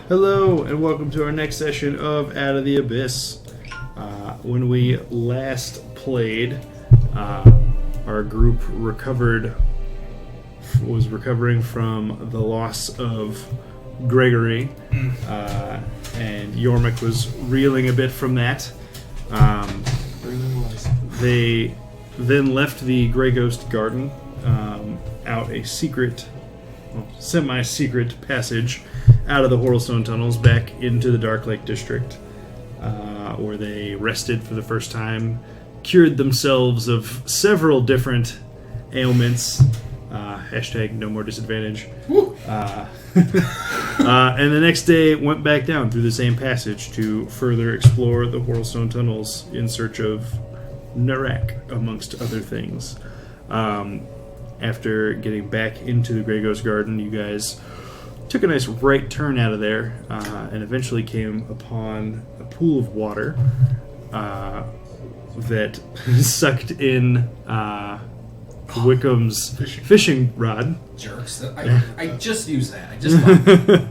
Hello, and welcome to our next session of Out of the Abyss. When we last played, our group was recovering from the loss of Gregory, and Yormik was reeling a bit from that. They then left the Grey Ghost Garden out a semi-secret passage out of the Whorlstone tunnels back into the Dark Lake District, where they rested for the first time, cured themselves of several different ailments, hashtag no more disadvantage, and the next day went back down through the same passage to further explore the Whorlstone tunnels in search of Narak, amongst other things. After getting back into the Grey Ghost Garden, you guys took a nice right turn out of there, and eventually came upon a pool of water that sucked in Wickham's fishing rod. Jerks. I just used that. I just bought it.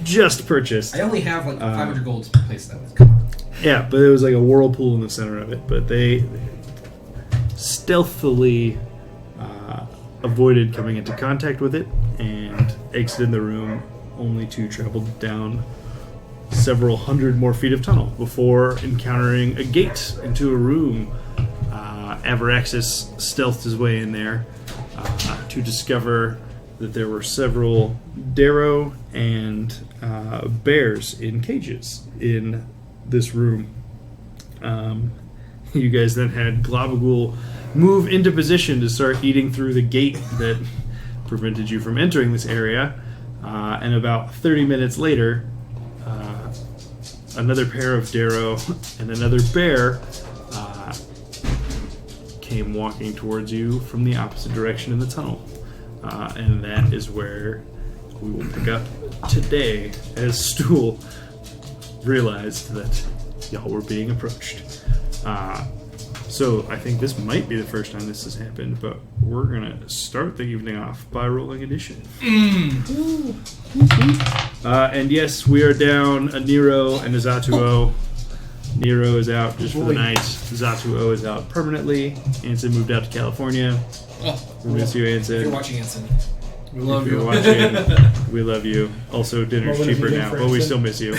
Just purchased. I only have like 500 gold to replace that with. Come on. Yeah, but it was like a whirlpool in the center of it. But they stealthily avoided coming into contact with it and exited the room, only to travel down several hundred more feet of tunnel before encountering a gate into a room. Avaraxis stealthed his way in there to discover that there were several Darrow and bears in cages in this room. You guys then had Globagul move into position to start eating through the gate that prevented you from entering this area. And about 30 minutes later, another pair of Darrow and another bear came walking towards you from the opposite direction in the tunnel. And that is where we will pick up today, as Stool realized that y'all were being approached. So I think this might be the first time this has happened, but we're going to start the evening off by rolling initiative. And yes, we are down a Nero and a Zatuo. Nero is out just for the night. Zatuo is out permanently. Anson moved out to California. We miss you, Anson. If you're watching Anson, we love you. If you're watching, we love you. Also, dinner's cheaper now, but we still miss you.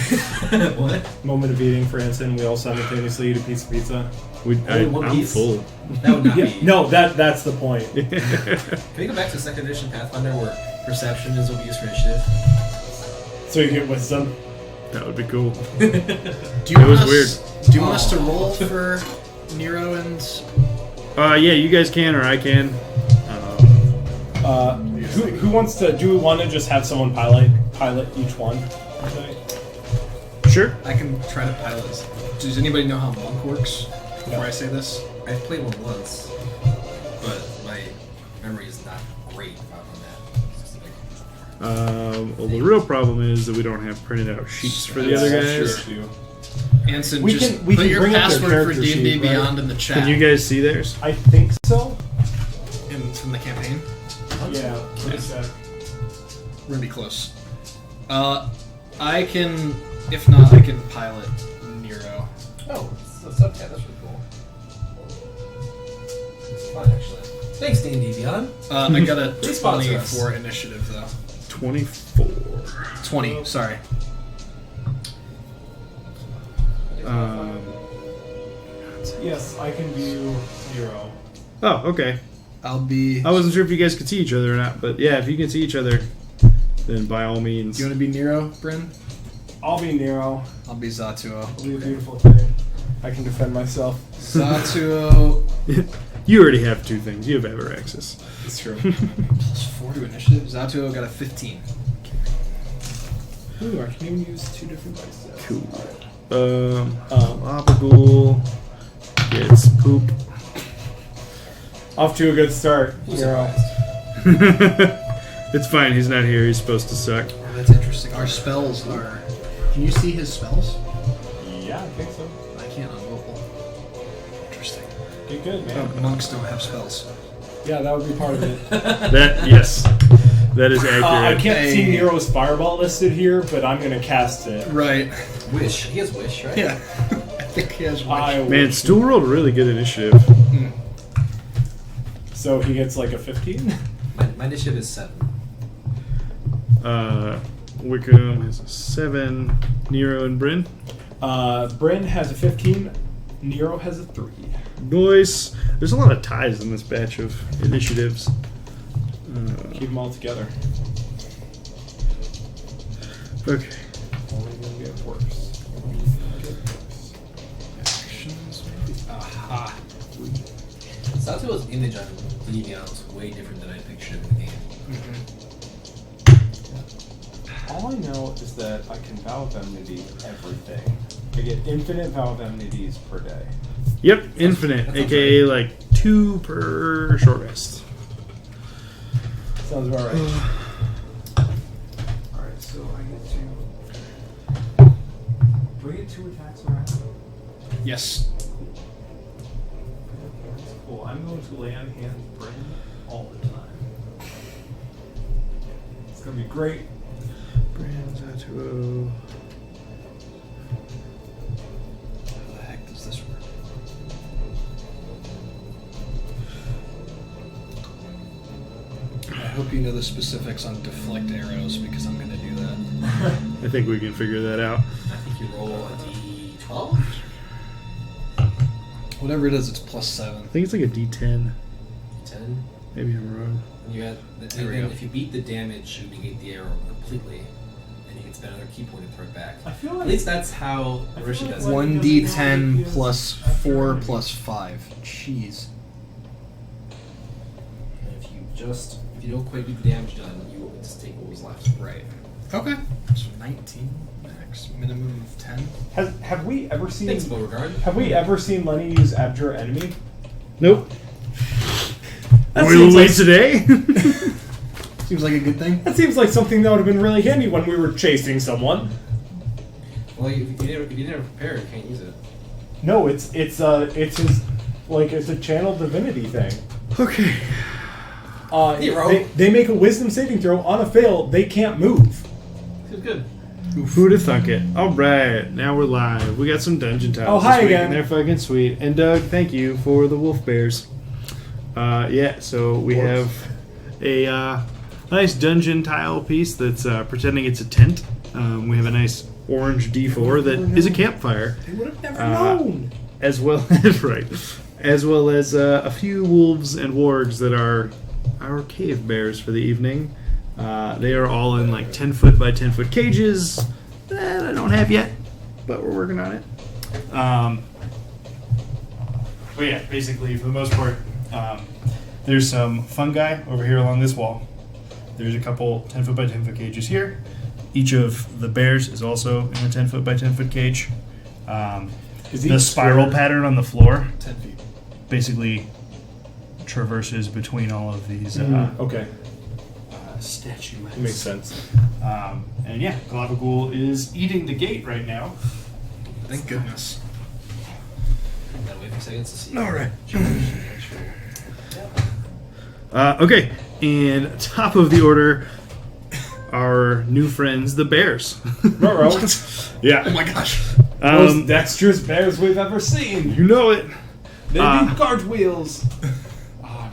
What? Moment of eating for Anson. We all simultaneously eat a piece of pizza. I'm full. That would not be. No, that's the point. Can we go back to 2nd edition Pathfinder where perception is what we use for initiative? So you get wisdom. That would be cool. It was weird. Do you want us to roll for Nero and... Yeah, you guys can, or I can. Who wants to? Do we want to just have someone pilot each one? Sure. I can try to pilot this. Does anybody know how Monk works before I say this? I've played one once, but my memory is not great about that. Well, the real problem is that we don't have printed out sheets for the other guys. Anson, We just can put your bring up their password for character D&D sheet, right? Beyond in the chat. Can you guys see theirs? I think so. From the campaign? Yeah. What is that? We're going to be close. I can... If not, I can pilot Nero. Oh, it's a subcat. That's really cool. It's fun, actually. Thanks, D&D Beyond. I got a Please 20 sponsor us. for initiative, though. 24. 20, sorry. Yes, I can do 0. Oh, okay. I'll be... I wasn't sure if you guys could see each other or not, but yeah, if you can see each other, then by all means. You want to be Nero, Bryn? I'll be Nero. I'll be Zatuo. It'll be a beautiful thing. I can defend myself. Zatuo... You already have two things. You have Avaraxis. It's true. Plus 4 to initiative. Zatuo got a 15. Ooh, I can even use 2 different dice. Cool. Opagul gets poop. Off to a good start, Nero. It's fine. He's not here. He's supposed to suck. Oh, that's interesting. Our spells are... Can you see his spells? Yeah, I think so. I can't on vocal. Interesting. Get good, man. Monks don't have spells. Yeah, that would be part of it. That yes, That is accurate. I can't see Hey. Nero's fireball listed here, but I'm gonna cast it. Right. Wish. He has wish, right? Yeah. I think he has I wish. Man, Stu rolled really good initiative. So he gets like a 15. My initiative is 7. Wickham has a 7. Nero and Bryn. Bryn has a 15. Nero has a 3. Noise. There's a lot of ties in this batch of initiatives. Keep them all together. Okay. Only gonna get worse. Only gonna get worse. Actions, maybe. Aha. Sato's image on Deviant was way different than I pictured in the game. All I know is that I can vow of enmity everything. I get infinite vow of enmities per day. Yep, infinite, that sounds aka like 2 per short rest. Sounds about right. Alright, so I get to. Do I get 2 attacks around? Yes. That's cool. I'm going to lay on hand Bryn all the time. It's gonna be great. Brand's How How the heck does this work? I hope you know the specifics on deflect arrows because I'm going to do that. I think we can figure that out. I think you roll a d12? Whatever it is, it's +7. I think it's like a D10. 10? Maybe I'm wrong. You got, There we and go. if you beat the damage, you negate the arrow completely. And you can spend another key point and throw it back. I feel At like least that's how I feel Marisha like does it. what- 1d10 plus 4 plus 5. Jeez. And if you don't quite get the damage done, you just take what was left. Right. Okay. So 19 max, minimum of 10. have we ever seen Thanks, Beauregard. have we ever seen Lenny use Abjure Enemy? Nope. That We'll seems wait like- today. Seems like a good thing. That seems like something that would have been really handy when we were chasing someone. Well, if you never prepare, you can't use it. No, it's his it's a channel divinity thing. Okay. Hero. They make a wisdom saving throw. On a fail, they can't move. Feels good. Who'd have thunk it? Alright, now we're live. We got some dungeon tiles Oh, hi this week, again. and they're fucking sweet. And Doug, thank you for the wolf bears. Yeah, so we have a nice dungeon tile piece that's pretending it's a tent. We have a nice orange D4 that is a campfire. They would have never Uh, known. As well as as well as a few wolves and wargs that are our cave bears for the evening. They are all in like 10-foot by 10-foot cages that I don't have yet, but we're working on it. But yeah, basically for the most part, there's some fungi over here along this wall. There's a couple 10-foot by 10-foot cages here. Each of the bears is also in a 10-foot by 10-foot cage. Is The each spiral square- pattern on the floor 10 feet. basically traverses between all of these Okay, statuettes. makes sense. And yeah, Galapagos is eating the gate right now. Thank goodness. Gotta wait for seconds to see. All right. Yeah. Okay, and top of the order, our new friends, the bears. Ruh-roh. Yeah. Oh my gosh. Most dexterous bears we've ever seen. You know it. They do cartwheels. I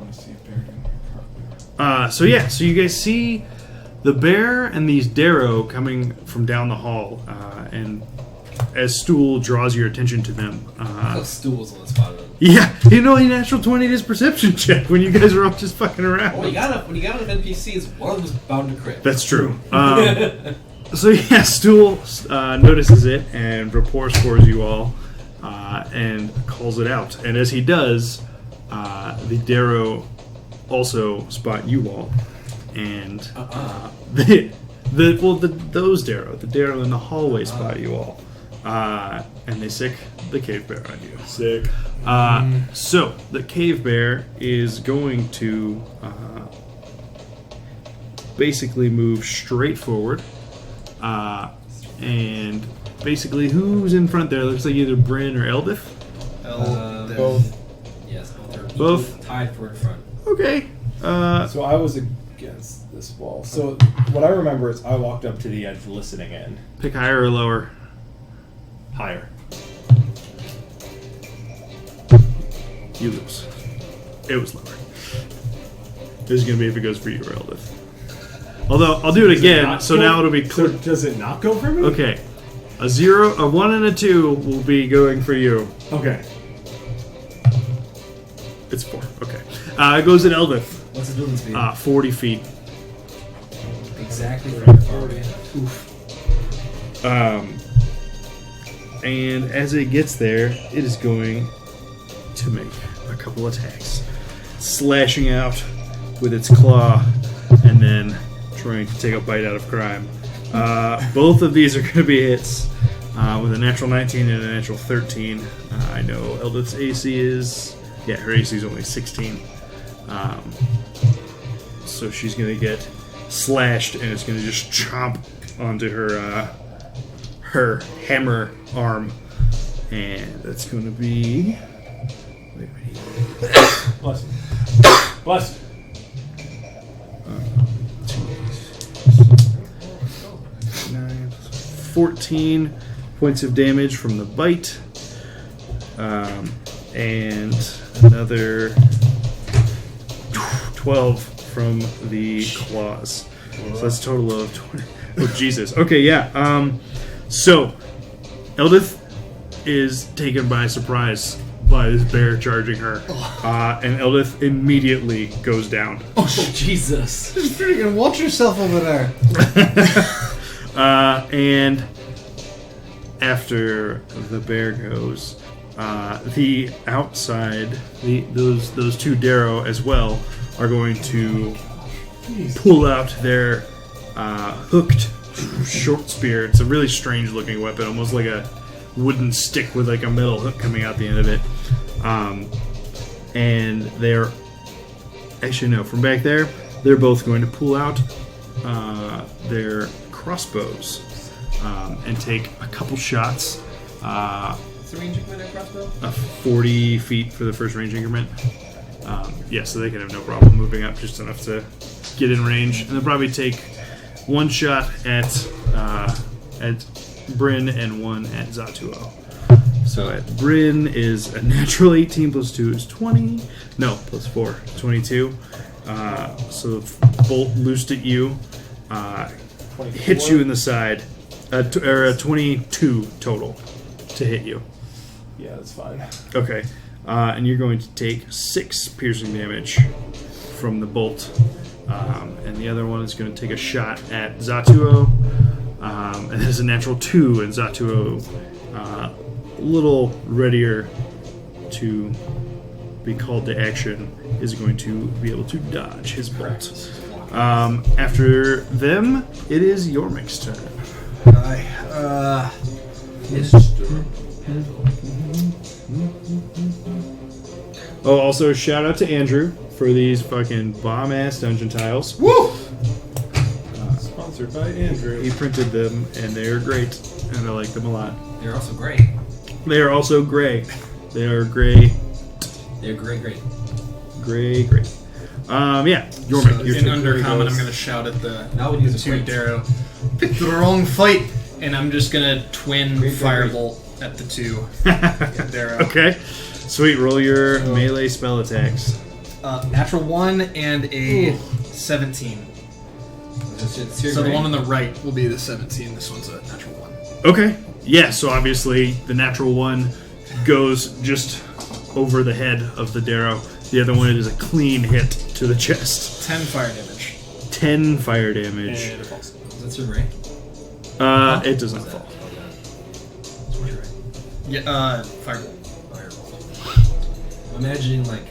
want to see a bear doing a cartwheel. So yeah, so you guys see the bear and these Darrow coming from down the hall, and as Stool draws your attention to them, Those stools on the spot of them. yeah, you know, a natural 20 his perception check when you guys are all just fucking around. Well, when you got an NPCs, one of them's bound to crit. That's true. So yeah, Stool notices it and rapport scores you all, and calls it out. And as he does, the Darrow also spot you all, and those Darrow, the Darrow in the hallway spot you all, and they sick the cave bear on you. Sick. So the cave bear is going to basically move straight forward, and basically who's in front there? Looks like either Bryn or Eldif. Both. Yes, both are Both? equally tied for in front. Okay. So I was against this wall. So what I remember is I walked up to the edge listening in. Pick higher or lower. Higher. You lose. It was lower. This is going to be if it goes for you or Eldith. Although, I'll do it again, so now it'll be clear. So does it not go for me? Okay. A 0, a 1, and a 2 will be going for you. Okay. It's 4. Okay. It goes at Eldith. What's the building speed? 40 feet. Exactly from the far away. And as it gets there, it is going to make a couple attacks. Slashing out with its claw and then trying to take a bite out of crime. Both of these are going to be hits with a natural 19 and a natural 13. I know Eldith's AC is... Yeah, her AC is only 16. So she's going to get slashed and it's going to just chomp onto her her hammer arm. And that's going to be... Wait. Bless you. Bless you. 9, 14 points of damage from the bite. And another 12 from the claws. So that's a total of 20. Oh, Jesus. Okay, yeah. So, Eldith is taken by surprise by this bear charging her. And Eldith immediately goes down. Oh, Jesus. Just freaking watch yourself over there. And after the bear goes, the outside, those two Darrow as well are going to pull out their hooked short spear. It's a really strange looking weapon, almost like a wooden stick with like a metal hook coming out the end of it. And they're actually no, from back there, they're both going to pull out their crossbows and take a couple shots. What's the range increment of crossbow? 40 feet for the first range increment. Yeah, so they can have no problem moving up just enough to get in range. And they'll probably take one shot at Bryn and one at Zatuo. So at Bryn is a natural 18 plus 2 is 20. No, plus 4, 22. So the bolt loosed at you, hits you in the side, or a 22 total to hit you. Yeah, that's fine. Okay, and you're going to take 6 piercing damage from the bolt, and the other one is going to take a shot at Zatuo, and it has a natural 2, and Zatuo a little readier to be called to action is going to be able to dodge his bolt. After them, it is Yormik's turn. Oh, also shout out to Andrew for these fucking bomb-ass dungeon tiles. Woo! Sponsored by Andrew. He printed them, and they are great, and I like them a lot. They're also great. They are also gray. They are gray. They're great. Gray. Yeah, Yormik, So your in turn. undercommon, I'm going to shout at the Now we use a two great. Darrow. Picked the wrong fight, and I'm just going to twin Great. firebolt at the two Darrow. Okay, sweet. Roll your melee spell attacks. Natural 1 and a 17. So the one on the right will be the 17. This one's a natural 1. Okay, yeah. So obviously the natural one goes just over the head of the Darrow. The other one is a clean hit to the chest. 10 fire damage. 10 fire damage. And it falls. That's your ray. It does not fall. What's your ray? Yeah, firebolt. I'm imagining like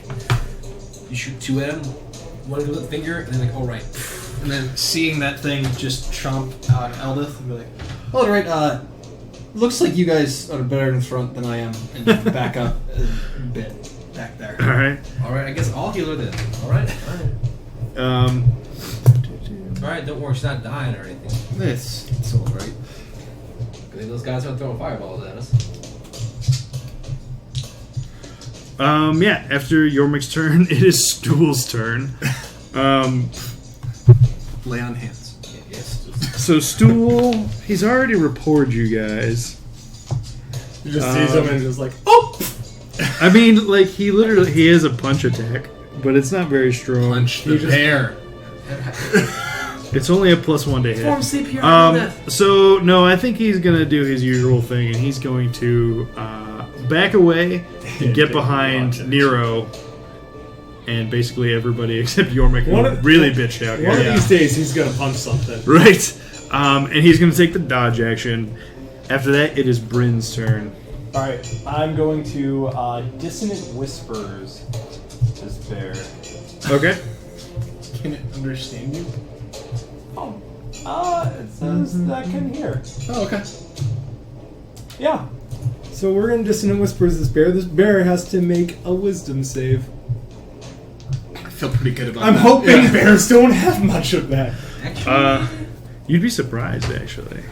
you shoot 2 at him, one goes with the finger, and then like, oh right. And then seeing that thing just chomp on Eldith and be like, all right, looks like you guys are better in front than I am, and back up a bit back there. All right. Alright, I guess I'll heal her then. Alright. Alright, don't worry, she's not dying or anything. It's all right. Because those guys are throwing fireballs at us. Yeah. After Yormik's turn, it is Stool's turn. Lay on hands. Yes. So Stool, he's already reported you guys. You just sees him and just like, oh! I mean, like, he has a punch attack, but it's not very strong. Punch the bear. It's only a +1 to hit. Form CPR on that. So, no, I think he's going to do his usual thing, and he's going to back away and get behind Nero. And basically everybody except Yormik who really bitched out here. One of these days, he's gonna punch something. Right. And he's going to take the dodge action. After that, it is Bryn's turn. Alright, I'm going to Dissonant Whispers this bear. Okay. Can it understand you? It says that I can hear. Oh, okay. Yeah. So we're gonna Dissonant Whispers this bear. This bear has to make a wisdom save. I feel pretty good about I'm that. hoping bears don't have much of that. Actually, You'd be surprised, actually.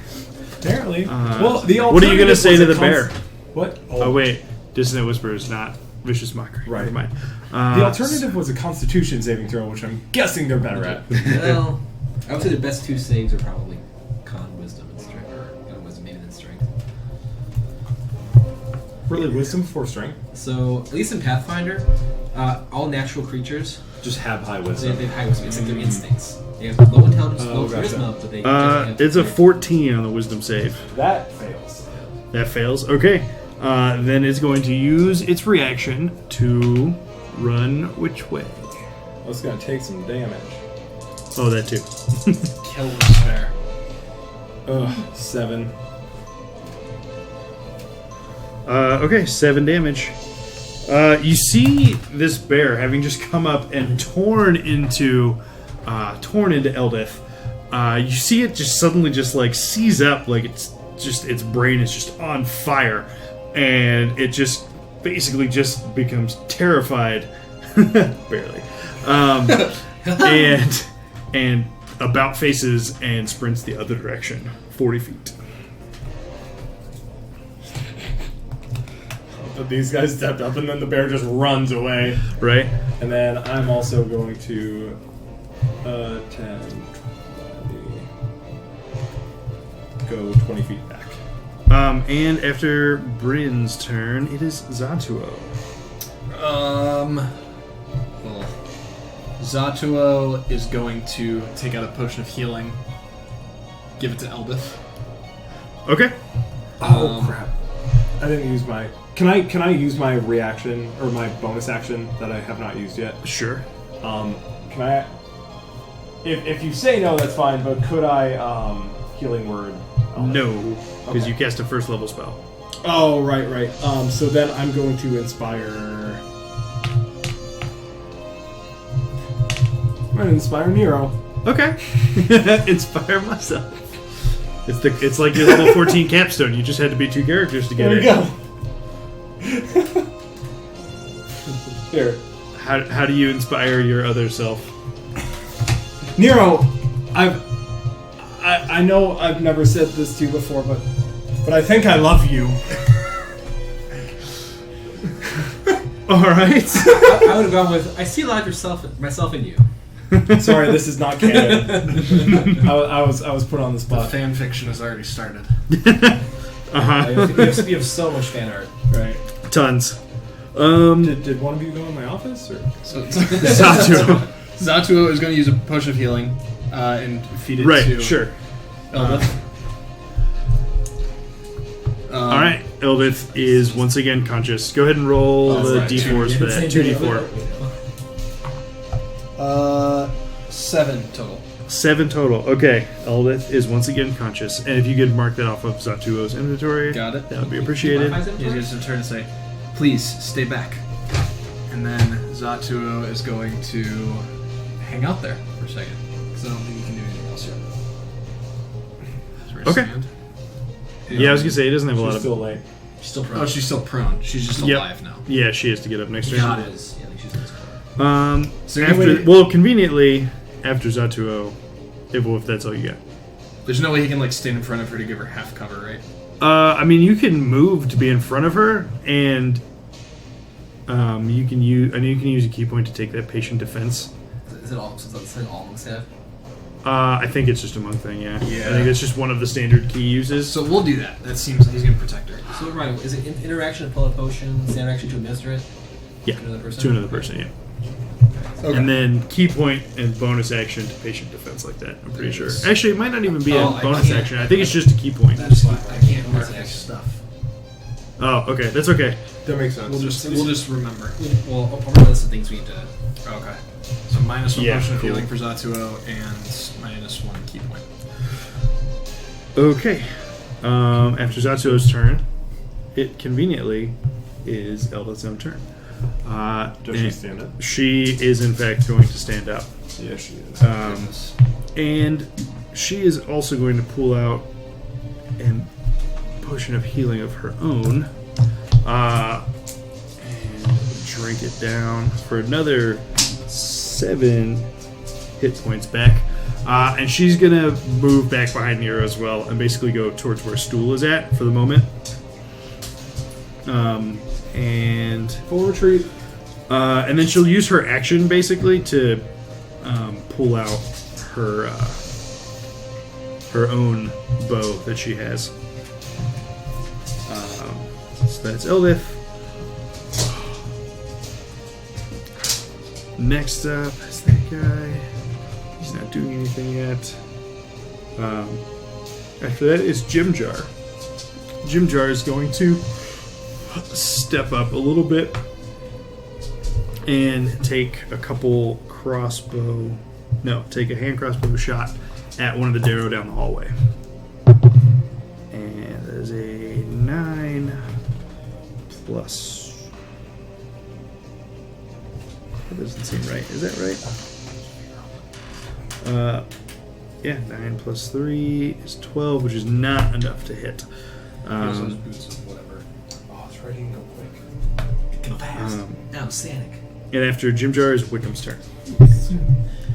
Apparently. Well, the what are you going to alternative say was to a the bear? What? Oh, wait. Dissonant Whispers, not Vicious Mockery. Right. Never mind. The alternative was a Constitution saving throw, which I'm guessing they're better at. well, I would say the best two saves are probably Con, Wisdom, and Strength, or Wisdom, Maiden, and Strength. Really, wisdom for strength? So, at least in Pathfinder, all natural creatures, Just have high they wisdom. have high wisdom. It's like their instincts. They have low intelligence, low gotcha. charisma, but they definitely have It's a to- 14 on the Wisdom save. That fails. That fails. Okay. Then it's going to use its reaction to run which way? Oh, it's gonna take some damage. Oh, that too. Kill this bear. Ugh, 7. Okay, 7 damage. You see this bear having just come up and torn into Eldith. You see it just suddenly just like seize up, like its brain is just on fire, and it just basically just becomes terrified, barely, and about faces and sprints the other direction, 40 feet. But these guys stepped up, and then the bear just runs away. Right? And then I'm also going to 10, 20, go 20 feet back. And after Bryn's turn, it is Zatuo. Well, Zatuo is going to take out a potion of healing, give it to Eldith. Okay. Oh crap! I didn't use my. Can I use my reaction or my bonus action that I have not used yet? Sure. Can I? If you say no, that's fine. But could I healing word? No, because Okay. you cast a first level spell. Oh right. So then I'm going to inspire. I'm gonna inspire Nero. Okay. Inspire myself. It's like your level 14 capstone. You just had to be 2 characters to get There it. we go. Here, How do you inspire your other self? Nero. I know I've never said this to you before, but I think I love you. All right. I would have gone with, I see a lot of myself in you. Sorry, this is not canon. I was put on the The spot. fan fiction has already started. Uh-huh. You have so much fan art. Right. Tons. Did one of you go in my office or? So Zatuo. Zatuo is going to use a potion of healing and feed it Right, to sure. Eldith. All right. Eldith is once again conscious. Go ahead and roll Oh, the right. d4s for that. 2d4. 7 total. 7 total. Okay. Eldith is once again conscious. And if you could mark that off of Zatuo's inventory, Got it. that would be appreciated. He's going to turn and say, "Please stay back." And then Zatuo is going to hang out there for a second, because I don't think he can do anything else yet. Okay. Yeah, I was going to say, he doesn't have a lot She's of... still late. She's still prone. Oh, she's still prone. She's just Yep. alive now. Yeah, she has to get up next turn. God is. Yeah, like she's in this corner. So After, anyway- well, conveniently, after Zatuo, if that's all you got. There's no way he can like stand in front of her to give her half cover, right? I mean, you can move to be in front of her, and you can use a key point to take that patient defense. Is it all? So it's like all looks have? I think it's just a monk thing, yeah. Yeah. I think it's just one of the standard key uses. So we'll do that. That seems like he's gonna protect her. So right, is it interaction to pull a potion, standard action to administer it? Yeah, To another person? to another person, yeah. Okay. And then key point and bonus action to patient defense like that, I'm pretty sure. Actually, it might not even be Oh, a I bonus can't- action. I think it's just a key point. That's why I can't Mark mark X stuff. Oh, okay. That's okay. That makes sense. We'll just remember. Well, I'll write a list of things we need to. Okay. So minus 1 Yeah, potion of cool. healing for Zatsuo and minus 1 key point. Okay. After Zatsuo's turn, it conveniently is Eldith's own turn. Does she and stand up? She is, in fact, going to stand up. Yeah, she is. And she is also going to pull out a potion of healing of her own and drink it down for another 7 hit points back. And she's going to move back behind Nero as well and basically go towards where Stool is at for the moment. And Full retreat. and then she'll use her action basically to pull out her her own bow that she has. So that's Eldith. Next up is that guy. He's not doing anything yet. After that is Jim Jar. Jim Jar is going to step up a little bit and take a couple take a hand crossbow shot at one of the Darrow down the hallway. And that is a 9 plus. That doesn't seem right. Is that right? Yeah, 9 plus 3 is 12, which is not enough to hit. Boots of whatever. Oh, it's right. He can go quick. Go fast. Outstanding. And after Jim Jar is Wickham's turn.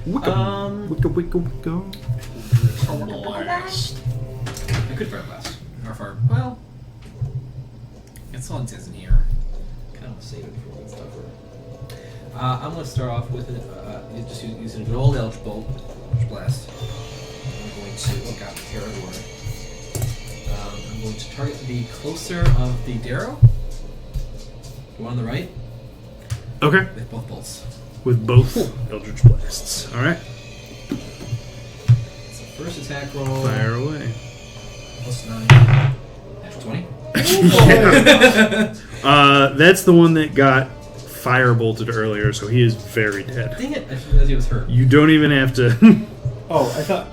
Wickham. Blast. I could fire blast. Or fire. Well, it's all it says in here. Kind of save it for when it's tougher. I'm going to start off with just using a good old Eldritch Bolt. Eldritch Blast. I'm going to look out the territory. I'm going to target the closer of the Darrow. The one on the right. Okay. With both bolts. With both Eldritch Blasts. Alright. So first attack roll. Fire away. Plus 9. Natural 20. That's the one that got fire bolted earlier, so he is very dead. Dang it, I didn't realize it was her. You don't even have to. Oh, I thought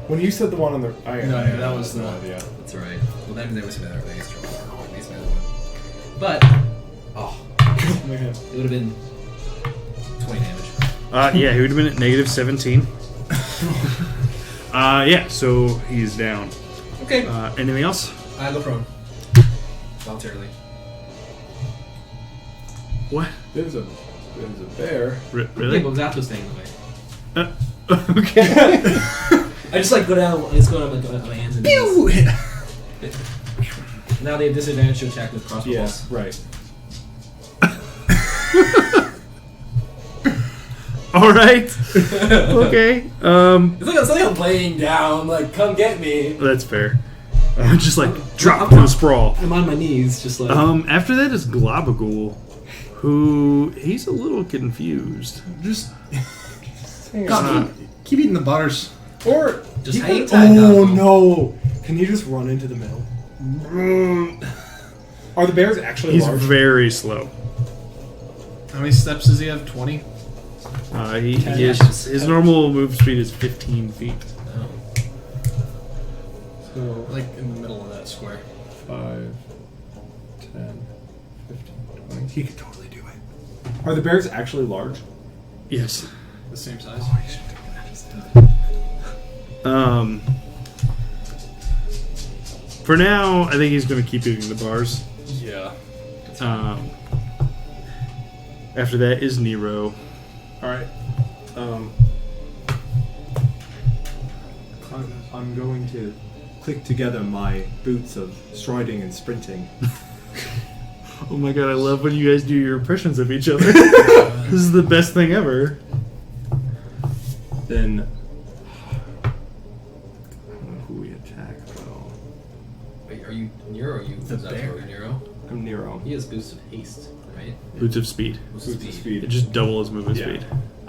when you said the one on the. that was the. Yeah. That's alright. Well, that was better. I guess at least another one. But, Man. it would have been 20 damage. Yeah, he would have been at negative 17. Yeah, so he's down. Okay. Anything else? I go prone. Voluntarily. What? There's a bear. Really? Yeah, but Zapdo's staying in the way. Okay. I just go down, it's going on my hands and knees. Now they have disadvantage to attack with crossbow Yes, bolts. right. All right. Okay. It's like I'm laying down, come get me. That's fair. Just drop to a sprawl. I'm on my knees, just After that is Globagool, who he's a little confused. Just Hang on. Uh, keep eating the butters. Or Just you hang could- tight, Oh Dom. no! Can you just run into the middle? Are the bears actually He's large? very slow. How many steps does he have? 20? His normal move speed is 15 feet. So Like in the middle of that square. 5, 10, 15, 20. He could totally do it. Are the bears actually large? Yes. The same size. For now, I think he's going to keep eating the bars. Yeah. After that is Nero. All right. I'm going to click together my boots of striding and sprinting. Oh my god, I love when you guys do your impressions of each other. This is the best thing ever. Then The Is that bear. for Nero? I'm Nero. He has boost of haste, right? Boots of speed. Boost Boots of speed. It just double his movement Yeah. speed.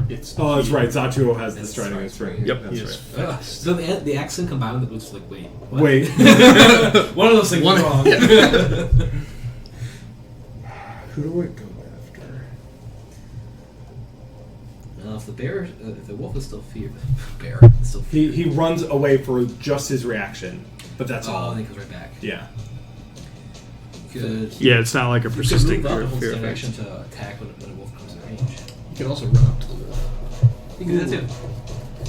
It's Oh, that's right. Zatuo has the That's striding right. spring. Yep. That's he right. is fast. So the accent combined with the boots, like, wait. What? Wait. One of those things One- is wrong. Who do I go after? If the bear, if the wolf is still bear, is still He runs away for just his reaction, but that's all. and he goes right back. Yeah. Good. Yeah, it's not like a You persistent could move up fear, and hold fear standing effect. action to attack when a wolf comes in range. You can also run up to the wolf. You can do that too.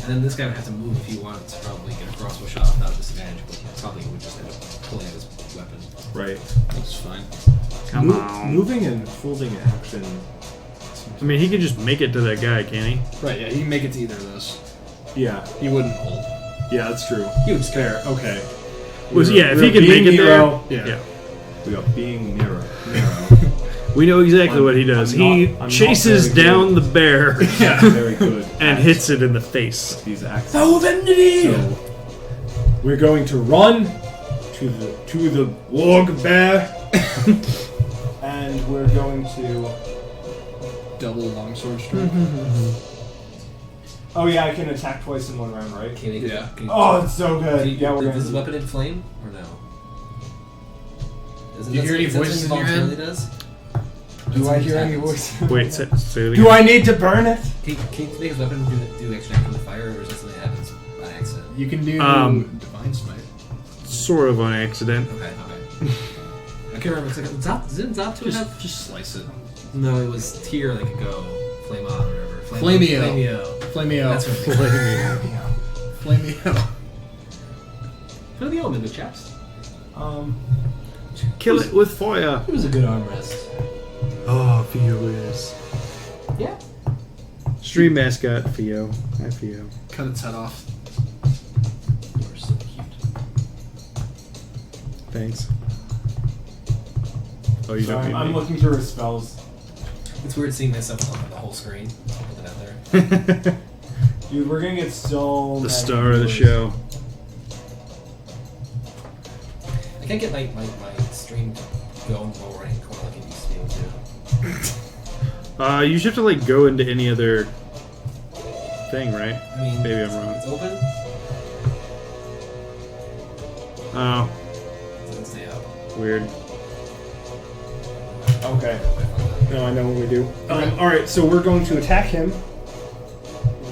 And then this guy would have to move if he wanted to probably get a crossbow shot without disadvantage, but he probably would just end up pulling out his weapon. Right. That's fine. Come on. Moving and holding action. I mean, he could just make it to that guy, can't he? Right, yeah, he can make it to either of those. Yeah. He wouldn't hold. Yeah, that's true. He would just Fair. Okay. Was yeah, if We're he could make being it Nero. there. Yeah. We are being Nero. We know exactly I'm- what he does. I'm He not chases very down good. the bear Yeah. Very good. and at hits it in the face. these axes. Oh, Vendity! So we're going to run to the warg bear, and we're going to. Double longsword strike. Oh yeah, I can attack twice in one round, right? Can you Yeah. Can you, Oh, it's so can good. you, Yeah, we're does gonna. his weapon inflame or no? Isn't Do you that hear any something- voices is that in your something head? Voluntarily does? Do I That's hear what any happens. voice? Wait, say it again. Do I need to burn it? Can you make his weapon do extra damage from the fire, or is that something that happens by accident? You can do Divine Smite. Sort of on accident. Okay. I can't remember. Didn't Zatu have? Just slice it. No, it was tier like ago. Flame on or whatever. Flameo. Flameo. Flameo. That's what it is. Flameo. Feel the element with chaps. Kill it with fire. It was a good arm rest. Oh, Theo is. Yeah. Stream mascot, Theo. Hi, Theo. Cut its head off. You are so cute. Thanks. Oh, you don't need I'm me. looking through his spells. It's weird seeing this up on the whole screen. Looking out there. Dude, we're gonna get so The many star of the viewers. show. I can't get my stream to go in the lower right hand corner like it used to be able to. You should have to like go into any other thing, right? I mean, Maybe I'm wrong. It's open. Oh, It doesn't stay up. weird. Okay. No, I know what we do. Alright, so we're going to attack him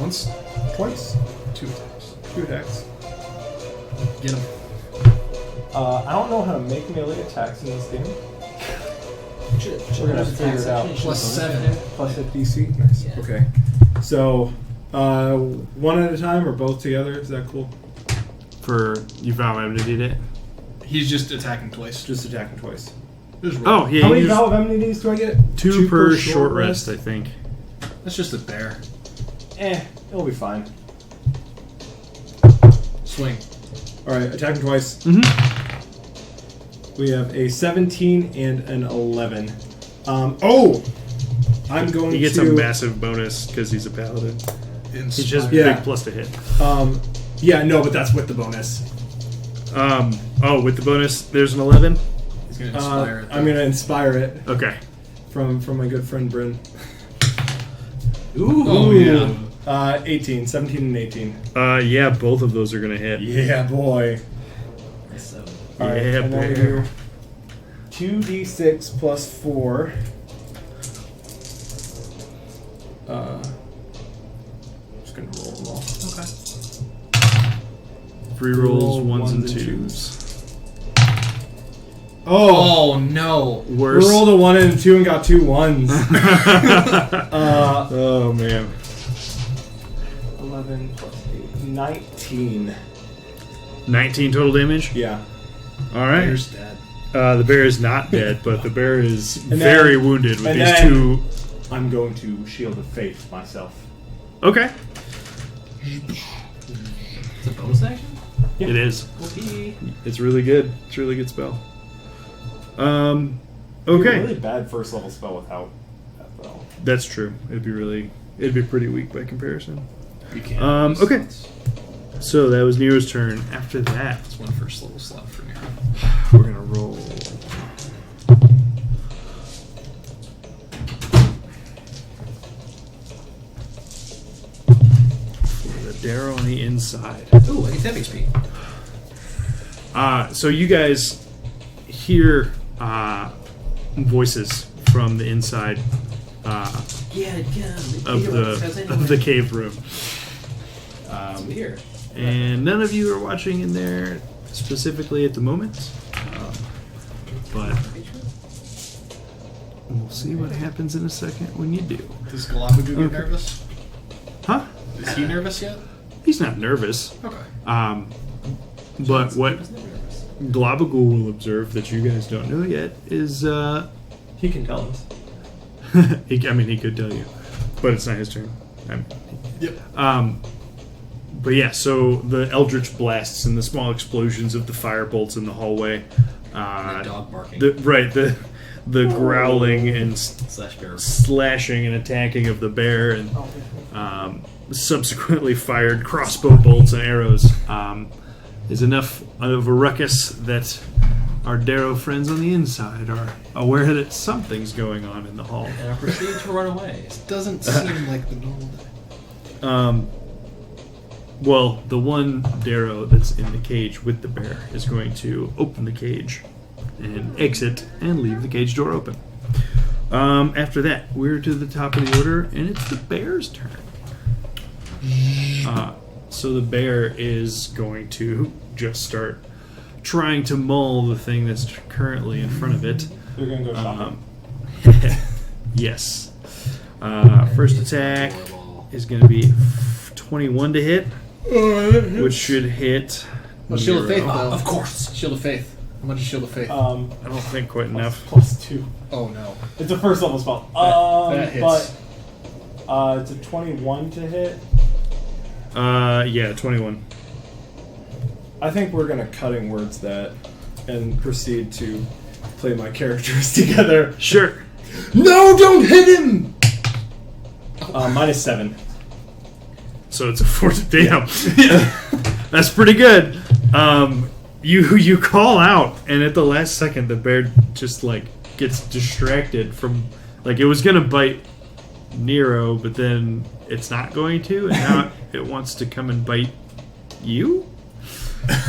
Once, twice. 2 attacks. 2 attacks. Get him. I don't know how to make melee attacks in this game. We're gonna have to figure it out. Plus 7. Plus hit DC. Nice. Yeah. Okay. So, one at a time or both together? Is that cool? For you found enmity it. He's just attacking twice. Just attacking twice. Just roll. Oh, yeah. How you many use Vow of Enmities do I get? 2 per short rest, I think. That's just a bear. It'll be fine. Swing. Alright, attacking twice. Mm-hmm. We have a 17 and an 11. I'm going to... He gets a massive bonus because he's a paladin. He just has Yeah. big plus to hit. Yeah, no, but that's with the bonus. With the bonus, there's an 11. He's gonna inspire it. I'm going to inspire it Okay. from my good friend Bryn. Ooh. Oh, yeah. 17 and 18. Yeah, both of those are gonna hit. Yeah, boy. So, Alright, Yeah, and then we bear. do 2d6 plus 4. Just gonna roll them all. okay. 3 rolls, Roll 1s and ones and 2s. Oh, no. Worse. We rolled a 1 and a 2 and got 2 1s. Oh man. 11 plus 8. 19. 19 total damage. Yeah. All right. Bear's dead. The bear is not dead, but the bear is And very then- wounded with and these then- 2. I'm going to Shield of Faith myself. Okay. It's a bonus action? Yeah. It is. Okay. It's really good. It's a really good spell. It'd be a Okay. really bad first level spell without that though. That's true. It'd be pretty weak by comparison. You can't. use Okay. slots. So that was Nero's turn. After that, That's one first level slot for Nero. we're gonna roll Darrow on the inside. Ooh, I get temp HP. So you guys hear voices from the inside of the cave room. Weird. And none of you are watching in there specifically at the moment. But we'll see what happens in a second when you do. Does Galabagoo get nervous? Huh? Is he nervous yet? He's not nervous. Okay. But what Globagul will observe that you guys don't know yet is He can tell us. he could tell you, but it's not his turn. Yep. But yeah, so the eldritch blasts and the small explosions of the fire bolts in the hallway. And the dog barking. The growling and Slash bear. slashing and attacking of the bear, and subsequently fired crossbow bolts and arrows is enough of a ruckus that our Darrow friends on the inside are aware that something's going on in the hall. And I proceed to run away. This doesn't seem like the normal day. Well, the one Darrow that's in the cage with the bear is going to open the cage and exit and leave the cage door open. After that, we're to the top of the order, and it's the bear's turn. So the bear is going to just start trying to maul the thing that's currently in front of it. They're going to go shopping. Yes. First attack is going to be 21 to hit, which should hit. Well, Shield of Faith, Nero. though. Of course. Shield of Faith. How much is Shield of Faith? I don't think quite enough. +2. Oh, no. It's a first level spell. That hits. But it's a 21 to hit. Yeah, 21. I think we're gonna cutting words that and proceed to play my characters together. Sure. No, don't hit him! -7. So it's a 40. Damn. That's pretty good. You call out, and at the last second, the bear just gets distracted from it was gonna bite Nero, but then it's not going to, and now it wants to come and bite you.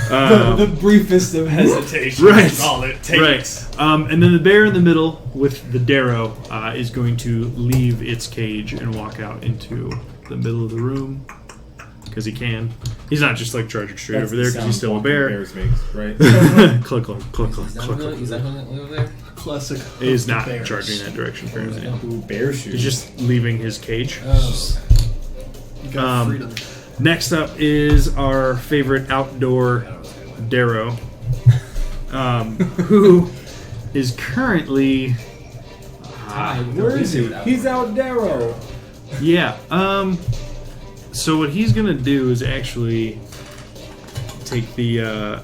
The briefest of hesitation Right. is all it takes. Right. And then the bear in the middle with the Darrow is going to leave its cage and walk out into the middle of the room because he can. He's not just charging straight over there because he's still a bear. Bears make, right? Cluck, cluck, cluck, cluck, Is that cluck, who cluck. over there? Classic. He is not bears. charging that direction apparently. Ooh, bear shoes. He's just leaving his cage. Oh. You got freedom. Next up is our favorite outdoor Darrow, who is currently Where is he? He's out Darrow. yeah. So what he's gonna do is actually take the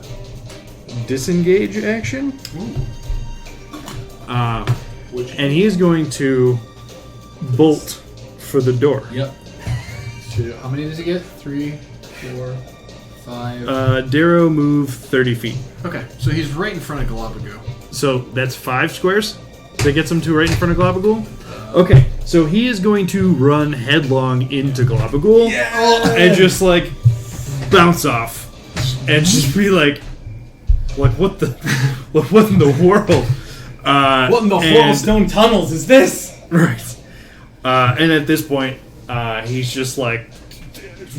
disengage action, and he is going to bolt for the door. Yep. How many does he get? 3, 4, 5. Darrow move 30 feet. Okay, so he's right in front of Galabagoo. So that's 5 squares. That gets him to right in front of Globagul. Okay, so he is going to run headlong into Globagul and just bounce off and just be what the what in the world? What in the Whorlstone tunnels is this? Right. And at this point, he's just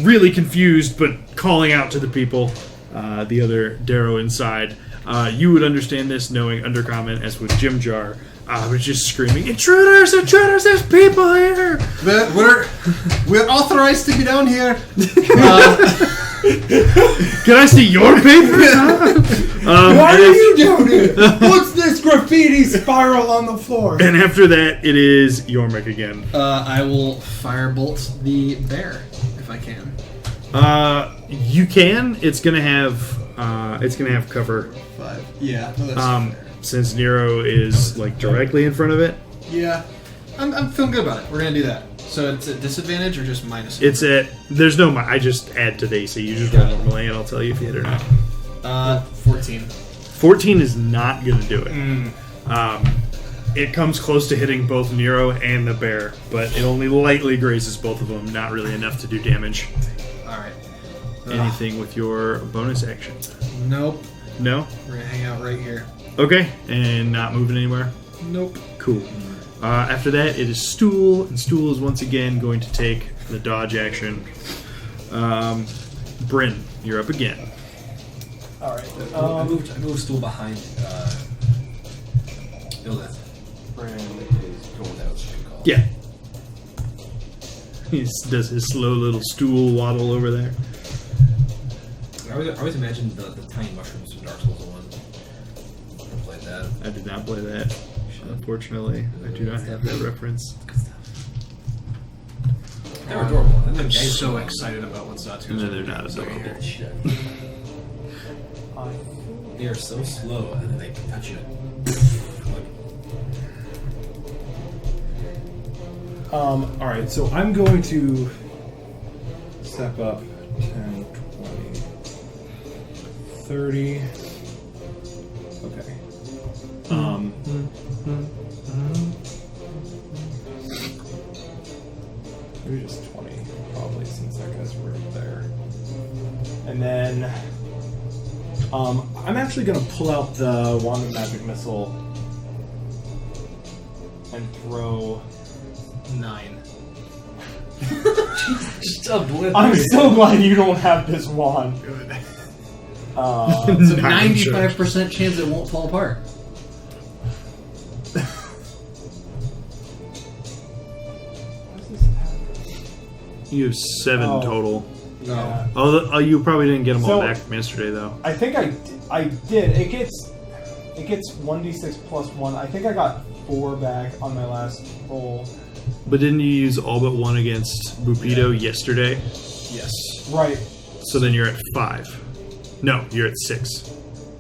really confused, but calling out to the people, the other Darrow inside. You would understand this knowing Undercommon, as with Jim Jar, was just screaming, "Intruders! Intruders! There's people here!" We're authorized to be down here. Can I see your papers? Why are you doing it? What's this graffiti spiral on the floor? And after that, it is Yormik again. I will firebolt the bear if I can. You can. It's gonna have cover. 5. Yeah. No, that's fair. Since Nero is directly in front of it. Yeah. I'm feeling good about it. We're gonna do that. So it's at disadvantage or just minus? It's at there's no. I just add to the AC. You just roll normally, and I'll tell you if you hit or not. 14. 14 is not gonna do it. It comes close to hitting both Nero and the bear, but it only lightly grazes both of them. Not really enough to do damage. All right. Anything with your bonus action? Nope. No? We're gonna hang out right here. Okay, and not moving anywhere? Nope. Cool. After that, it is Stool, and Stool is once again going to take the dodge action. Bryn, you're up again. All right. I moved Stool behind Ildith. Brand is going out. Good call. Yeah. He does his slow little stool waddle over there. I always imagined the tiny mushrooms from Dark Souls 1. Never played that. I did not play that. Unfortunately, I do not have that reference. Good stuff. They were adorable. And then I'm guys so excited about what Zatu. No, they're not adorable. They are so slow, and then they touch you. All right, so I'm going to step up 10, 20, 30. Okay. Maybe just 20, probably, since that guy's right there. And then I'm actually going to pull out the Wand of Magic Missile and throw 9. I'm so glad you don't have this wand. Good. It's a 95% chance it won't fall apart. You have 7 Oh. total. Yeah. Oh, you probably didn't get them all So- back from yesterday, though. I think I did. It gets 1d6 plus 1. I think I got 4 back on my last roll. But didn't you use all but 1 against Bupido yesterday? Yes. Right. So then you're at 5. No, you're at 6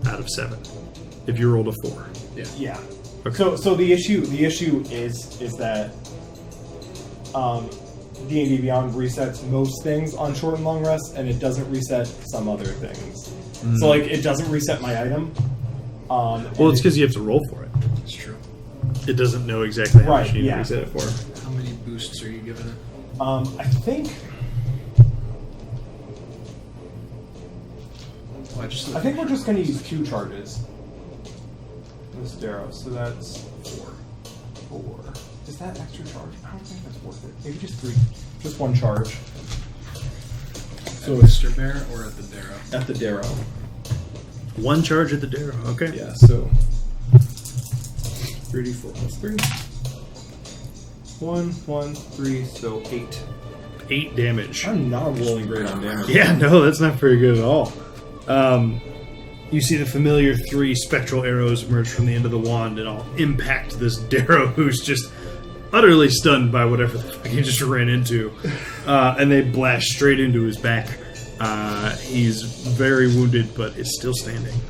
out of 7. If you rolled a 4. Yeah. Okay. So the issue is that D&D Beyond resets most things on short and long rest, and it doesn't reset some other things. So like it doesn't reset my item. Well, it's because you have to roll for it. It's true. It doesn't know exactly how much Right, you need yeah. to reset it for. How many boosts are you giving it? I think Oh, we're just going to use 2 charges. This Darrow, so that's 4. Is that extra charge? I don't think that's worth it. Maybe just 3. Just 1 charge. So Mr. Bear or at the Darrow? At the Darrow. 1 charge at the Darrow. Okay. Yeah, so 34 plus 3. 1, 3, so 8. 8 damage. I'm not rolling great on damage. Yeah, no, that's not very good at all. You see the familiar 3 spectral arrows emerge from the end of the wand and all impact this Darrow, who's just utterly stunned by whatever the fuck he just ran into. And they blast straight into his back. He's very wounded, but is still standing.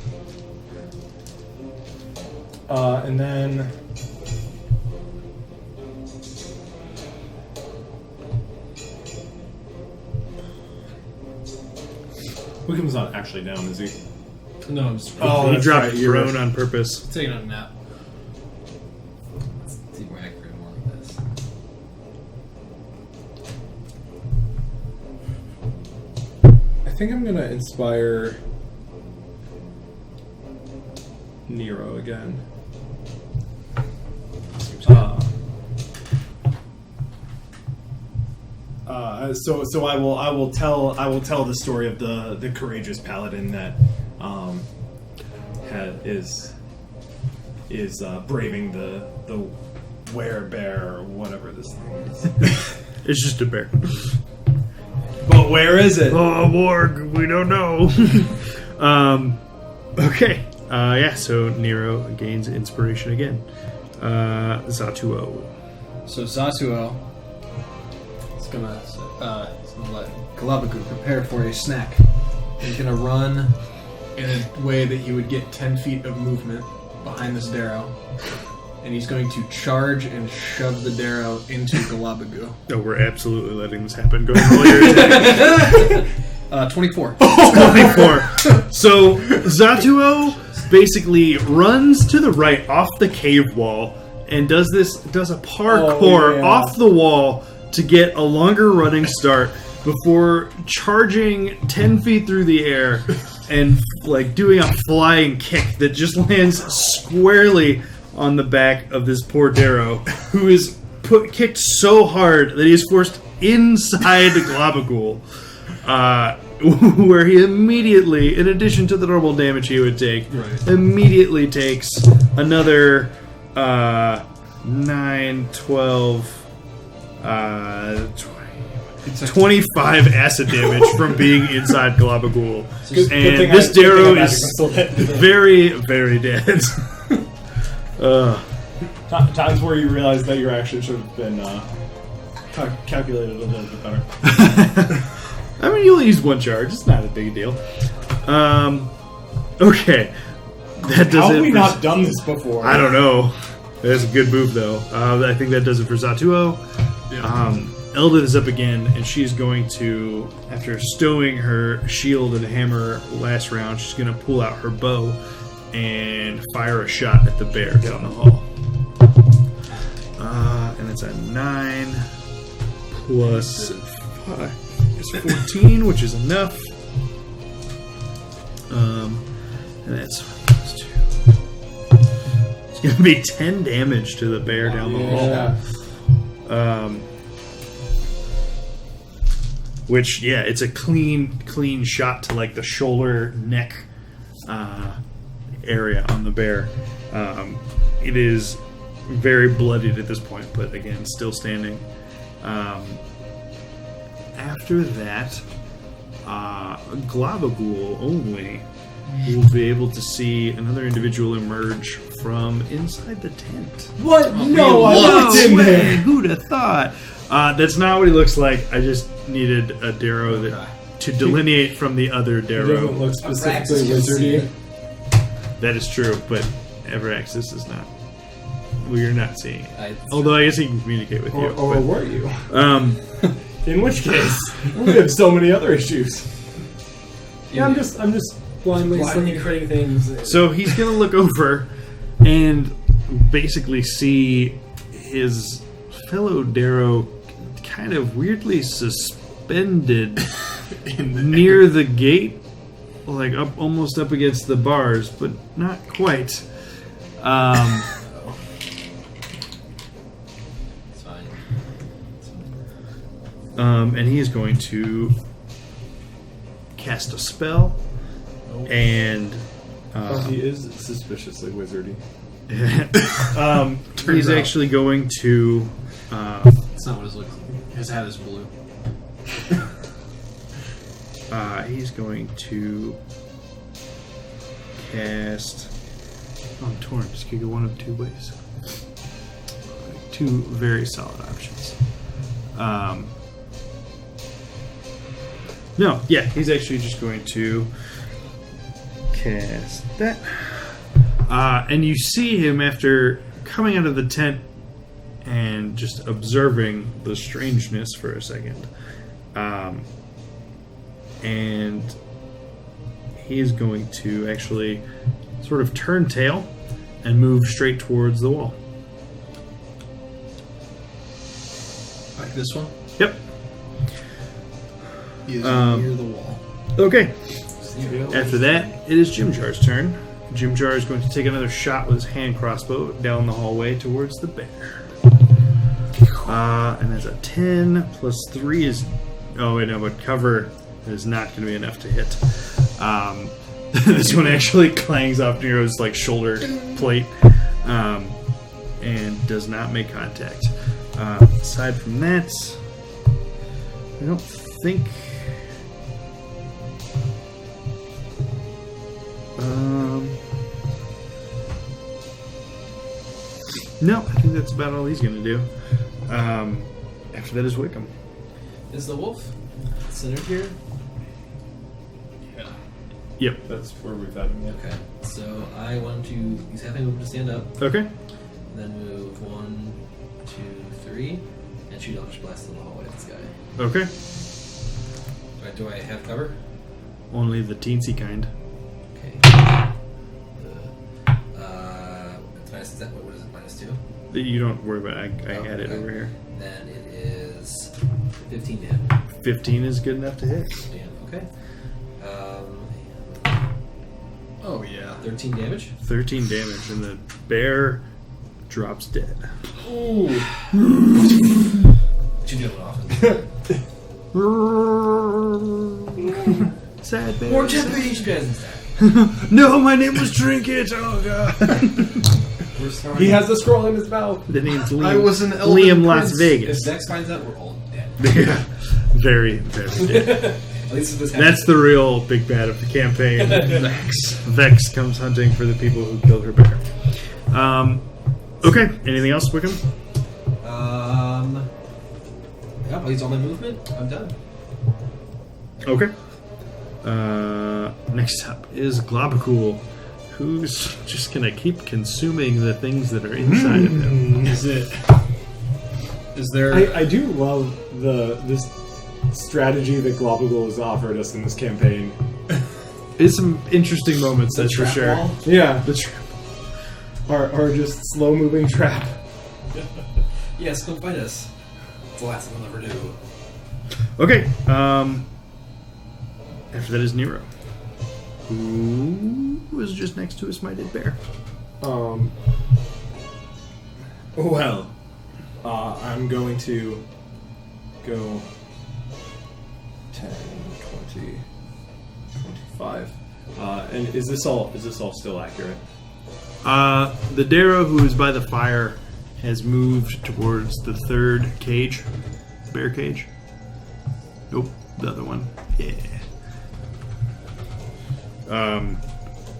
And then Wickham's not actually down, is he? No, I'm just Oh, He that's dropped right, you're prone right. on purpose. Taking a nap. Let's see where I can more like this. I think I'm gonna inspire Nero again. So I will tell the story of the courageous paladin that is braving the werebear or whatever this thing is. It's just a bear. But where is it? Oh, Morg, we don't know. Okay. Yeah, so Nero gains inspiration again. Zatuo. So Zatuo is gonna let Galabagu prepare for a snack. He's gonna run in a way that he would get 10 feet of movement behind this Darrow. And he's going to charge and shove the Darrow into Galabagu. Oh, we're absolutely letting this happen. Go ahead and roll your attack. 24. 24. So Zatuo basically runs to the right off the cave wall and does a parkour Oh, yeah. off the wall to get a longer running start. before charging 10 feet through the air and like doing a flying kick that just lands squarely on the back of this poor Darrow, who is kicked so hard that he is forced inside the Globagool, where he immediately, in addition to the normal damage he would take, immediately takes another 9, 12, 25 acid damage from being inside Globagool. And this Darrow is very, very dead. Times where you realize that your action should have been calculated a little bit better. I mean, you only used one charge. It's not a big deal. Okay. That does How have it we for- not done this before? I don't know. That's a good move, though. I think that does it for Zatuo. Eldith is up again, and she's going to, after stowing her shield and hammer last round, she's going to pull out her bow and fire a shot at the bear down the hall. And it's a 9 plus 5 is 14, which is enough. And that's plus 2. It's going to be 10 damage to the bear down the hall. Which, yeah, it's a clean shot to like the shoulder, neck area on the bear. It is very bloodied at this point, but again, still standing. After that, Globagool only will be able to see another individual emerge from inside the tent. What? No, I looked in there. Who'd have thought? That's not what he looks like. I just needed a Darrow to delineate from the other It Darrow. doesn't look specifically Abraxas, you see wizardy. it. That is true, but Everaxis is not. We are not seeing it. I- Although I guess he can communicate with you. Or were you? but, In which case, we have so many other issues. Yeah, I'm just blindly Blindly creating things. so he's gonna look over and basically see his fellow Darrow kind of weirdly suspended near the gate, like almost up against the bars, but not quite. It's fine. And he is going to cast a spell, and he is suspiciously wizardy. he's out. actually going to. That's not what his looks like. His hat is blue. He's going to cast. I'm torn. This could go one of two ways. Two very solid options. No, yeah, he's actually just going to cast that. And you see him after coming out of the tent and just observing the strangeness for a second. And he is going to actually sort of turn tail and move straight towards the wall. Like this one? Yep. He is Um, near the wall. Okay. After that, it is Jimjar's turn. Jimjar is going to take another shot with his hand crossbow down the hallway towards the bear. And that's a 10 plus 3 is... Oh, wait, no, but cover is not going to be enough to hit. This one actually clangs off Nero's like shoulder plate and does not make contact. Aside from that, I don't think... No, I think that's about all he's going to do. After that is Wickham. Is the wolf centered here? Yep. That's where we've had him. Okay. So I want to use half my movement to stand up, Okay. then move 1, 2, 3, and shoot Eldritch Blast in the hallway at this guy. Okay. Do I have cover? Only the teensy kind. Okay. It's minus, is that, what is it, minus 2? You don't worry about it. I had it over here. Then it is 15 to hit. 15 is good enough to hit. Damn. Okay. Oh yeah. 13 damage. 13 damage, and the bear drops dead. Ooh. What you doing often? Sad bear. More Japanese peasants. No, my name was Trinket. Oh god. We're sorry. He has the scroll in his mouth. The name's Liam. I was an elven Liam Las prince. If Vegas. Vex finds out, we're all dead. Yeah. Very, very dead. At least if this That's the real big bad of the campaign. Vex. Vex comes hunting for the people who killed her bear. Okay. Anything else, Wickham? Yeah, please all my movement. I'm done. Okay. Next up is Globacool, who's just gonna keep consuming the things that are inside of him. Is there? I do love this strategy that Globagool has offered us in this campaign. It's some interesting moments, that's for trap sure. wall? Yeah, The trap. or just slow moving trap. Yes, come fight us. It's the last thing I'll ever do. Okay. After that is Nero, who was just next to a smited bear. Well, I'm going to go 10, 20, 25. And is this all still accurate? The Darrow, who is by the fire, has moved towards the third cage. Bear cage. Nope, the other one. Yeah.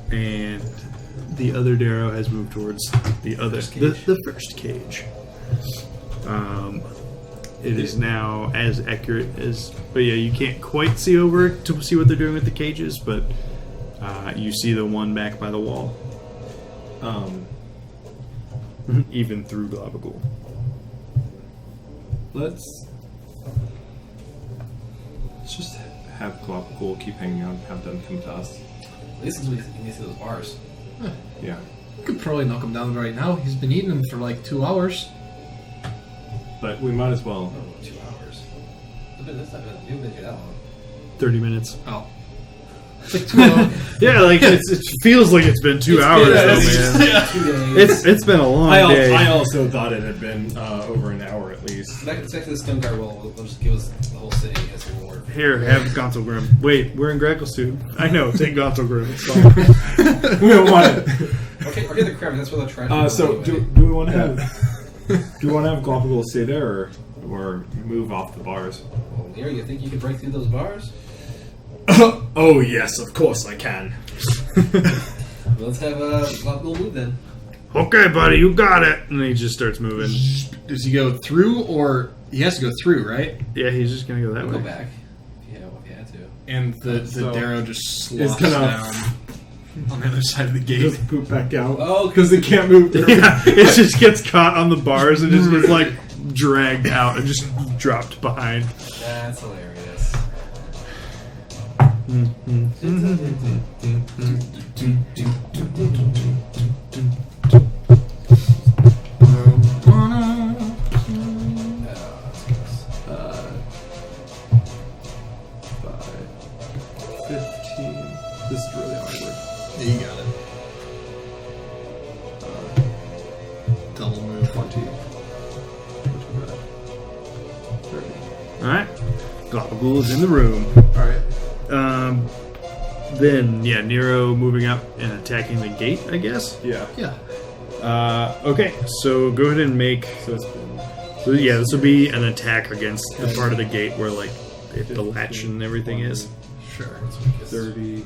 And the other Darrow has moved towards the other, the first cage. It is now as accurate as, but yeah, you can't quite see over it to see what they're doing with the cages, but you see the one back by the wall. Even through Globacool. Let's just have Globacool keep hanging out and have them come to us. At least until we can get to those bars. Yeah. We could probably knock him down right now. He's been eating them for like 2 hours. But we might as well. Oh, 2 hours. That's not been, we haven't been here that long. 30 minutes. Oh. It's like 2 hours. Yeah, like it feels like it's been 2 hours, though, man. 2 days. It's been a long day. I also thought it had been over an hour at least. Back to the stone guard will just give us the whole city as a reward. Here, have Gontalgrim. Wait, we're in Grackle suit. I know, take Gontalgrim. It's fine. We don't want it. Okay, the crab. That's where they'll try. So do we want to have Globacool stay there or move off the bars? Well, Nero, you think you could break through those bars? Oh yes, of course I can. Let's have a little move then. Okay, buddy, you got it. And he just starts moving. Does he go through, or he has to go through, right? Yeah, he's just gonna go that We'll way. go back if you had to. And the So Darrow just it's slops gonna- down on the other side of the gate. Just poop back out. Oh, because it can't move. Through. Yeah, it just gets caught on the bars and just gets like dragged out and just dropped behind. That's hilarious. This is really awkward. You got it. Double move. 20, 25, 30. Alright. Globacool is in the room. Alright. Then, yeah, Nero moving up and attacking the gate, I guess. Yeah. Yeah. Okay, so go ahead and make. So it's been So yeah, this will be an attack against the part of the gate where like the latch and everything is. Sure. 30,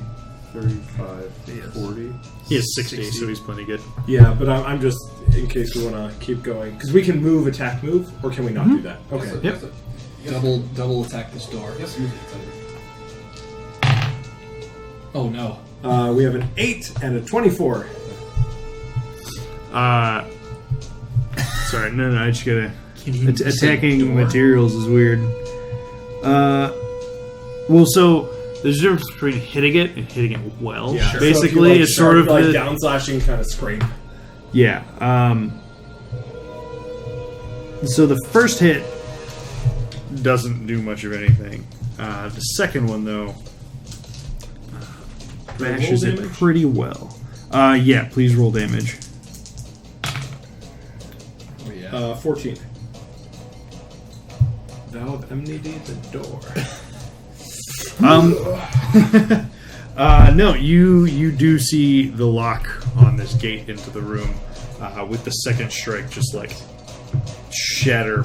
35, Yes. 40. He has 60, so he's plenty good. Yeah, but I'm just in case we want to keep going because we can move, attack, move, or can we not do that? Okay. Yep. Double attack this door. Yes, move it. Oh no. We have an 8 and a 24. Sorry, no, I just gotta. Can you say Attacking door? materials is weird. Well, so there's a difference between hitting it and hitting it well. Yeah. Basically, so if you, like, it's sort of like the down slashing kind of scrape. yeah. So the first hit doesn't do much of anything. The second one, though, bashes it damage? pretty well. Yeah, please roll damage. Oh, yeah. 14. Thou have enmity the door. No, you do see the lock on this gate into the room with the second strike just like shatter,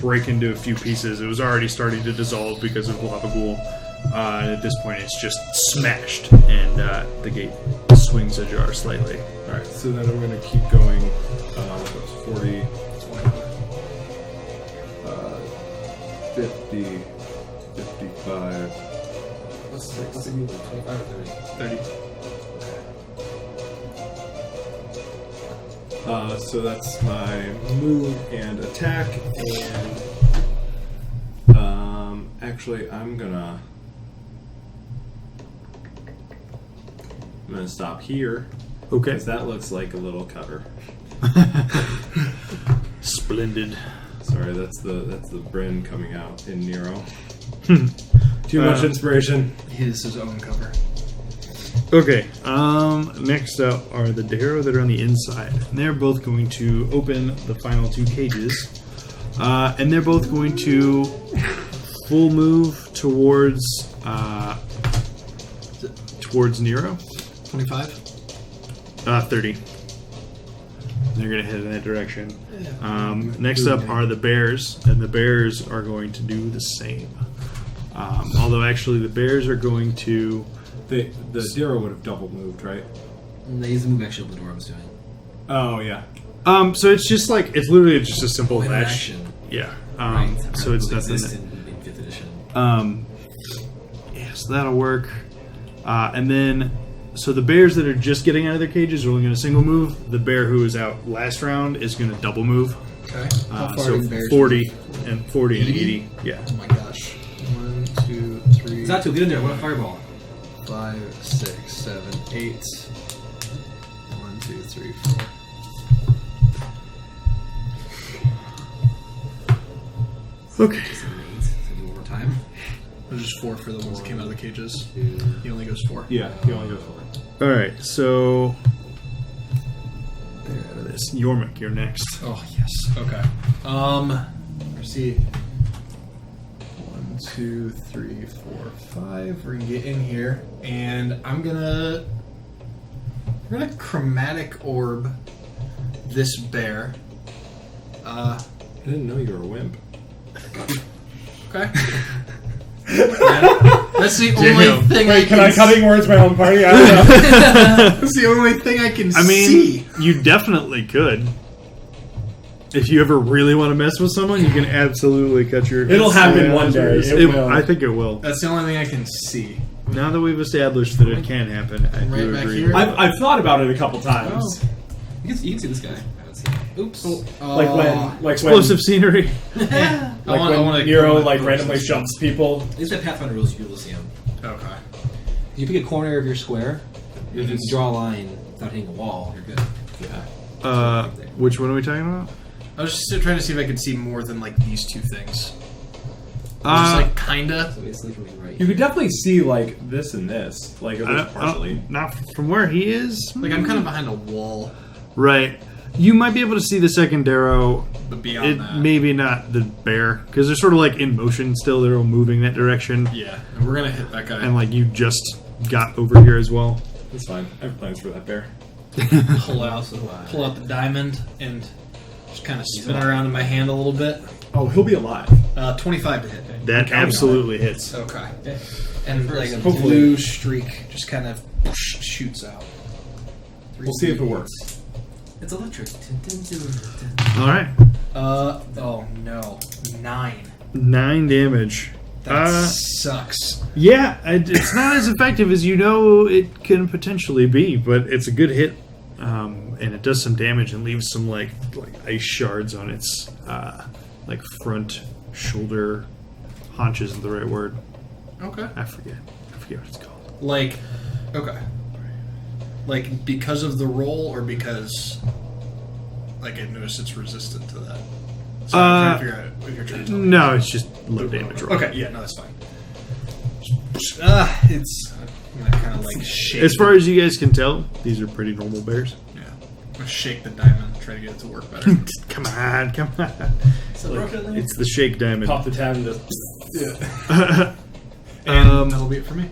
break into a few pieces. It was already starting to dissolve because of lava ghoul. And at this point, it's just smashed, and the gate swings ajar slightly. Alright, so then I'm going to keep going. What's 40, 50, 55. What's the move? 25 or 30? 30. So that's my move and attack, and actually I'm gonna stop here. Okay. Because that looks like a little cover. Splendid. Sorry, that's the Bryn coming out in Nero. Too much inspiration. His own cover. Okay, next up are the Darrow that are on the inside. And they're both going to open the final two cages. And they're both going to full move towards Nero. 25? 30. They're going to head in that direction. Next up are the bears, and the bears are going to do the same. Although actually the bears are going to... The Darrow would have double moved, right? No, he's the move actually the door I was doing. Oh, yeah. So it's just like, it's literally just a simple An latch. action. Yeah. Right. So it's Doesn't nothing. exist in 5th edition. Yeah, so that'll work. And then, so the bears that are just getting out of their cages are only going to single move. The bear who was out last round is going to double move. Okay. How far So do bears 40 and 40 and 80. Yeah. Oh my gosh. 1, 2, 3, Zato, get in there. What a fireball. 5, 6, 7, 8. 1, 2, 3, 4. Okay. So do one more time. There's just 4 for the ones that came out of the cages. He only goes 4. Yeah, he only goes for it. Alright, so. They're out of this. Yormik, you're next. Oh yes. Okay. Let's see. 1, 2, 3, 4, 5. We're gonna get in here, and we're gonna chromatic orb this bear. I didn't know you were a wimp. Okay. That's the only thing I can cutting words my own party? I don't know. That's the only thing I can I mean, see. you definitely could. If you ever really want to mess with someone, you can absolutely cut your... It'll happen one day. It will. I think it will. That's the only thing I can see. Now that we've established that it can happen, I Right do back agree. here? I've thought about it a couple times. You can see this guy. I haven't seen him. Oops. Like when Explosive scenery. I want to Nero randomly shoves people. At least that Pathfinder rules, you will see him. Okay. If you pick a corner of your square, if you draw a line without hitting a wall, you're good. Yeah. Which one are we talking about? I was just trying to see if I could see more than like these two things. Just like kinda. So basically from your right. You could definitely see like this and this, like at least partially. Not from where he is. Like I'm kind of behind a wall, Right. You might be able to see the second Darrow. but beyond that, Maybe not the bear, because they're sort of like in motion still. They're all moving that direction. yeah, and we're gonna hit that guy. And like you just got over here as well. That's fine. I have plans for that bear. pull out the diamond and just kind of spin it around in my hand a little bit. Oh, he'll be alive. 25 to hit. That absolutely hits. Okay. And like a Hopefully. blue streak just kind of shoots out. We'll see if it works. It's electric. All right. Oh no, 9. 9 damage. That sucks. Yeah, it's not as effective as you know it can potentially be, but it's a good hit, and it does some damage and leaves some like ice shards on its like front shoulder haunches is the right word. Okay. I forget what it's called. Like, okay. Like because of the roll, or because like I noticed it's resistant to that. So I'm trying to figure out if you're trying to tell me. No, it's just low damage roll. Okay, yeah, no, that's fine. It's I'm gonna kind of like shake. As far as you guys can tell, these are pretty normal bears. yeah, I'm gonna shake the diamond, try to get it to work better. Come on, come on. Is it broken? It's the shake diamond. Pop the tab and just. Yeah. And that'll be it for me.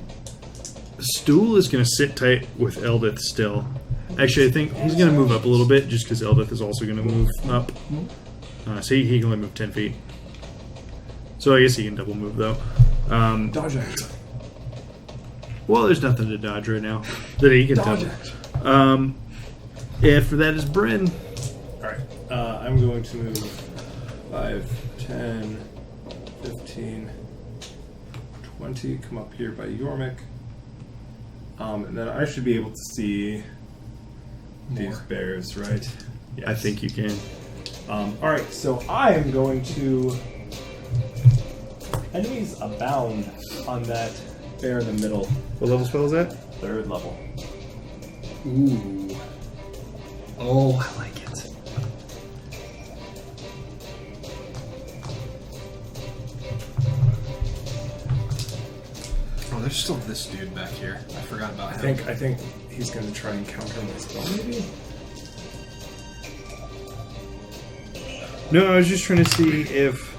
Stool is going to sit tight with Eldith still. Actually, I think he's going to move up a little bit just because Eldith is also going to move up. So he can only move 10 feet. So I guess he can double move, though. Dodge action. Well, there's nothing to dodge right now that he can Dodge tell. action. After that is Bryn. Alright. I'm going to move 5, 10, 15, 20. Come up here by Yormik. And then I should be able to see these bears, right? Yes. I think you can. Alright, so I am going to... Enemies abound on that bear in the middle. What level spell is that? 3rd level. Ooh. Oh, I like it. Oh, there's still this dude back here. I forgot about him. I think he's going to try and counter my spell, maybe? No, I was just trying to see if...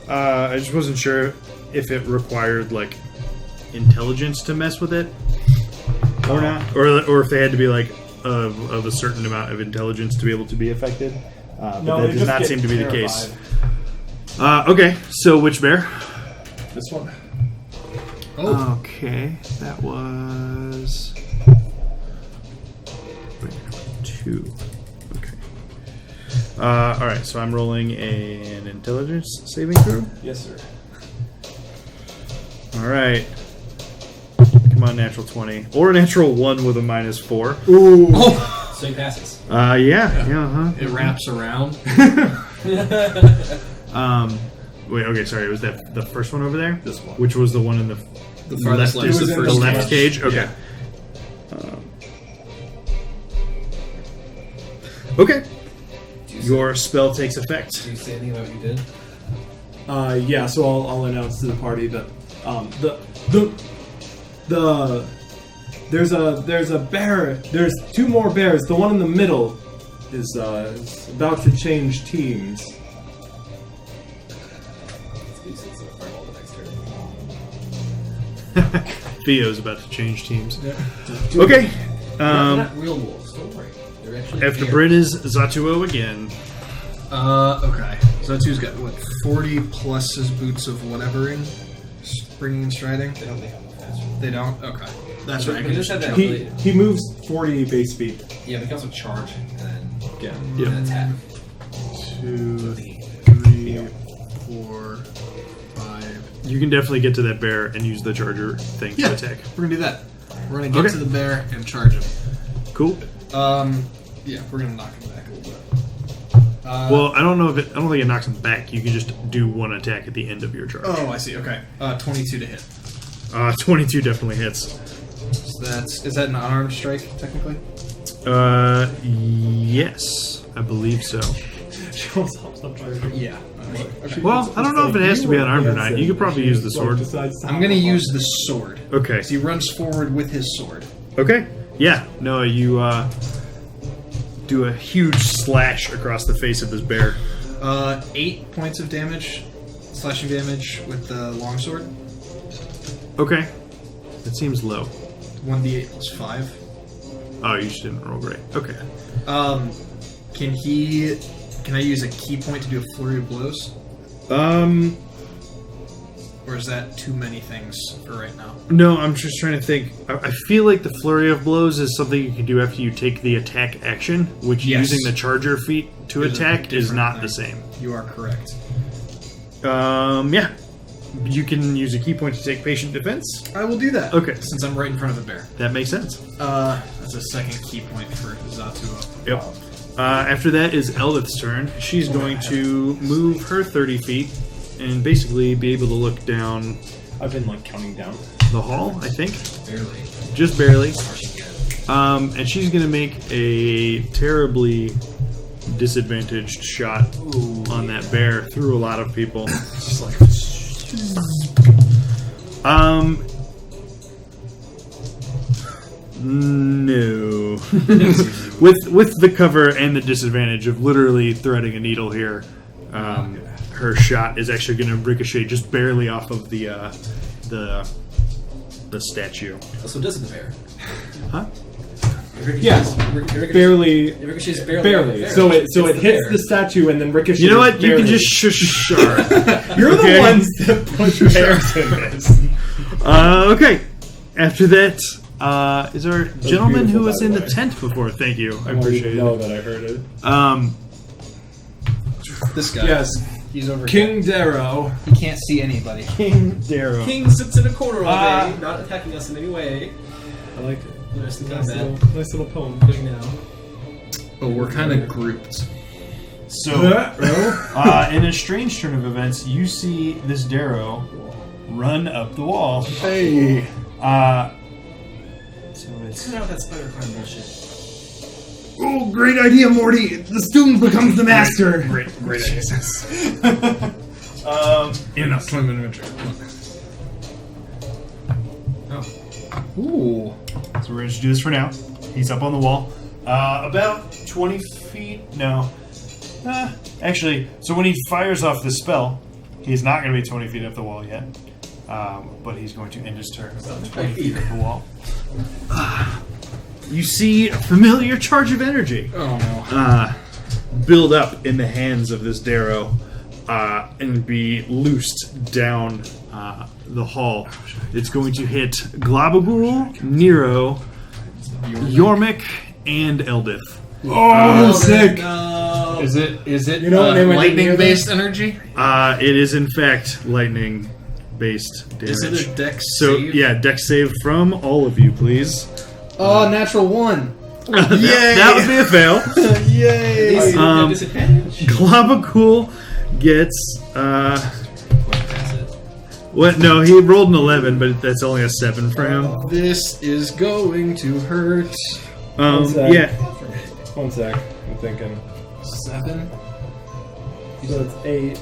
I just wasn't sure if it required, like, intelligence to mess with it or not. Or if they had to be, like, of a certain amount of intelligence to be able to be affected. But that does not seem to be the case. Okay, so which bear? This one. Oh. Okay, that was 2. Okay. All right, so I'm rolling an intelligence saving throw. Yes, sir. All right. Come on, natural 20 or a natural 1 with a -4. Ooh. So he passes. Yeah. It wraps around. Wait. Okay, sorry. Was that the first one over there? This one. Which was the one in the farthest left. Is It was the in the left cage. cage? Okay. Yeah. Okay. Your spell takes effect. Do you say anything about what you did? Yeah, so I'll announce to the party that there's a bear. There's 2 more bears. The one in the middle is about to change teams. Theo's about to change teams. Okay. They're not real wolves. Don't worry. They're actually After bears. Bryn is Zatuo again. Okay. Zatu's got, what, 40 plus his boots of whatevering? Springing and striding? They don't have a faster. They don't? Okay. That's right. I But can just just have that jump. ability. He moves 40 base speed. Yeah, but he also charge and then Yeah. Yep. an attack. 2, 3, 4, 5. You can definitely get to that bear and use the charger thing Yeah, to attack. we're gonna do that. We're gonna get Okay. to the bear and charge him. Cool. Yeah, we're gonna knock him back a little bit. Well, I don't think it knocks him back. You can just do one attack at the end of your charge. Oh, I see. Okay. 22 to hit. 22 definitely hits. So is that an unarmed strike technically? Yes, I believe so. Yeah. Okay. Well, I don't know if it has to be unarmed or not. You could probably use the sword. I'm gonna use the sword. Okay. So he runs forward with his sword. Okay. Yeah. No, you do a huge slash across the face of this bear. 8 points of damage, slashing damage with the longsword. Okay. That seems low. 1d8 plus 5. Oh, you just didn't roll great. Okay. Can I use a key point to do a flurry of blows? Or is that too many things for right now? No, I'm just trying to think. I feel like the flurry of blows is something you can do after you take the attack action, which Yes. using the charger feat to Is a attack is different not thing. the same. You are correct. Yeah. You can use a key point to take patient defense. I will do that. Okay. Since I'm right in front of a bear. That makes sense. That's a second key point for Zatuo. Yep. After that is Eldith's turn. She's going to move her 30 feet and basically be able to look down I've been like counting down. the hall, I think. Barely. Just barely. Or she can. And she's going to make a terribly disadvantaged shot on that bear through a lot of people. Just like No. with the cover and the disadvantage of literally threading a needle here, her shot is actually going to ricochet just barely off of the statue. So does the bear. Huh? yes, barely. It ricochets barely. Barely. off So the bear. it hits bear. the statue and then ricochets. You know what? You barely. can just shush. You're Okay. the ones that put bears in this. Okay. After that, is our gentleman who beautiful, was by in the the way. tent before? Thank you. I I don't appreciate even know it. that I heard it. This guy. Yes, He's over King Darrow. here. He can't see anybody. King Darrow. King sits in a corner all day, not attacking us in any way. I like it. Just in Nice combat. little poem. Right now. Oh, we're kind of grouped. So, in a strange turn of events, you see this Darrow run up the wall. Hey. So it's. Turn out that spider climb bullshit. Oh, great idea, Morty. The student becomes the master. Great idea. Enough 20-minute adventure. Oh. Ooh. So we're going to do this for now. He's up on the wall. About 20 feet. No. Actually, so when he fires off this spell, he's not going to be 20 feet up the wall yet. But he's going to end his turn about 20 feet up the wall. You see a familiar charge of energy Oh no. build up in the hands of this Darrow and be loosed down the hall. It's going to hit Globagul, Nero, Yormik, and Eldith. Oh, sick. No. Is it You know what they went in here, lightning-based energy? It is in fact lightning-based damage. Is it a dex So save? yeah, dex save from all of you, please. Oh, natural 1. That would be a fail. Yay! These two have disadvantage. Globagul gets Pass it. what? No, he rolled an 11, but that's only a 7 for him. This is going to hurt. sec. Yeah. 1 sec. I'm thinking. 7? So it's 8.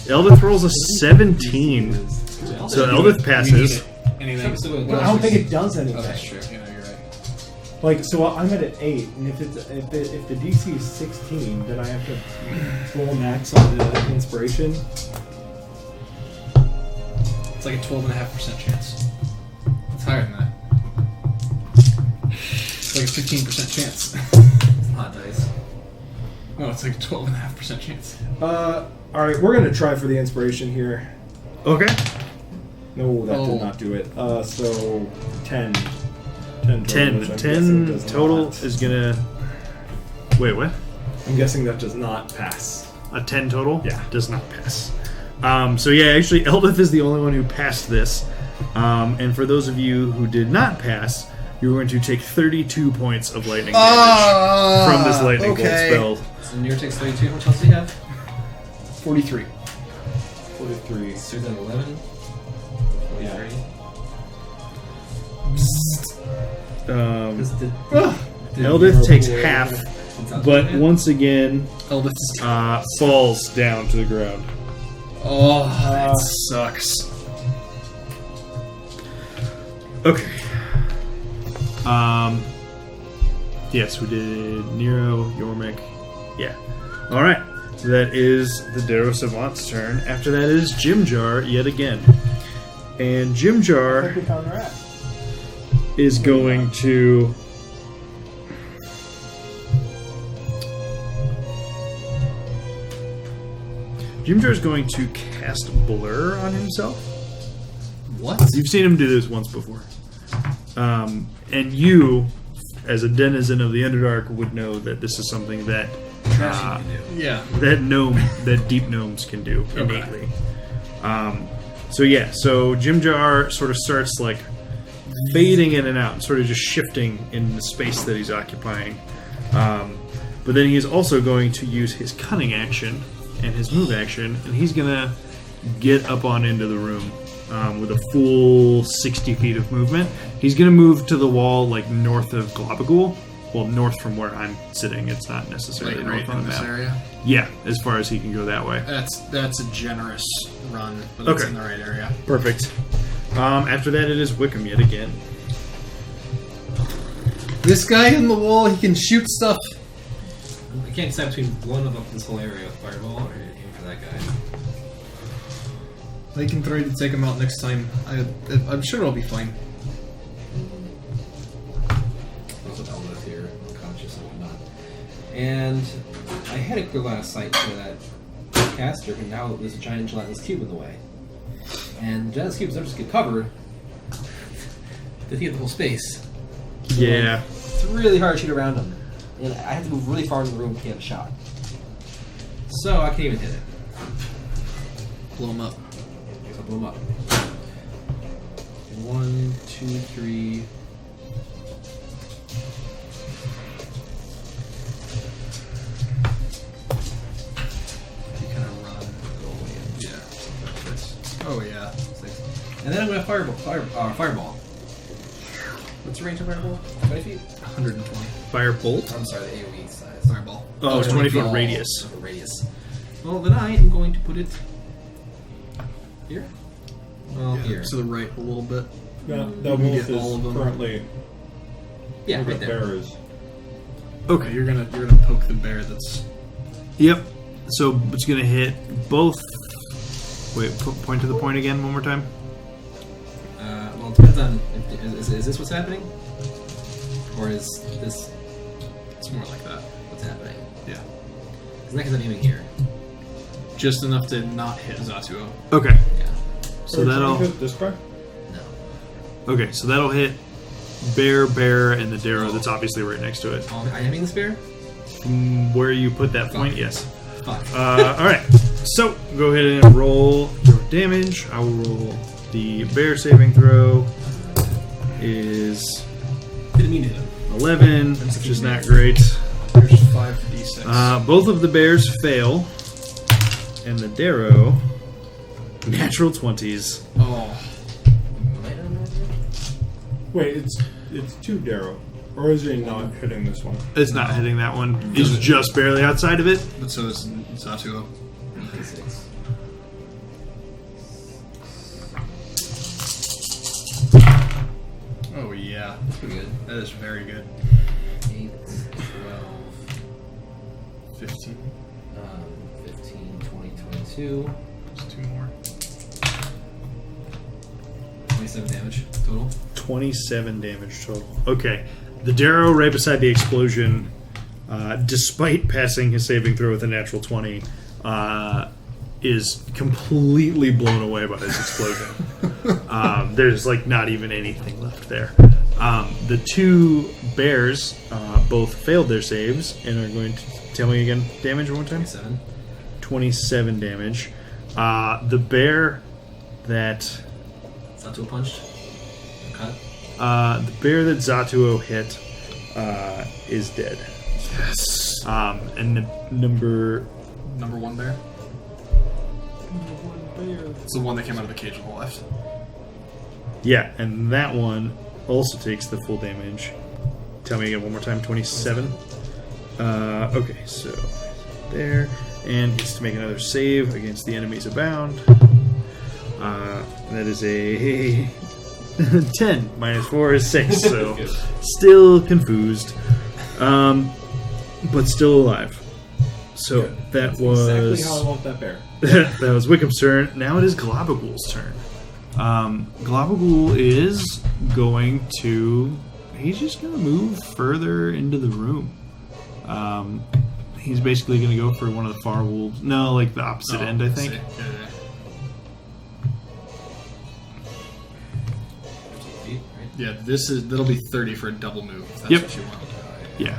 Eldith rolls a 17, so Eldith passes. Anything? But I don't think it does anything. Oh, that's true. You know, you're right. Like, so I'm at an 8, and if the DC is 16, then I have to roll max on the inspiration. It's like a 12.5% chance. It's higher than that. It's like a 15% chance. Hot dice. Oh, it's like a 12.5% chance. Alright, we're gonna try for the inspiration here. Okay. No, that Oh. did not do it. So 10. 10 total. 10. which I'm 10 guessing does total not. is gonna. Wait, what? I'm guessing that does not pass. A 10 total? Yeah. Does not pass. So yeah, actually, Eldith is the only one who passed this. And for those of you who did not pass, you're going to take 32 points of lightning damage from this lightning bolt spell. So Nero takes 32. How much else do you have? 43. 43. So then 11. 43. Because the Eldith takes half, but one. once again Eldith is... falls down to the ground. Oh, that sucks. Okay. Yes, we did Nero, Yormik. Yeah. All right. So that is the Darrow Savant's turn. After that is Jim Jar yet again, and Jim Jar is going to. Jim Jar is going to cast Blur on himself. What? You've seen him do this once before. And you, as a denizen of the Underdark, would know that this is something that Yeah. that deep gnomes can do innately. So Jim Jar sort of starts like fading in and out, sort of just shifting in the space that he's occupying. But then he is also going to use his cunning action and his move action, and he's gonna get up on into the room with a full 60 feet of movement. He's gonna move to the wall like north of Globagul. Well, north from where I'm sitting. It's not necessarily Like north right on in the this map. area. Yeah, as far as he can go that way. That's a generous run, but it's Okay. in the right area. Perfect. After that, it is Wickham yet again. This guy in the wall, he can shoot stuff. I can't decide between blowing up this whole area with fireball or aiming for that guy. I can try to take him out next time. I'm sure it'll be fine. Also, I'll live here, unconscious and whatnot. And I had a clear line of sight for that caster, and now there's a giant gelatinous cube in the way. And gelatinous cubes don't just get covered; they take up the whole space. So, Yeah. it's really hard to shoot around him, and I have to move really far into the room to get a shot. So I can't even hit it. Blow him up. So I'll blow him up. 1, 2, 3. He kind of run. Go away. Yeah. Oh yeah. 6. And then I'm going to fireball. What's the range of fireball? 20 feet? 120. Firebolt. I'm sorry, the AoE size. Fireball. Oh, 20 foot feet. radius. So radius. Well, then I am going to put it here. Well, here. To the right a little bit. That You wolf get is all of them. currently Yeah, where right the there. bear is. Okay. You're gonna poke the bear that's. Yep. So it's gonna hit both. Wait, point to the point again one more time. Well, it depends on. Is this what's happening? Or is this It's more like that. what's happening? Yeah. Because next I'm aiming here. Just enough to not hit Zatuo. Okay. Yeah. So Or that'll. hit this guy? No. Okay, so that'll hit bear, and the Darrow that's obviously right next to it. I'm aiming the spear? From where you put that point, Fine. yes. Fine. All right. So go ahead and roll your damage. I will roll the bear saving throw. Is Didn't mean to hit him. 11, which is not great. There's 5d6. Both of the bears fail, and the Darrow natural 20s. Oh. Wait, it's two Darrow. Or is he not hitting this one? It's not hitting that one. He's just barely outside of it. But so is Zatuo. 6. Oh yeah. That's pretty good. That is very good. 8, 12, 15. 15, 20, 22. Just 2 more. 27 damage total. 27 damage total. Okay. The Darrow, right beside the explosion, despite passing his saving throw with a natural 20, is completely blown away by this explosion. There's like not even anything left there. The two bears both failed their saves and are going to tell me again damage one more time. 27. 27 damage. The bear that Zatuo punched. Cut. the bear that Zatuo hit is dead. Yes. And the number Number 1 bear. It's the one that came out of the cage on the left. yeah, and that one also takes the full damage. Tell me again one more time. 27. Okay, so there, and gets to make another save against the enemies abound. That is a 10 minus 4 is 6, so still confused, but still alive. So that was Exactly how I want that bear. that was Wickham's turn. Now it is Globagul's turn. Globagul is going to. He's just going to move further into the room. He's basically going to go for one of the far wolves. No, like the opposite end, I think. See. Yeah. 15 feet, right? Yeah, that'll be 30 for a double move. If that's Yep. what you want. Yeah.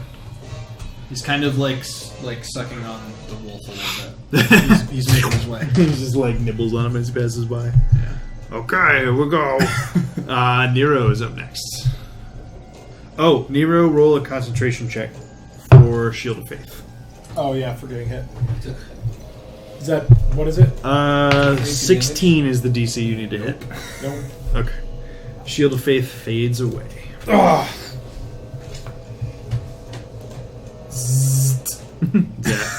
He's kind of like sucking on the wolf a little bit. He's making his way. He's just like nibbles on him as he passes by. Yeah. Okay, here we go. Nero is up next. Oh, Nero, roll a concentration check for Shield of Faith. Oh yeah, for getting hit. Is that what is it? 16 is the DC you need to hit. Nope. Okay. Shield of Faith fades away. Oh. Yeah.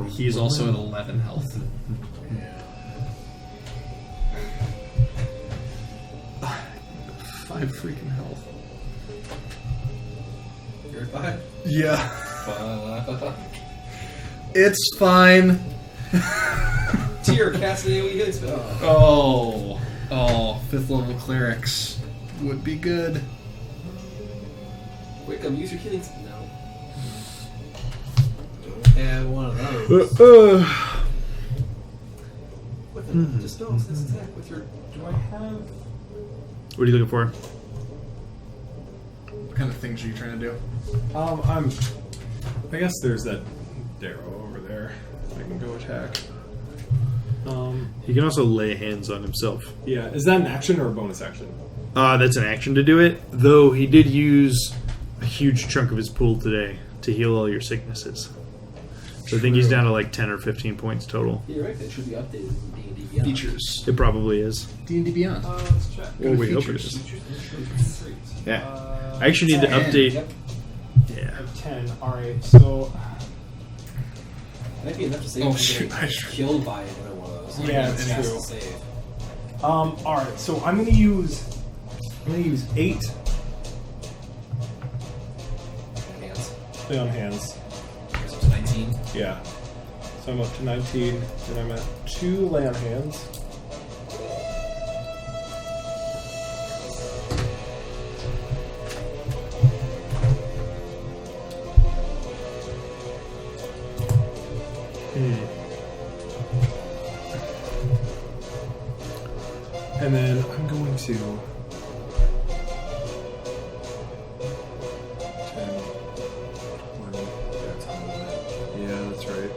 He's also at 11 health. Five freaking health. You're at 5. Yeah. It's fine. Tier, cast an AoE healing spell. Oh, 5th level clerics would be good. Quick, use your healing spell. No. And one of those. With a dispel this attack with your. Do I have. What are you looking for? What kind of things are you trying to do? I guess there's that Darrow over there. I can go attack. He can also lay hands on himself. Yeah. Is that an action or a bonus action? That's an action to do it, though he did use a huge chunk of his pool today to heal all your sicknesses. So I think he's down to like 10 or 15 points total. You're right, that should be updated in D&D Beyond. Features. It probably is. D&D Beyond. Let's check. Well, we hope it features. is. Yeah. I actually need to update. Yep. Yeah. 10. Alright, so. Might be enough to save Oh, him shoot, getting I should- killed by another one of those. Yeah, It's that's fast true. to save. Alright, so I'm gonna use 8 Hands. lay on hands. So it's 19. Yeah. So I'm up to 19, and I'm at 2 lay on hands. And then I'm going to 10, 20. Yeah, that's right.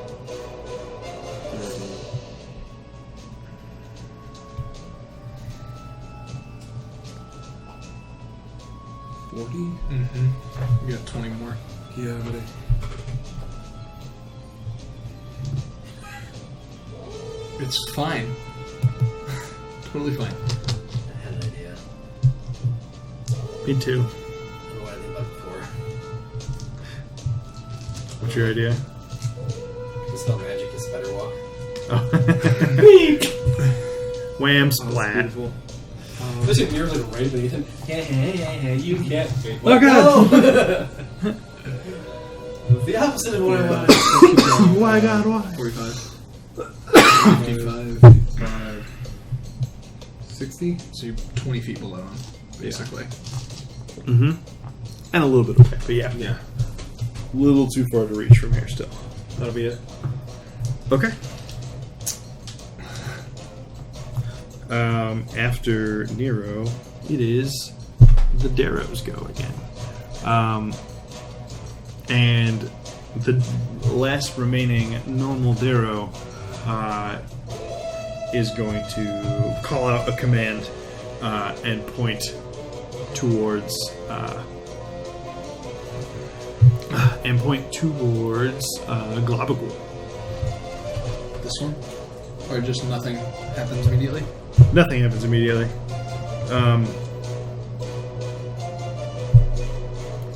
30. Mm-hmm. You got 20 more. Yeah, but It's fine. Totally fine. I had an idea. Me too. I don't know what I think about before. What's your idea? Dispel magic is better walk. Oh. Wham splat. beautiful. Especially if you're like right beneath him. Hey, you can't. Oh god! The opposite of what I wanted. Why god, why? 45. 55. 60? So you're 20 feet below him, basically. Mm-hmm. And a little bit away, but yeah. Yeah. A little too far to reach from here still. That'll be it. Okay. After Nero, it is the Darrows go again. And the last remaining normal Darrow is going to call out a command and point towards Globagool. This one? Or just nothing happens immediately? Nothing happens immediately.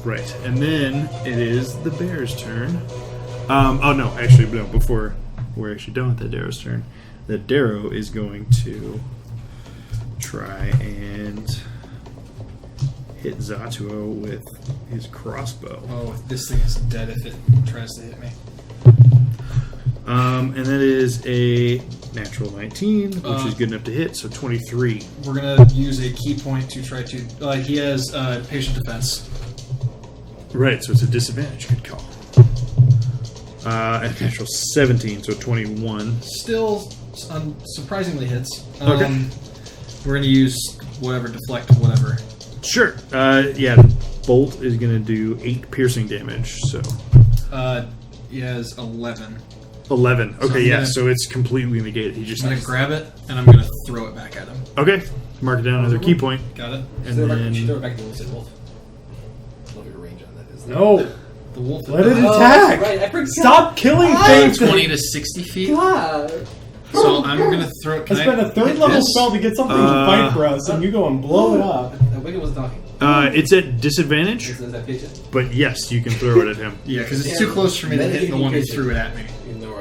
Right, and then it is the bear's turn. Oh no, actually, no. Before we're actually done with the Darrow's turn, the Darrow is going to try and hit Zatuo with his crossbow. Oh, this thing is dead if it tries to hit me. And that is a natural 19, which is good enough to hit, so 23. We're gonna use a key point to try to. He has patient defense. Right, so it's a disadvantage. Good call. A natural 17, so 21. Still surprisingly hits. Okay. We're gonna use whatever, deflect, whatever. Sure. Yeah, the bolt is going to do 8 piercing damage, so... He has 11. 11. So Okay, I'm yeah, gonna- so it's completely negated. He just... I'm gonna grab it and I'm gonna throw it back at him. Okay, mark it down another key point. Got it? And Throw it then... back to the wolf. Love your range on that, isn't it? No! The wolf. Let it Oh, attack. right, I forgot. Stop killing things. 20 to 60 feet. God. So I'm gonna throw. I Can spent a third hit level this? spell to get something to fight for us, and you go and blow it up. Wicked was talking. It's at disadvantage, Is that pitch it? but yes, you can throw it at him. Yeah, because it's too close for me to Then hit you the can one who catch it. threw it at me.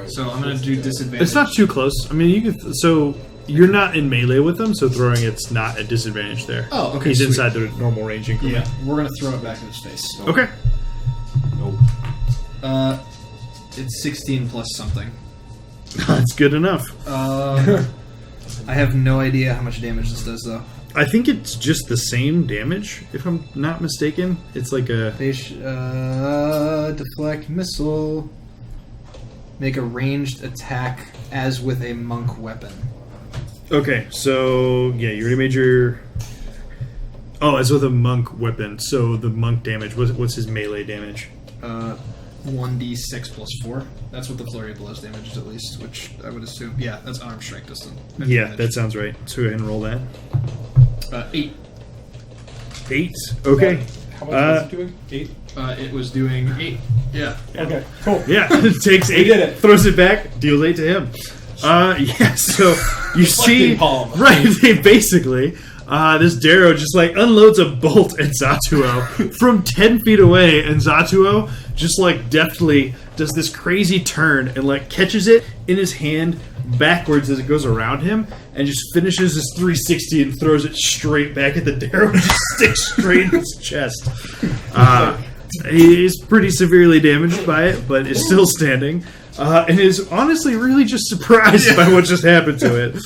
So I'm gonna do disadvantage. It's not too close. I mean, you can. So you're not in melee with him, so throwing it's not a disadvantage there. Oh, okay. He's sweet. inside the normal range increment. Yeah, we're gonna throw it back in his face. Okay. It's 16 plus something. That's good enough. I have no idea how much damage this does, though. I think it's just the same damage, if I'm not mistaken. It's like a. They deflect missile. Make a ranged attack as with a monk weapon. Okay, so yeah, you already made your. Oh, as with a monk weapon. So the monk damage. What's his melee damage? 1d6 plus 4. That's what the flurry of blows damage is, at least, which I would assume. Yeah, that's arm strength distance. Yeah, that sounds right. So go ahead and roll that. 8. 8. Okay. How much was it doing? 8? It was doing 8. Yeah. Okay, cool. Yeah, it takes 8. did it. Throws it back. Deals 8 to him. Yeah. So you see, palm. right? Basically. This Darrow just like unloads a bolt at Zatuo from 10 feet away, and Zatuo just like deftly does this crazy turn and like catches it in his hand backwards as it goes around him, and just finishes his 360 and throws it straight back at the Darrow and just sticks straight in his chest. He's pretty severely damaged by it, but is still standing, and is honestly really just surprised by what just happened to it.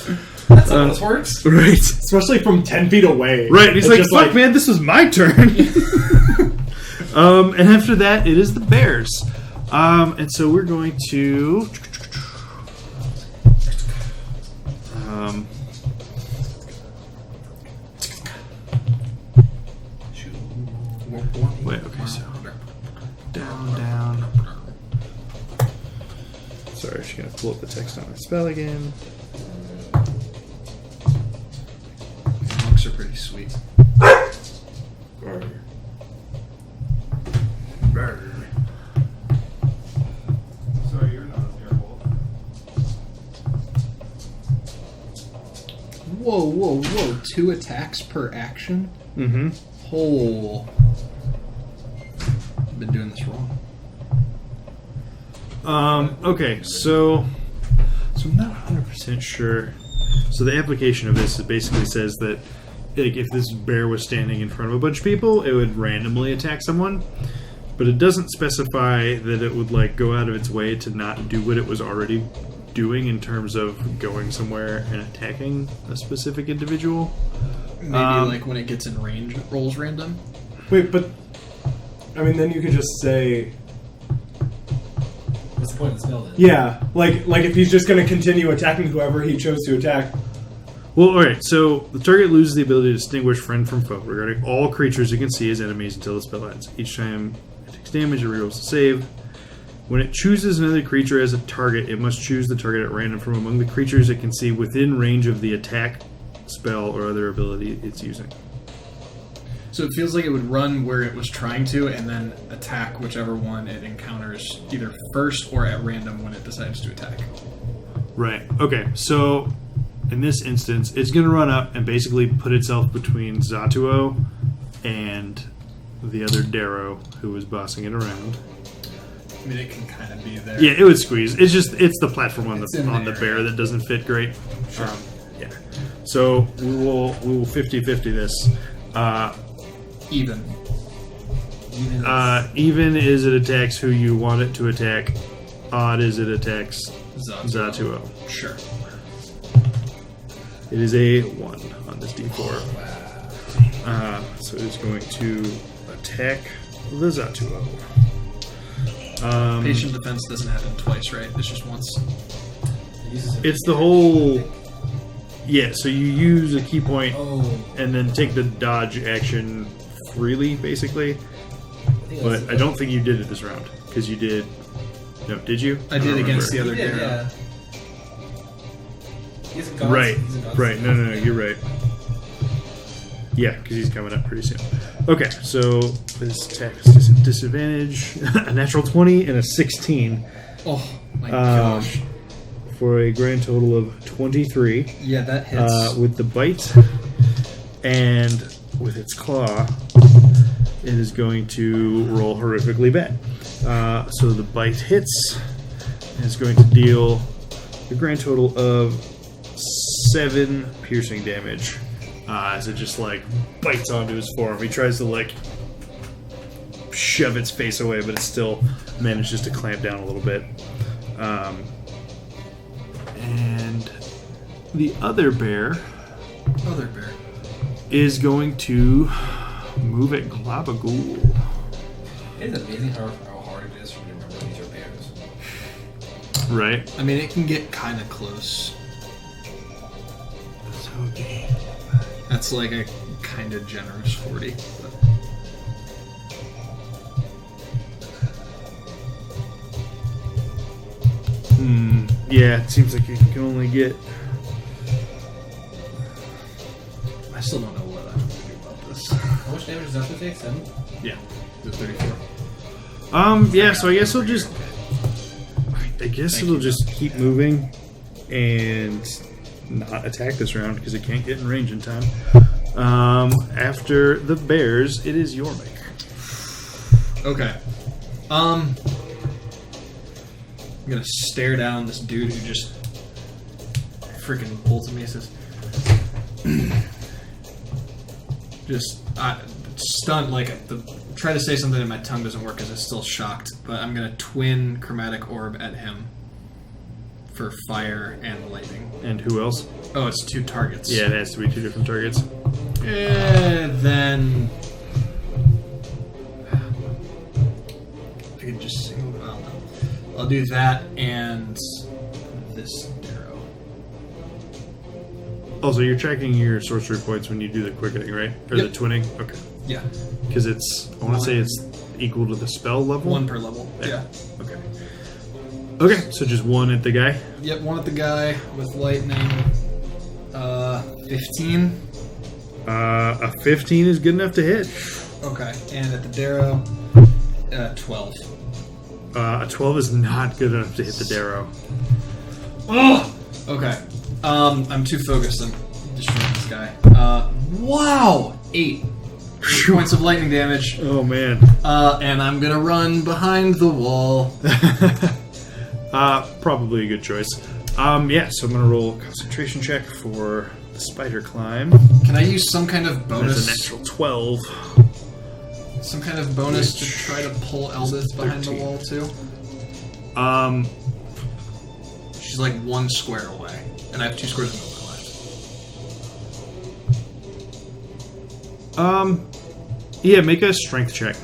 That's how this works. Right. Especially from 10 feet away. Right, and he's It's like, just fuck, man, this was my turn. And after that, it is the bears. And so we're going to... wait, okay, so... Down. Sorry, I'm just going to pull up the text on my spell again. Monks are pretty sweet. Sorry, you're not a werewolf. Whoa. 2 attacks per action? Mm-hmm. Oh. I've been doing this wrong. Okay, so I'm not 100% sure. So the application of this basically says that like if this bear was standing in front of a bunch of people, it would randomly attack someone, but it doesn't specify that it would like go out of its way to not do what it was already doing in terms of going somewhere and attacking a specific individual. Maybe like when it gets in range, it rolls random. Wait, but... I mean, then you could just say... What's the point of the spell then? Yeah, like if he's just going to continue attacking whoever he chose to attack. Well, alright, so the target loses the ability to distinguish friend from foe regarding all creatures it can see as enemies until the spell ends. Each time it takes damage, it rerolls the save. When it chooses another creature as a target, it must choose the target at random from among the creatures it can see within range of the attack, spell, or other ability it's using. So it feels like it would run where it was trying to and then attack whichever one it encounters either first or at random when it decides to attack. Right, okay, so in this instance, it's going to run up and basically put itself between Zatuo and the other Darrow who was bossing it around. I mean, it can kind of be there. Yeah, it would squeeze. It's the platform on It's the in on the there. bear that doesn't fit great. Sure. Yeah. So we will 50-50 this. Even. Even is it attacks who you want it to attack. Odd is it attacks Zatuo. Sure. It is a 1 on this d4. So it is going to attack the Zatuo. Patient defense doesn't happen twice, right? It's just once. It's the whole... Yeah, so you use a key point and then take the dodge action freely, basically. But I don't think you did it this round, because you did... No, did you? I did against the other Yeah, Darrow. yeah. He's a god. Right, He's a god. right. No, you're right. Yeah, because he's coming up pretty soon. Okay, so this attack is disadvantage. A natural 20 and a 16. Oh my gosh. For a grand total of 23. Yeah, that hits. With the bite and with its claw, it is going to roll horrifically bad. So the bite hits and it's going to deal a grand total of 7 piercing damage as it just like bites onto his forearm. He tries to like shove its face away, but it still manages to clamp down a little bit. And the other bear is going to move at Globagool. It is amazing how hard it is for me to remember these are bears. Right? I mean, it can get kind of close. So okay. That's like a kind of generous 40. But. Yeah, it seems like you can only get... I still don't know what I'm going to do about this. How much damage does that take? 7? Yeah, the 34. Yeah, so I guess it'll just... I guess it'll just keep moving and not attack this round because it can't get in range in time. After the bears, it is Yormik. Okay. I'm gonna stare down this dude who just freaking bolted me. Says, just stunned. Like try to say something and my tongue doesn't work because it's still shocked. But I'm gonna twin chromatic orb at him for fire and lightning. And who else? Oh, it's 2 targets. Yeah, it has to be 2 different targets. Then I could just say, well, no. I'll do that and this arrow. Oh, so you're tracking your sorcery points when you do the quickening, right? Or Yep. the twinning? Okay. Yeah, Because it's, I want to say it's equal to the spell level? 1 per level. Yeah. Okay. Okay, so just 1 at the guy? Yep, 1 at the guy with lightning. 15. A 15 is good enough to hit. Okay, and at the Darrow, 12. A 12 is not good enough to hit the Darrow. Oh! Okay. I'm too focused on destroying this guy. Wow! 8 points of lightning damage. Oh, man. And I'm gonna run behind the wall. Probably a good choice. Yeah, so I'm going to roll a concentration check for the spider climb. Can I use some kind of bonus? That's a natural 12. Some kind of bonus to try to pull Eldith behind the 13. wall, too? She's like 1 square away. And I have 2 squares of movement left. Yeah, make a strength check.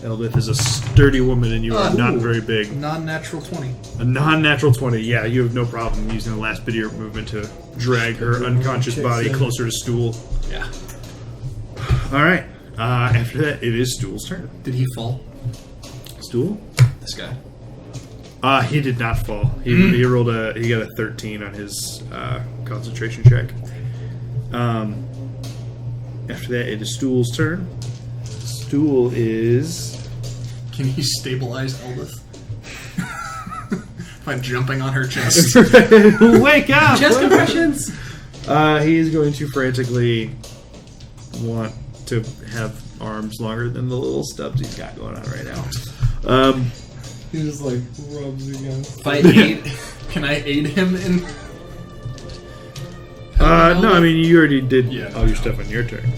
Eldith is a sturdy woman and you are not very big. Non-natural 20. A non-natural 20. Yeah, you have no problem using the last bit of your movement to drag her unconscious body closer to Stool. Yeah. Alright. After that, it is Stool's turn. Did he fall? Stool? This guy. He did not fall. He rolled he got a 13 on his concentration check. After that, it is Stool's turn. Stool is... Can he stabilize Eldith? By jumping on her chest. Wake up! Chest compressions! He is going to frantically want to have arms longer than the little stubs he's got going on right now. He just like rubs against. If I aid, can I aid him in? No, I mean you already did Yeah. all your stuff on your turn.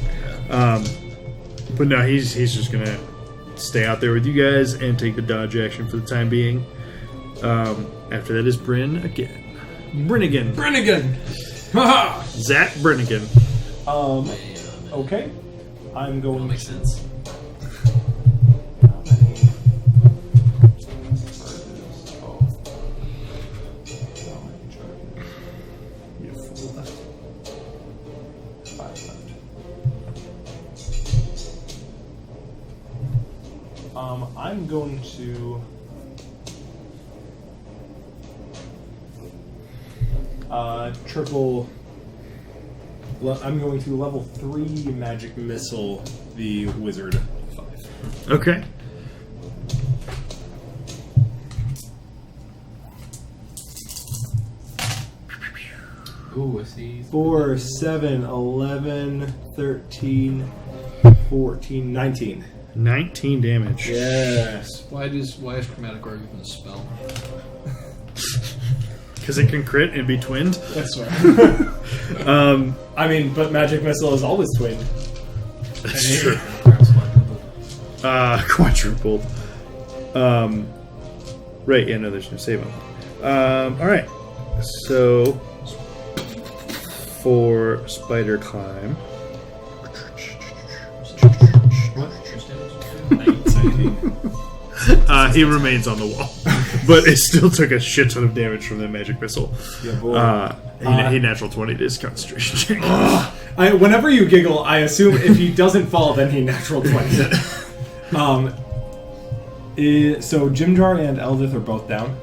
But no, he's just gonna stay out there with you guys and take the dodge action for the time being. After that is Bryn again. Brinnigan. Brennigan! Haha! Zach Brinnigan. Okay. I'm That going makes sense. How many charges? Oh. How many charges? You have 4 left. 5 left. I'm going to triple I'm going to level 3 magic missile the wizard 5. Okay. Ooh, I see. 4, 7, 11, 13, 14, 19. 19 damage. Yes. Why is Chromatic Orb even a spell? Because it can crit and be twinned. That's right. I mean, but magic missile is always twinned. That's true. Quadrupled. Right, yeah, no, there's no save on that. Alright. So, for Spider Climb. He remains on the wall. But it still took a shit ton of damage from that magic missile. Yeah, boy. He natural 20'd his concentration check. Whenever you giggle, I assume if he doesn't fall, then he natural 20. So Jimjar and Eldith are both down.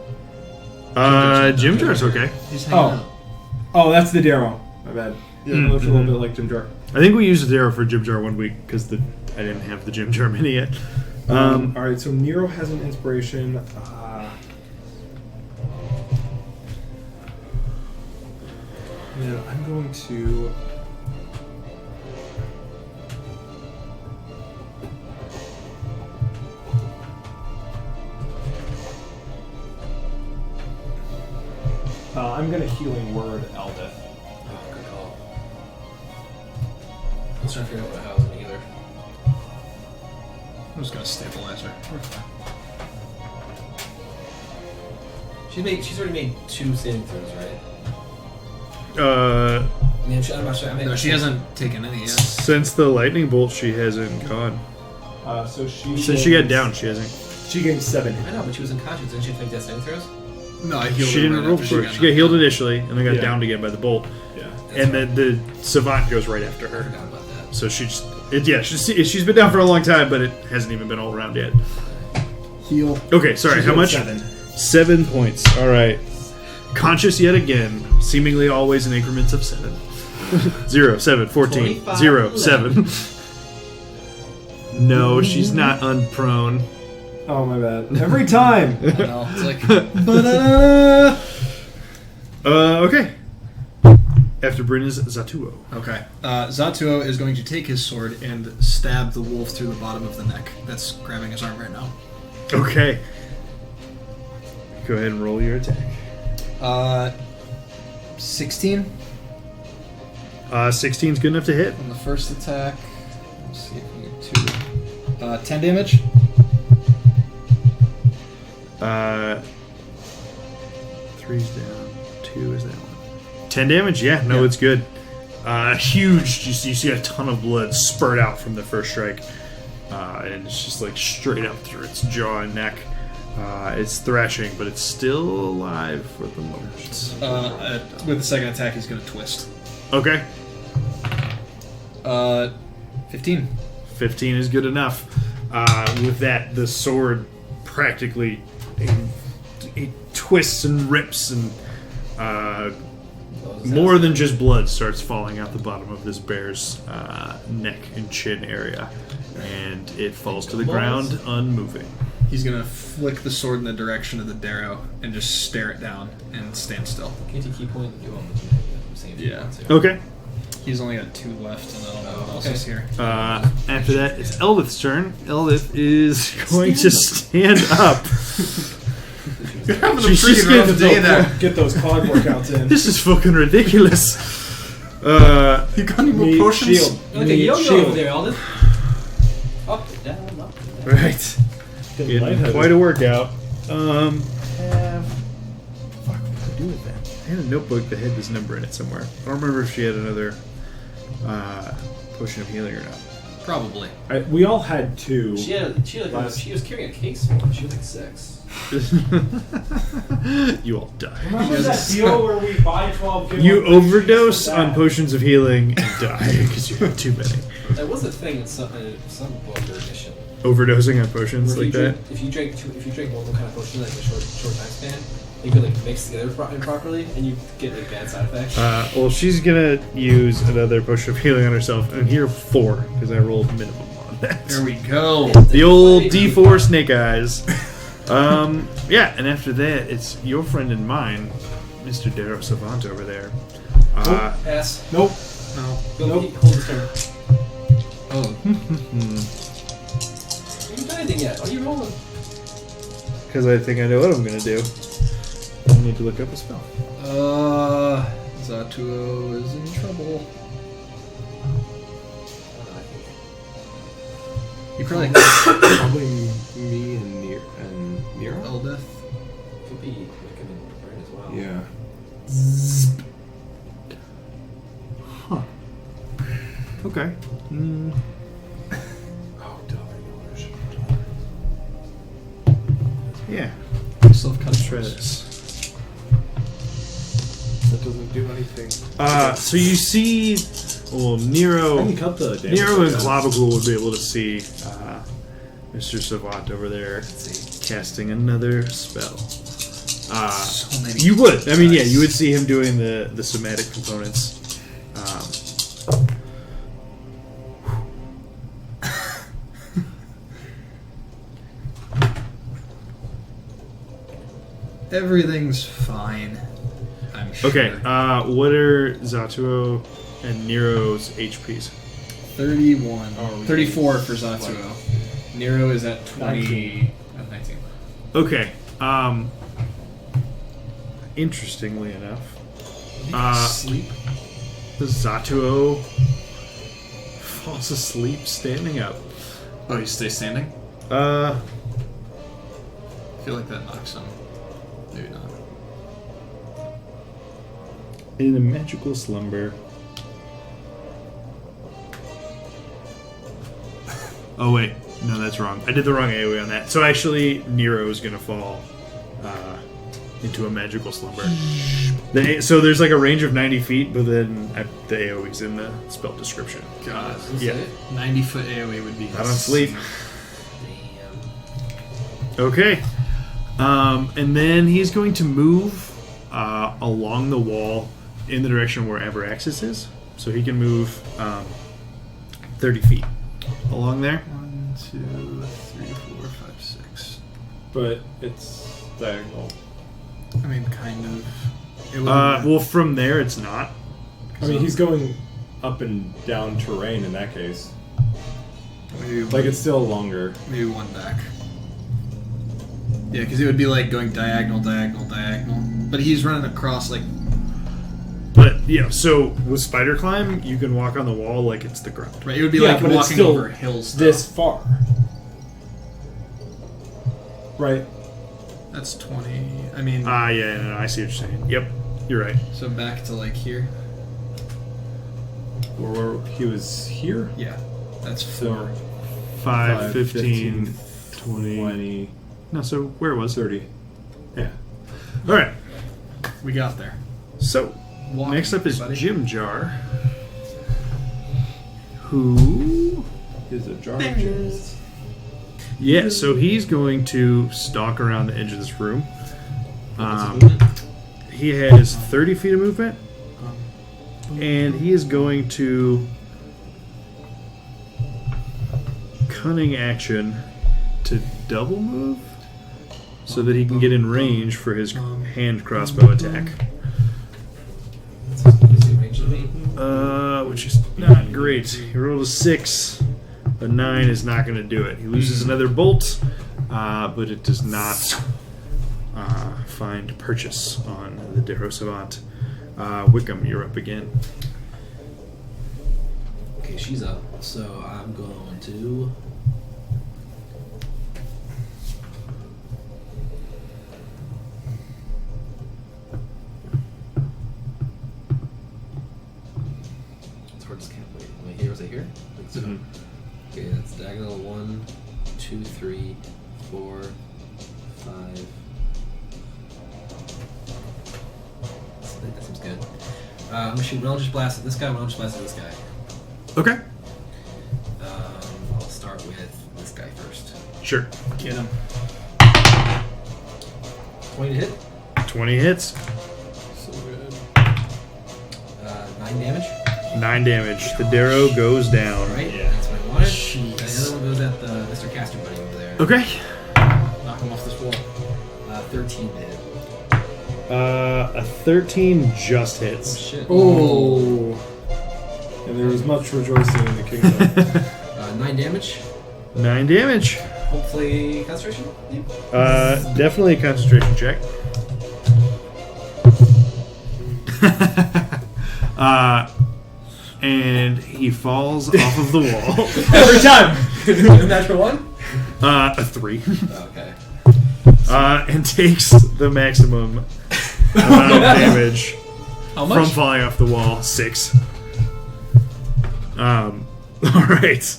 Jimjar's okay. He's hanging out. Oh, that's the Darrow. My bad. Yeah, it looks a little bit like Jimjar. I think we used the arrow for Jimjar 1 week because I didn't have the Jimjar mini yet. Alright, so Nero has an inspiration. And I'm going to... I'm going to Healing Word Eldith. Oh, good call. I was trying to figure out what I was in either. I'm just gonna stabilize her. We're fine. She's already made 2 saving throws, right? Uh, I mean, I'm not sure. No, she hasn't taken any yet. since the lightning bolt, she hasn't gone. So she... Since she got down, she hasn't. She gained 7. I know, but she was unconscious. Didn't she make death saving throws? No, I healed She her didn't right roll after for it. got She got healed knocked initially, and then got Yeah. downed again by the bolt. Yeah. And then the savant goes right after I her. forgot about that. So she's she's been down for a long time, but it hasn't even been all around yet. out. Heal. Okay, sorry, She's how got much? 7. 7 points. All right. Conscious yet again, seemingly always in increments of 7. 0, 7, 14, 25, 0, 7. No, she's not unprone. Oh, my bad. Every time! I know. It's like, Okay. After Bryn is Zatuo. okay. Zatuo is going to take his sword and stab the wolf through the bottom of the neck. That's grabbing his arm right now. Okay. Go ahead and roll your attack. 16 16's good enough to hit. on the first attack. Let's see if we get 2. 10 damage. 3's down. 2 is that one. 10 damage? Yeah, no, Yeah. it's good. Huge. You see a ton of blood spurt out from the first strike. And it's just like straight up through its jaw and neck. It's thrashing, but it's still alive for the most. With the second attack, he's going to twist. Okay. 15. 15 is good enough. With that, the sword practically it twists and rips, and more than just blood starts falling out the bottom of this bear's neck and chin area, and it falls to the ground unmoving. He's going to flick the sword in the direction of the Darrow and just stare it down and stand still. Can't you key point? You want I'm saying if you Yeah. want to. Okay. He's only got 2 left, and I don't know what else okay. is here. After that, it's Eldith's turn. Eldith is going to stand up. She's just getting Get those cog workouts in. This is fucking ridiculous. You got any more Need potions? shield. Okay, Need yo-yo shield. over there, Aldous. Up, down, up. Right. Getting lightheaded. quite a workout. Fuck, what did I do with that? I had a notebook that had this number in it somewhere. I don't remember if she had another potion of healing or not. Probably. We all had 2. She was carrying a case for it. She was like 6. You all die. Remember that deal where we buy 12, give You one free? overdose Like on that. potions of healing and die because you have too many. That was a thing in some book or edition. Overdosing on potions Where like that. if you drink multiple kind of potions like a short time span, You could like mix together improperly, and you get like bad side effects. Well, she's gonna use another potion of healing on herself, and here 4 because I rolled minimum on that. There we go. The old D4 Snake Eyes. Yeah, and after that, it's your friend and mine, Mr. Darrow Savant over there. Pass. Nope. No. Go Nope. hold the turn. Oh. You haven't done anything yet. Why are you rolling? Because I think I know what I'm gonna do. I need to look up a spell. Zatuo is in trouble. You probably Probably me and Nero. Eldeth. Could be Wickham and Brent as well. Yeah. Huh. Okay. Oh, darn. Yeah. Self Let's try this. That doesn't do anything. So you see, well, I Nero can cut the damage. and like that. Clavicle would be able to see Mr. Savant over there casting another spell. So many. You would. I mean, yeah, you would see him doing the somatic components. Everything's fine. I'm sure. Okay, what are Zatuo and Nero's HPs? 31. Oh, 34 for Zatsuo. Nero is at 20. 19. Okay, interestingly enough, Sleep. Zatuo falls asleep standing up. Oh, you stay standing? Uh, I feel like that knocks him. Maybe not. in a magical slumber. Oh wait, no, that's wrong. I did the wrong AoE on that. So actually, Nero is gonna fall into a magical slumber. So there's like a range of 90 feet, but then the AoE's in the spell description. God. Yeah, 90-foot AoE would be. not on sleep. Damn. Okay, and then he's going to move along the wall in the direction where Abraxas is, so he can move 30 feet along there. 1, 2, 3, 4, 5, 6. But it's diagonal. I mean, kind of. It would Well, from there it's not. I mean, he's going up and down terrain in that case. maybe Like, it's still longer. maybe one back. Yeah, because it would be like going diagonal, diagonal, diagonal. But he's running across like. But yeah, so with spider climb, you can walk on the wall like it's the ground. Right, it would be Yeah, like but it's walking still over hills. though. This far. Right. That's 20. I mean, Yeah, no, I see what you're saying. Yep, you're right. so back to like here. Or he was here. Yeah, that's So 4. 5, 15, 20. 20, No, so where was it? 30. Yeah. All right. We got there. So Walking, next up is buddy. Jim Jar, who Is a jar of juice. yeah, so he's going to stalk around the edge of this room. He has 30 feet of movement, and he is going to cunning action to double move so that he can get in range for his hand crossbow attack. Which is not great. He rolled a 6. A 9 is not going to do it. He loses another bolt, but it does not find purchase on the Darrow Savant. Wickham, you're up again. Okay, she's up. So I'm going to. It's hard to scan. Wait, am I here? Was I here? Like so. Okay, that's diagonal 1, 2, 3, 4, 5. That seems good. I'm gonna shoot Eldritch Blast at this guy, Eldritch Blast at this guy. Okay. I'll start with this guy first. Sure. Get him. 20 to hit. 20 hits. So good. 9 damage. 9 damage. The Darrow goes down. Right? Yeah. That's what I wanted. Jeez. And the other one goes at the Mr. Caster buddy over there. Okay. Knock him off this wall. 13 to hit. A 13 just Oh, hits. shit. Oh. And there was much rejoicing in the kingdom. 9 damage. 9 damage. Hopefully concentration. Definitely a concentration check. And he falls off of the wall. Every time. Natural one? A 3. Okay. And takes the maximum amount of damage How from much? falling off the wall. 6. Alright.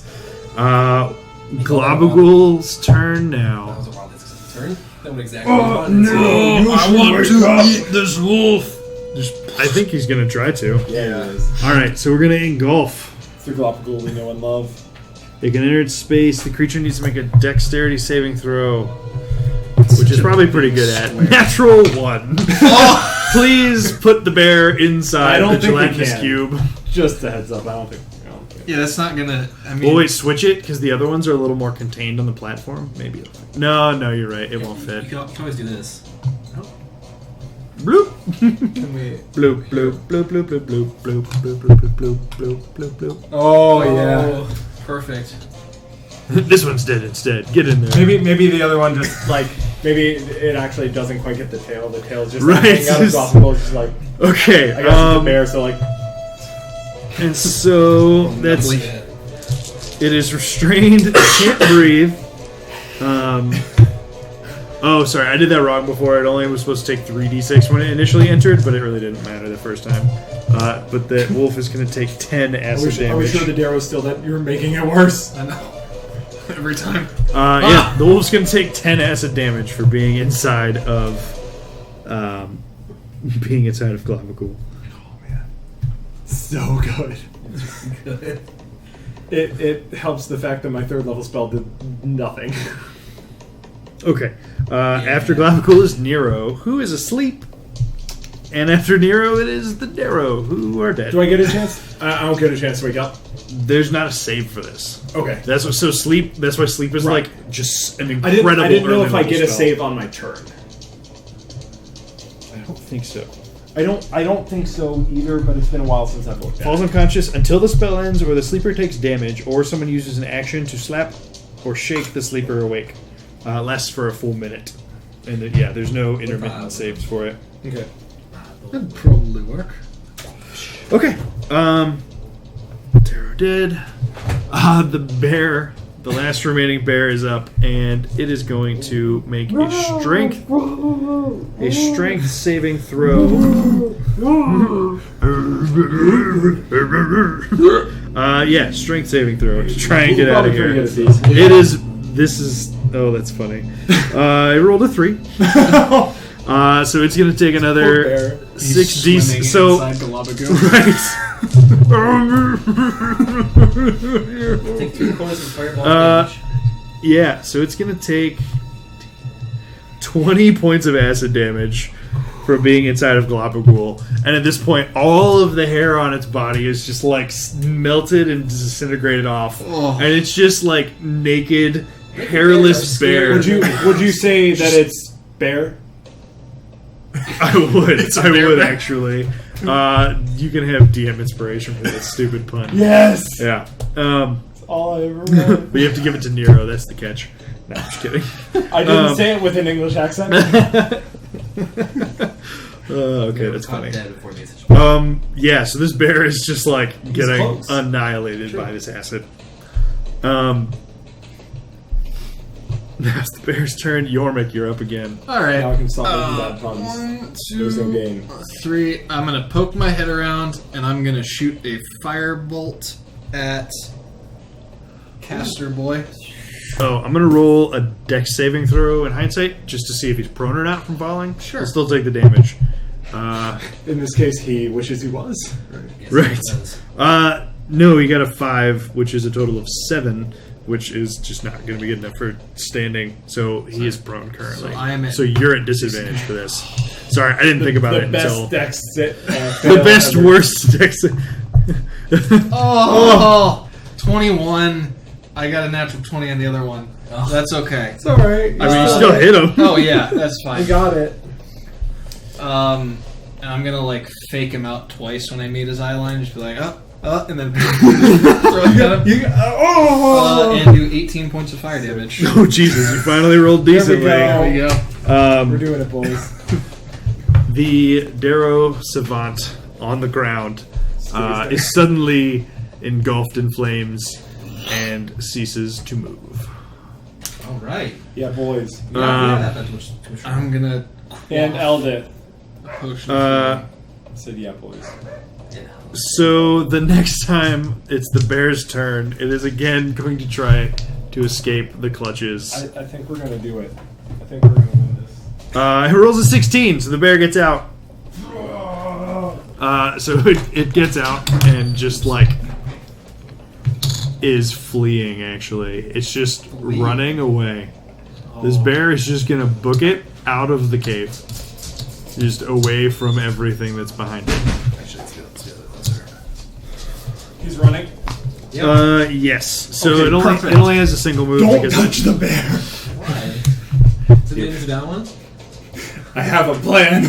Globagul's turn That now. was a wild turn. That would exactly what I wanted to I want to eat this wolf. I think he's gonna try to. Yeah, it is. Alright, so we're gonna engulf. It's the Galapagos we know and love. It can enter its space. The creature needs to make a dexterity saving throw, which is probably pretty good at. Natural 1. Please put the bear I inside don't the think we gelatinous can. cube. Just a heads up. I don't think. Yeah, that's not gonna. I mean, Well, wait, switch it because the other ones are a little more contained on the platform. Maybe. No, you're right. It won't You fit. can always do this. Bloop. Can we? Bloop, bloop, bloop, bloop, bloop, bloop, bloop, bloop, bloop, bloop, bloop, bloop, bloop. Oh yeah. Oh, perfect. This one's dead instead. Get in there. Maybe the other one just like maybe it actually doesn't quite get the tail. The tail's just Right, like, hanging out of just- Galapagos, just like Okay. I guess it's the bear. So like And so that's it is restrained. It can't breathe. Oh, sorry, I did that wrong before. It only was supposed to take 3d6 when it initially entered, but it really didn't matter the first time. But the wolf is going to take 10 are acid we, are we damage. sure the Darrow's still dead? You're making it worse. I know. Every time. Yeah, the wolf's going to take 10 acid damage for being inside of Glavacool. So good. Good. It helps the fact that my 3rd level spell did nothing. Okay. After Glavacool is Nero, who is asleep. And after Nero, it is the Darrow, who are dead. Do I get a chance? I don't get a chance to wake up. There's not a save for this. Okay. That's what. So sleep. That's why sleep is Right. like just an I incredible. didn't know early if I level get a spell. save on my turn. I don't think so. I don't think so either, but it's been a while since I've looked at Falls it. unconscious until the spell ends, or the sleeper takes damage, or someone uses an action to slap or shake the sleeper awake. Lasts for a full minute, and yeah, there's no intermittent saves for it. Okay. That'd probably work. Okay. Tarot dead. The bear, the last remaining bear, is up, and it is going to make a strength saving throw. Yeah, strength saving throw to try and get out of here. Pretty good at these. It is. This is. Oh, that's funny. I rolled a 3. So it's going to take another Bear. 6d. Swimming So inside Galapagos. right. Take 3 quarters of fireball damage. Yeah, so it's going to take 20 points of acid damage for being inside of Globagul. And at this point, all of the hair on its body is just like melted and disintegrated off. Oh. And it's just like naked, hairless bear. Would you say that it's bear? I would. It's a I bear would bear. actually. You can have DM inspiration for that stupid pun. Yes. Yeah. That's all I ever wanted. But you have to give it to Nero. That's the catch. No, I'm just kidding. I didn't say it with an English accent. Okay, that's Caught funny. dead before he made such a Yeah, so this bear is just like getting close. annihilated by this acid. Now it's the bear's turn. Yormik, you're up again. All right. Now I can stop making bad puns. 1, There's no 2, game. 3. I'm gonna poke my head around and I'm gonna shoot a firebolt at Caster Boy. Oh, I'm gonna roll a dex saving throw in hindsight just to see if he's prone or not from falling. Sure. He'll still take the damage. In this case, he wishes he was. Yes, Right. it does. No, he got a 5, which is a total of 7. which is just not going to be good enough for standing. So he is prone currently. So I am at So you're at disadvantage for this. Sorry, I didn't think about it until The best the best worst dex. Oh, 21. I got a natural 20 on the other one. Oh. That's okay. It's alright. I mean, you still hit him. Oh yeah, that's I fine. got it. And I'm gonna like fake him out twice when I meet his eye line. Just be like, and then throw it at him. And do 18 points of fire damage. Oh Jesus! You finally rolled There we decently. go. There we go. We're doing it, boys. The Darrow Savant on the ground is suddenly engulfed in flames and ceases to move. All right. Yeah, boys. Yeah, that's too much. I'm gonna And Eldith potion. said, yeah, boys. Yeah. So the next time it's the bear's turn, it is again going to try to escape the clutches. I think we're going to do it. I think we're going to win this. It rolls a 16, so the bear gets out. So it gets out and just like is fleeing. Actually, it's just running away. This bear is just gonna book it out of the cave, just away from everything that's behind it. Actually, let's get it closer. He's running. Yes. So Okay, it perfect. only has a single move. because the bear. Why? Is it into that one? I have a plan.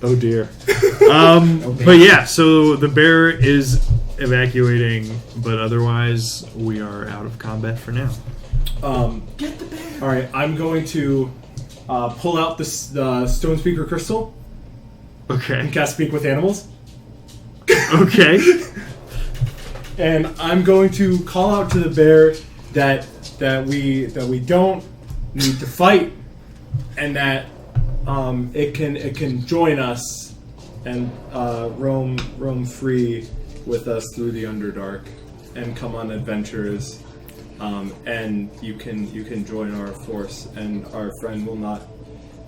Oh dear. But yeah, so the bear is evacuating, but otherwise we are out of combat for now. Get the bear. All right, I'm going to pull out the Stone Speaker Crystal Okay. and cast Speak with Animals. Okay. And I'm going to call out to the bear that we don't need to fight, and that it can join us and roam free with us through the Underdark and come on adventures. And you can join our force, and our friend will not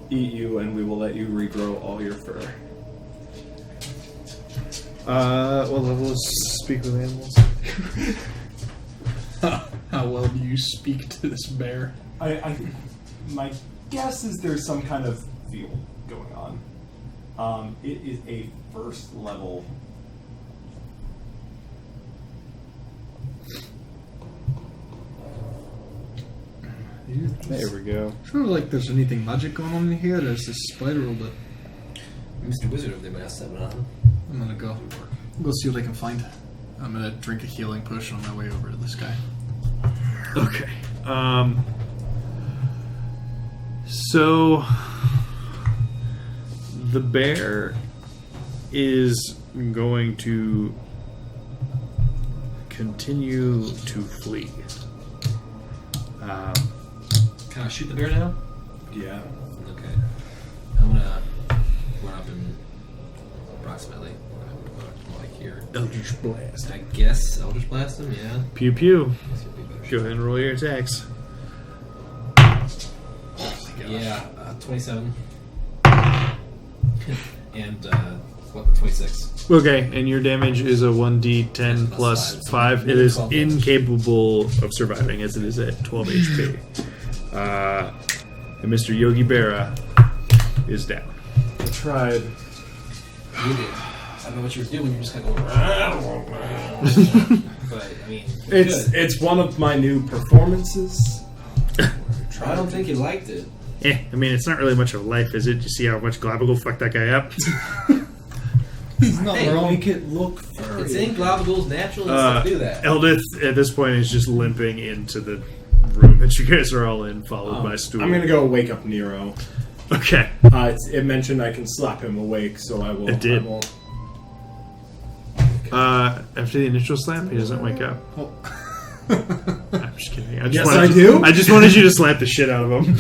eat you, and we will let you regrow all your fur. What level is Speak with Animals? How well do you speak to this bear? My guess is there's some kind of field going on. It is a first level. There we go. I don't feel like there's anything magic going on in here. There's this spider a little bit. Mr. Wizard over there might have 7 on. I'm gonna go see what I can find. I'm gonna drink a healing potion on my way over to this guy. Okay. So the bear is going to continue to flee. Can I shoot the bear now? Yeah. Okay. I'm gonna run up and approximately like here. Eldritch Blast. I guess I'll just blast him. Yeah. Pew pew. This would be better. Go ahead and roll your attacks. Yeah. 27. And 26. Okay, and your damage is a 1d10 plus 5. It is incapable of surviving as it is at 12 HP. And Mr. Yogi Berra is down. I tried. You did. I don't know what you were doing. You were just kind of going. But I mean, It's one of my new performances. I don't think you liked it. I mean, it's not really much of life, is it? You see how much Glabagal fucked that guy up? He's not Hey, wrong. Make it look furry. It's in Globagul's natural instinct to do that. Eldith, at this point, is just limping into the room that you guys are all in, followed by Stu. I'm gonna go wake up Nero. Okay. It mentioned I can slap him awake, so I will. It did. I will. After the initial slap, he doesn't wake up. Oh. I'm just kidding. Yes, I do. I just wanted you to slap the shit out of him.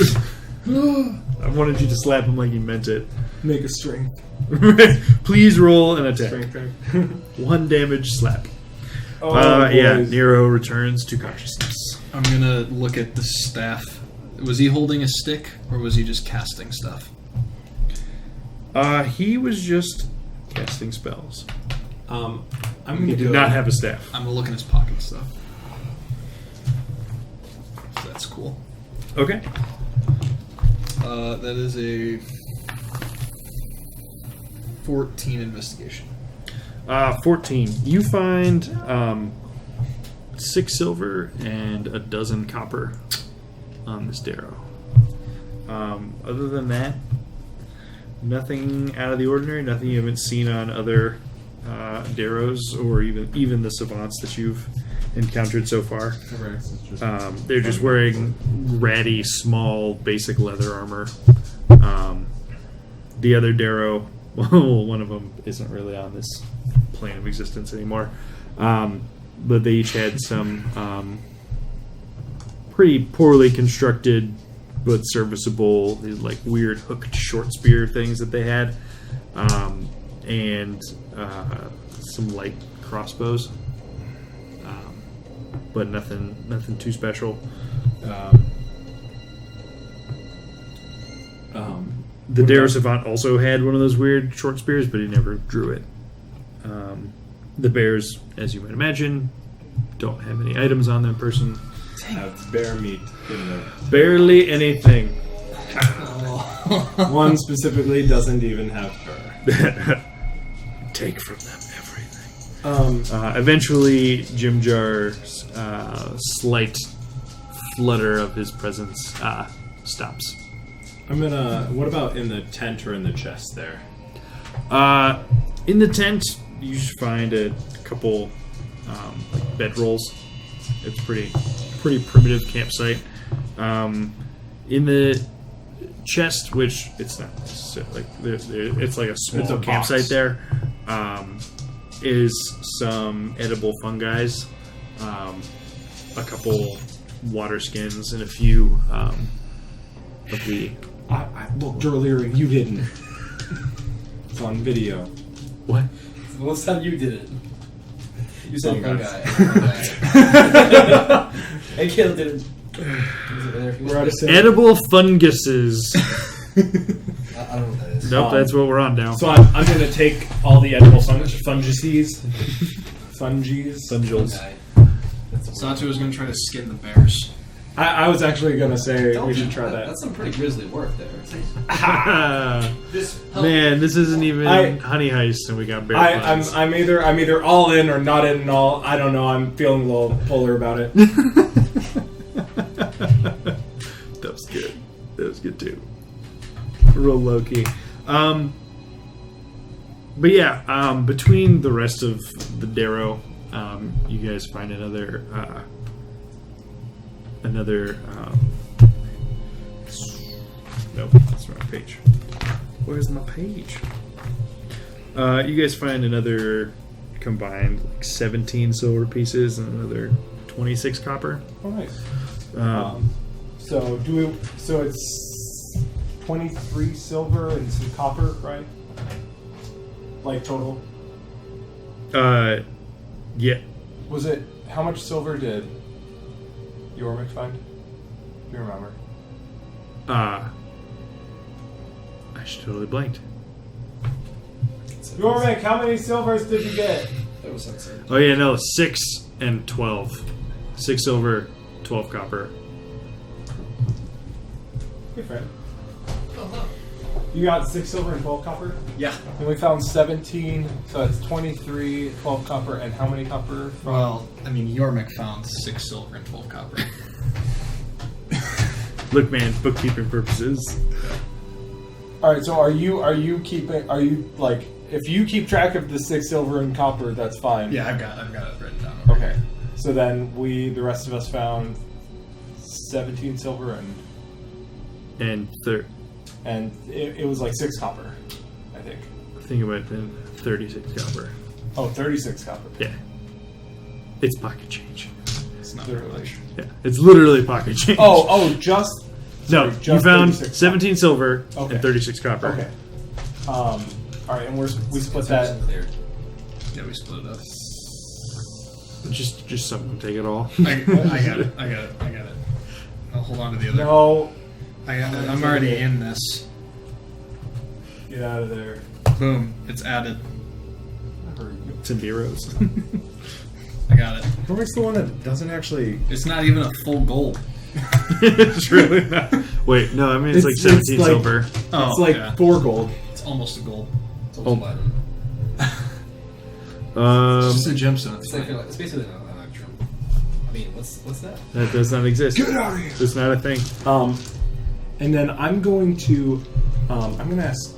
I wanted you to slap him like you meant it. Make a strength. Please roll an attack. Strength check. 1 damage slap. Oh, Yeah, boys. Nero returns to consciousness. I'm gonna look at the staff. Was he holding a stick, or was he just casting stuff? He was just casting spells. I'm He gonna did go. not have a staff. I'm gonna look in his pocket stuff. cool. Okay. That is a 14 investigation. 14. You find 6 silver and a dozen copper on this darrow. Other than that, nothing out of the ordinary. Nothing you haven't seen on other darrows or even the savants that you've encountered so far. They're just wearing ratty, small, basic leather armor. The other darrow, well, one of them isn't really on this plane of existence anymore. But they each had some pretty poorly constructed but serviceable, like weird hooked short spear things that they had, and some light crossbows, but nothing too special. The Darrow Savant also had one of those weird short spears, but he never drew it. The bears, as you might imagine, don't have any items on their person. Have bear meat in there. Barely anything. One specifically doesn't even have fur. Take from them everything. Eventually, Jim Jar's slight flutter of his presence stops. What about in the tent or in the chest there? In the tent, you should find a couple like bedrolls. It's pretty primitive campsite. In the chest, which it's not like it's like a small campsite there, is some edible fungi, a couple water skins, and a few of the. I looked earlier and you didn't. It's on video. What? The last time you did it. You said Fungi. fungi. And Caleb didn't. We're out of sync. Edible funguses. I don't know what that is. Nope, that's what we're on now. So I'm going to take all the edible funguses. Fungies. Fungules. Satu is going to try to skin the bears. I was actually going to say Don't we do should try that. That's some pretty grisly work there. Man, this isn't even I- Honey Heist, and we got bear I'm puns. I'm either all in or not in and all. I don't know. I'm feeling a little polar about it. That was good. That was good too. Real low key. But yeah, between the rest of the Darrow, you guys find another. Nope, that's the wrong page. Where's my page? You guys find another combined like 17 silver pieces and another 26 copper. All right. Um, So So it's 23 silver and some copper, right? Like total. Yeah. Was it how much silver did Yormik find? Do you remember? I should totally blanked. Yormik, how many silvers did you get? That was insane. Oh yeah, no, 6 and 12. 6 silver, 12 copper. Hey, friend. You got 6 silver and 12 copper? Yeah. And we found 17, so it's 23, 12 copper, and how many copper? From Well, I mean, Yormik found 6 silver and 12 copper. Look, man, bookkeeping purposes. All right, so are you keeping? Are you like if you keep track of the 6 silver and copper, that's fine. Yeah, I've got it written down. Okay. So then the rest of us found 17 silver And and it was like 6 copper, I think. think about it then, 36 copper. Oh, 36 copper. Yeah. It's pocket change. It's not very much. Yeah, it's literally pocket change. Just no, sorry, you just found 36 17 silver Okay. and 36 copper. Okay. All right, and we split that. Clear. Yeah, we split it up. Just someone take it all. I got it. I'll hold on to the other. No, I got it. I'm already in this. get out of there. Boom. It's added. It's in Bureaus. I got it. Yormik's the one that doesn't actually. It's not even a full gold. It's really not. Wait, no, I mean it's like It's 17 like- silver. Oh, it's like yeah. 4 gold. It's almost a gold. It's almost platinum. It's just a gemstone. It's basically an electrum. I mean, what's that? That does not exist. Get out of here! It's not a thing. And then I'm going to, I'm gonna ask.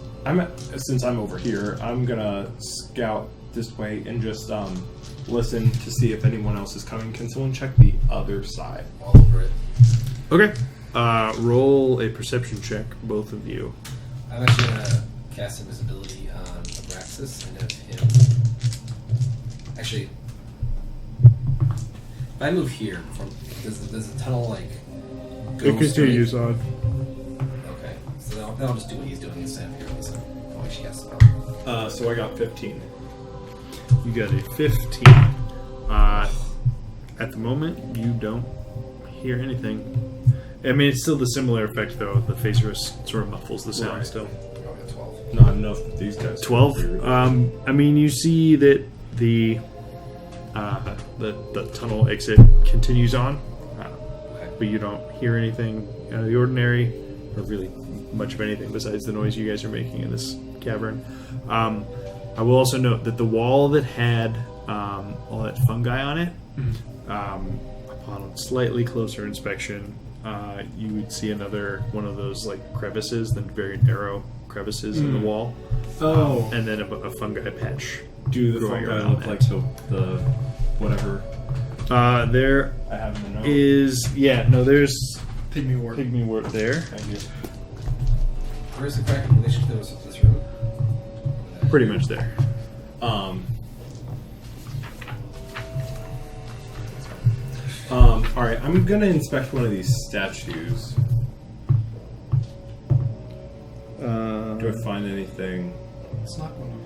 Since I'm over here, I'm gonna scout this way and just listen to see if anyone else is coming. Can someone check the other side? All over it. Okay. Roll a perception check, both of you. I'm actually gonna cast invisibility on Abraxas and have him. Actually, if I move here, does the tunnel like go straight? on. Okay, so then I'll just do what he's doing instead of here. So I'll actually cast a spell. So I got 15. You got a 15. At the moment, you don't hear anything. I mean, it's still the similar effect, though. The phaser sort of muffles the sound Right. still. I'll get 12. Not enough that these guys. 12. I mean, you see that the tunnel exit continues on, but you don't hear anything out of the ordinary, or really much of anything besides the noise you guys are making in this cavern. I will also note that the wall that had all that fungi on it, upon slightly closer inspection, you would see another one of those like crevices, the very narrow crevices in the wall. Oh. And then a fungi patch. Do the growing fungi around look that. like the whatever There I have in the note? there's Pygmy wart. pygmywort there. Thank you. Where's the crack in relation to this room? Pretty much there. All right, I'm gonna inspect one of these statues. Do I find anything? Let's knock one over.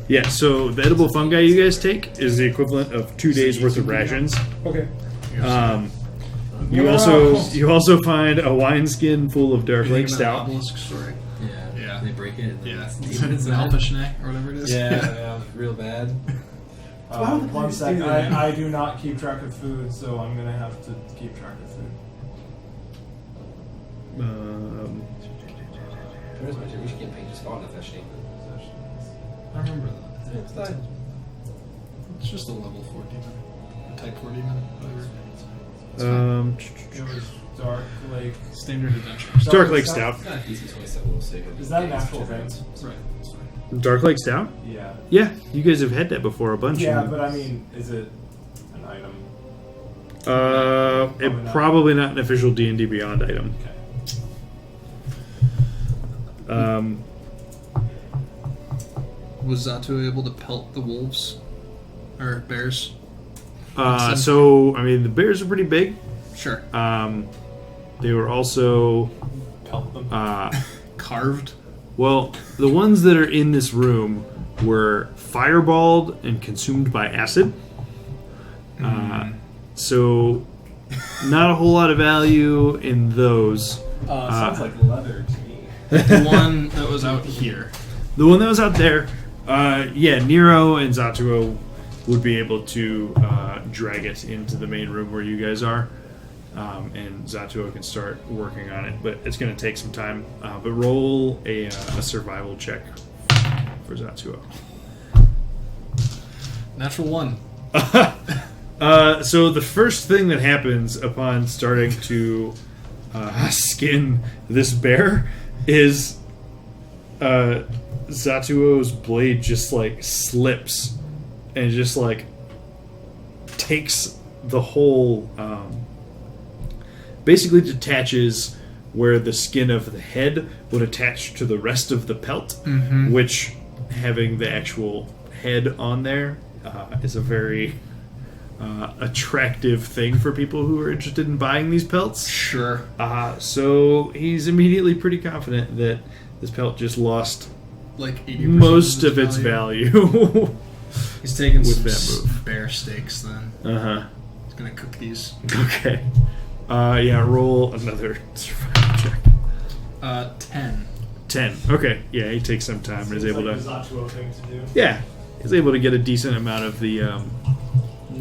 Yeah, so the edible fungi you guys take is the equivalent of 2 days worth of rations. Okay. You also find a wineskin full of dark lake stout. Obelisk story. Yeah. They break it. And then Yeah, it's it's an alpha schnack or whatever it is. Yeah, real bad. One second. I do not keep track of food, so I'm gonna have to keep track of food. Where's my we should get paint just gone if that shape. I remember that. It's just a level 4 demon. A type 4 demon, whatever. It was Dark Lake. Standard adventure. Dark Lake Stout. It's not a DC 27 will save it. Is that an actual thing? Right, that's fine. Dark Lake Stout? Yeah. Yeah, you guys have had that before a bunch. Yeah, but I mean, is it an item? Probably not an official D&D Beyond item. Okay. Was Zato able to pelt the wolves? Or bears? So, I mean, the bears are pretty big. Sure. They were also, Pelt them. Carved? well, the ones that are in this room were fireballed and consumed by acid. So, not a whole lot of value in those. Sounds like leather to me. The one that was out here. The one that was out there, Nero and Zatuo would be able to drag it into the main room where you guys are, and Zatuo can start working on it. But it's going to take some time. But roll a survival check for Zatuo. Natural 1. So the first thing that happens upon starting to skin this bear is Zatuo's blade just like slips and just like takes the whole basically detaches where the skin of the head would attach to the rest of the pelt, which having the actual head on there is a very attractive thing for people who are interested in buying these pelts. Sure. So he's immediately pretty confident that this pelt just lost Like 80% most of its value. He's taking with some that move. bear steaks then. He's gonna cook these. Okay. Roll another survival check. 10. 10. Okay. Yeah, he takes some time and is able to. Zatuo thing to do. Yeah, he's able to get a decent amount of the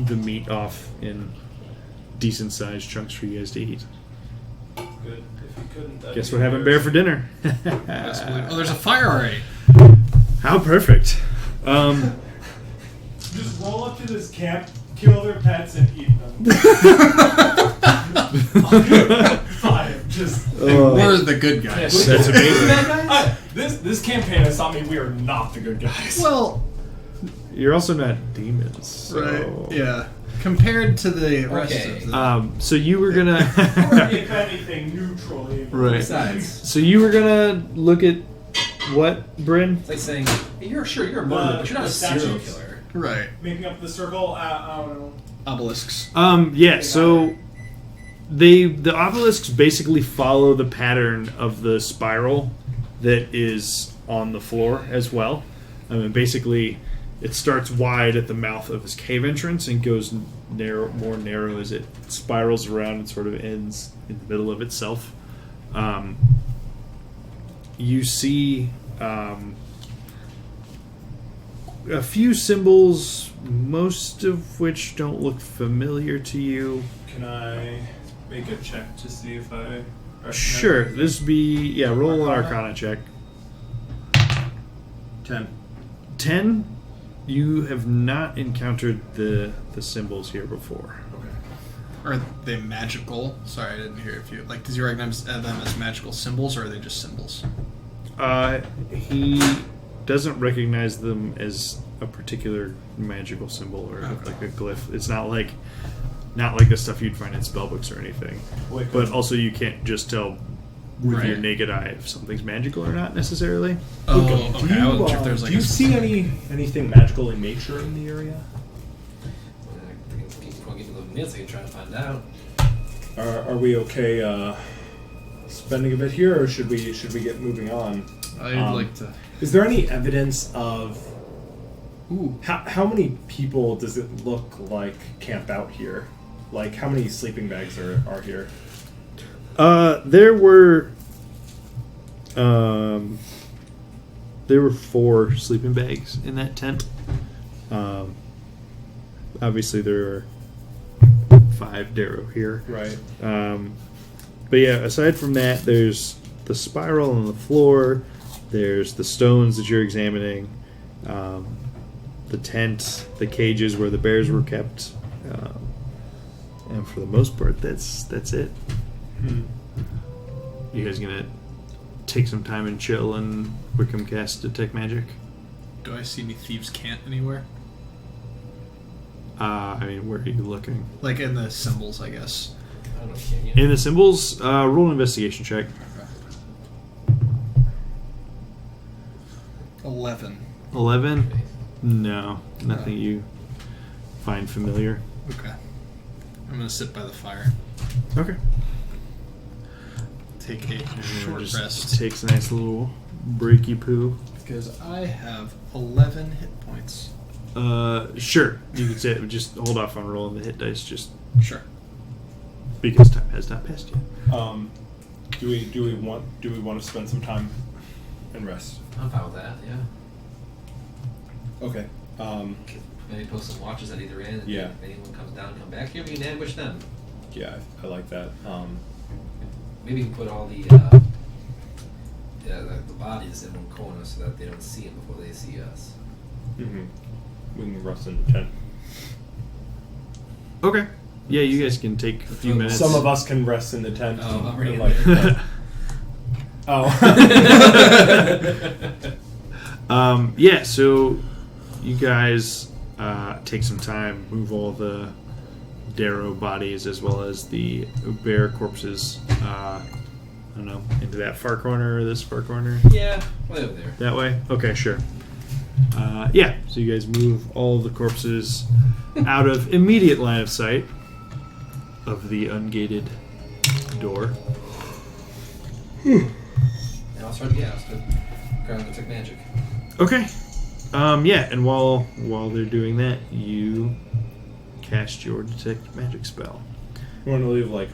the meat off in decent sized chunks for you guys to eat. Good. If you couldn't, that'd Guess be we're having bear for dinner. Oh, there's a fire already. How perfect. Just roll up to this camp, kill their pets, and eat them. Fine. Just. We're the good guys. That's amazing. This campaign has taught me we are not the good guys. Well, You're also not demons. So. right. Yeah. Compared to the rest Okay. of the... So you were gonna. If anything, neutral. Right. Besides, So you were gonna look at what, Bryn? it's like saying, hey, you're a murderer, but you're not the a serial statues. killer. Right. Making up the circle. I don't know. Obelisks. Yeah. So the obelisks basically follow the pattern of the spiral that is on the floor as well. I mean, basically, it starts wide at the mouth of his cave entrance and goes more narrow as it spirals around and sort of ends in the middle of itself. You see a few symbols, most of which don't look familiar to you. Can I make a check to see if I recognize Sure, anything? this be roll an Arcana check. 10. 10. You have not encountered the symbols here before. Are they magical? Sorry, I didn't hear if you... Like, does he recognize them as magical symbols, or are they just symbols? He doesn't recognize them as a particular magical symbol or like a glyph. It's not like the stuff you'd find in spellbooks or anything. But also, you can't just tell with your Right. naked eye if something's magical or not necessarily. Oh, Do okay. you, I wasn't sure if there was like do you a... see anything magical in nature in the area? Keep going, give it 11 minutes, I can try to find out. Are we okay spending a bit here, or should we get moving on? I'd like to... Is there any evidence of Ooh. how many people does it look like camp out here? Like, how many sleeping bags are here? There were 4 sleeping bags in that tent. Obviously, there are 5 Darrow here. Right. But yeah, aside from that, there's the spiral on the floor. There's the stones that you're examining. The tent, the cages where the bears were kept. And for the most part, that's it. You guys gonna take some time and chill and Wickham cast Detect Magic? Do I see any Thieves' Cant anywhere? I mean, where are you looking? Like in the symbols, I guess. I don't know, can you? In the symbols, roll an investigation check. 11. 11? No, nothing you find familiar. Okay. I'm gonna sit by the fire. Okay. Take a short Just rest. takes a nice little breaky poo. Because I have 11 hit points. Sure. You could say just hold off on rolling the hit dice just Sure. because time has not passed yet. Do we want to spend some time and rest? I'm fine with that, yeah. Okay. Maybe post some watches at either end, and Yeah. if anyone comes down, come back here, we can ambush them. Yeah, I like that. Maybe we can put all the bodies in one corner so that they don't see them before they see us. Mm-hmm. We can rest in the tent. Okay. Yeah, you guys can take a few minutes. Some of us can rest in the tent. Oh, I'm and, already in like, there. Yeah, so you guys take some time, move all the Darrow bodies as well as the bear corpses, I don't know, into that far corner or this far corner? Yeah, way over there. That way? Okay, sure. Yeah, so you guys move all the corpses out of immediate line of sight of the ungated door. And I'll start ground Detect Magic. Okay. Yeah, and while they're doing that, you cast your Detect Magic spell. You want to leave like?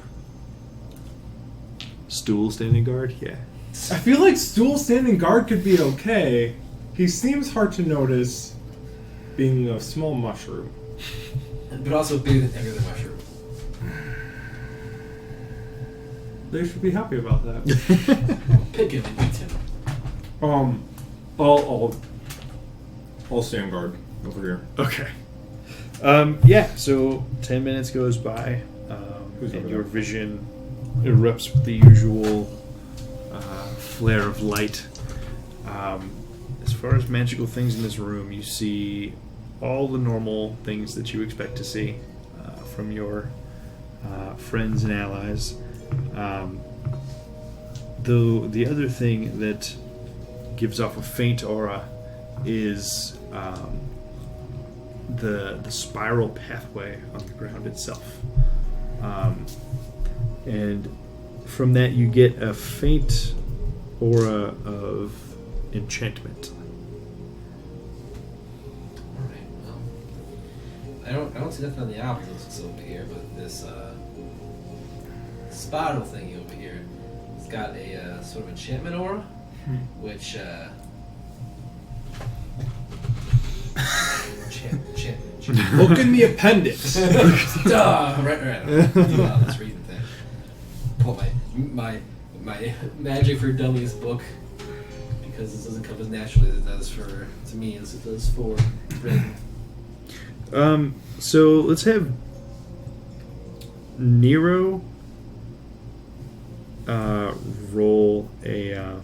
Stool standing guard? Yeah. I feel like Stool standing guard could be okay. He seems hard to notice, being a small mushroom. but also bigger than every other mushroom. They should be happy about that. Pick him and eat him. I'll stand guard over here. Okay. Yeah, so 10 minutes goes by, Who's and over your there? vision erupts with the usual flare of light. As far as magical things in this room, you see all the normal things that you expect to see from your friends and allies. Though the other thing that gives off a faint aura is the spiral pathway on the ground itself. And from that you get a faint aura of enchantment. Alright, well. I don't see nothing on the opposites over here, but this spiral thingy over here, it's got a sort of enchantment aura, which enchantment. Look in the appendix. Duh! Right. Let's read the thing. Pull my Magic for Dummies book, because this doesn't come as naturally as it does to me as it does for Bryn. So let's have Nero roll a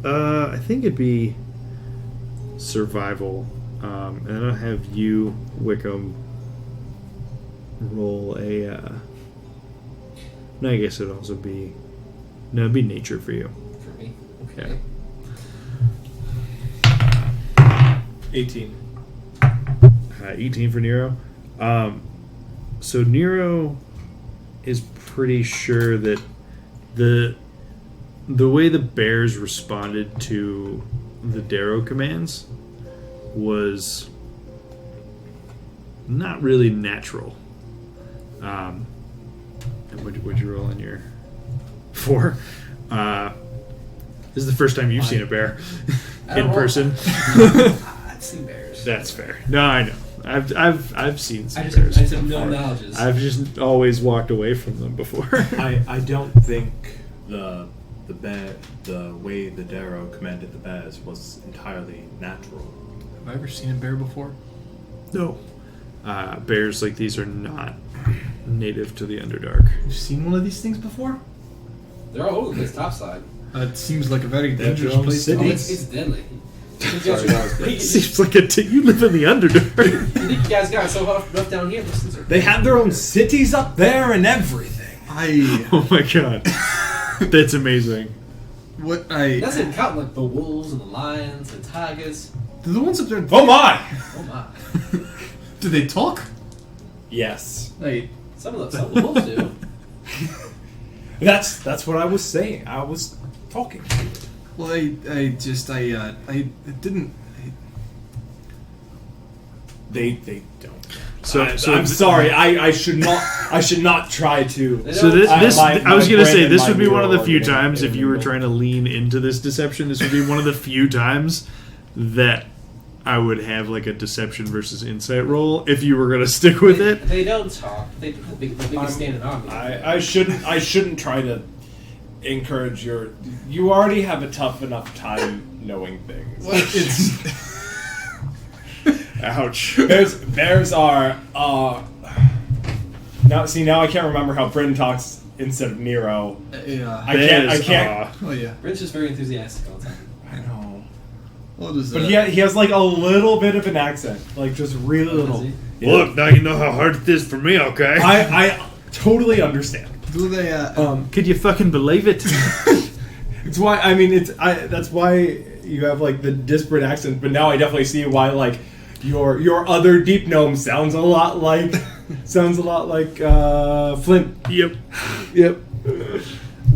I think it'd be survival, and then I'll have you, Wickham, roll a no, I guess it'd also be it'd be nature for you. For me? Okay. Yeah. 18. 18 for Nero. So Nero is pretty sure that the way the bears responded to the Darrow commands was not really natural. And what'd you roll on your 4? This is the first time you've seen a bear in person. I've seen bears. That's fair. No, I know. I've seen some I bears. just have no knowledge. I've just always walked away from them before. I don't think the way the Darrow commanded the bears was entirely natural. Have I ever seen a bear before? No. Bears like these are not native to the Underdark. You've seen one of these things before? They're all over the place, topside. It seems like a very They have dangerous their own place to city. be. It's deadly. Sorry, guys, but- It seems like you live in the Underdark. You think you guys got it so rough down here? They have their own cities up there and everything. Oh my god. That's amazing. That's even counting like the wolves and the lions and tigers. Do the ones up there? Oh my! Oh my. Do they talk? Yes. Some of the wolves do. That's what I was saying. I was talking. Well, I didn't. They don't. So I'm sorry. I should not try to. So this I was gonna say brain this and would be my one of the neural few organ times if you were trying to lean into this deception. This would be one of the few times that I would have like a deception versus insight roll if you were gonna stick with it. They don't talk. They can stand an army. I shouldn't try to encourage your. You already have a tough enough time knowing things. It's Ouch. Bears are. Now I can't remember how Bryn talks instead of Nero. yeah. I can't. Oh yeah. Brent's just very enthusiastic all the time. I know. What is But that? he has like a little bit of an accent, like just really little. Does he? Yeah. Look, now you know how hard it is for me, okay? I totally understand. Do they? Could you fucking believe it? It's why that's why you have like the disparate accent. But now I definitely see why like your other deep gnome sounds a lot like Flint. Yep.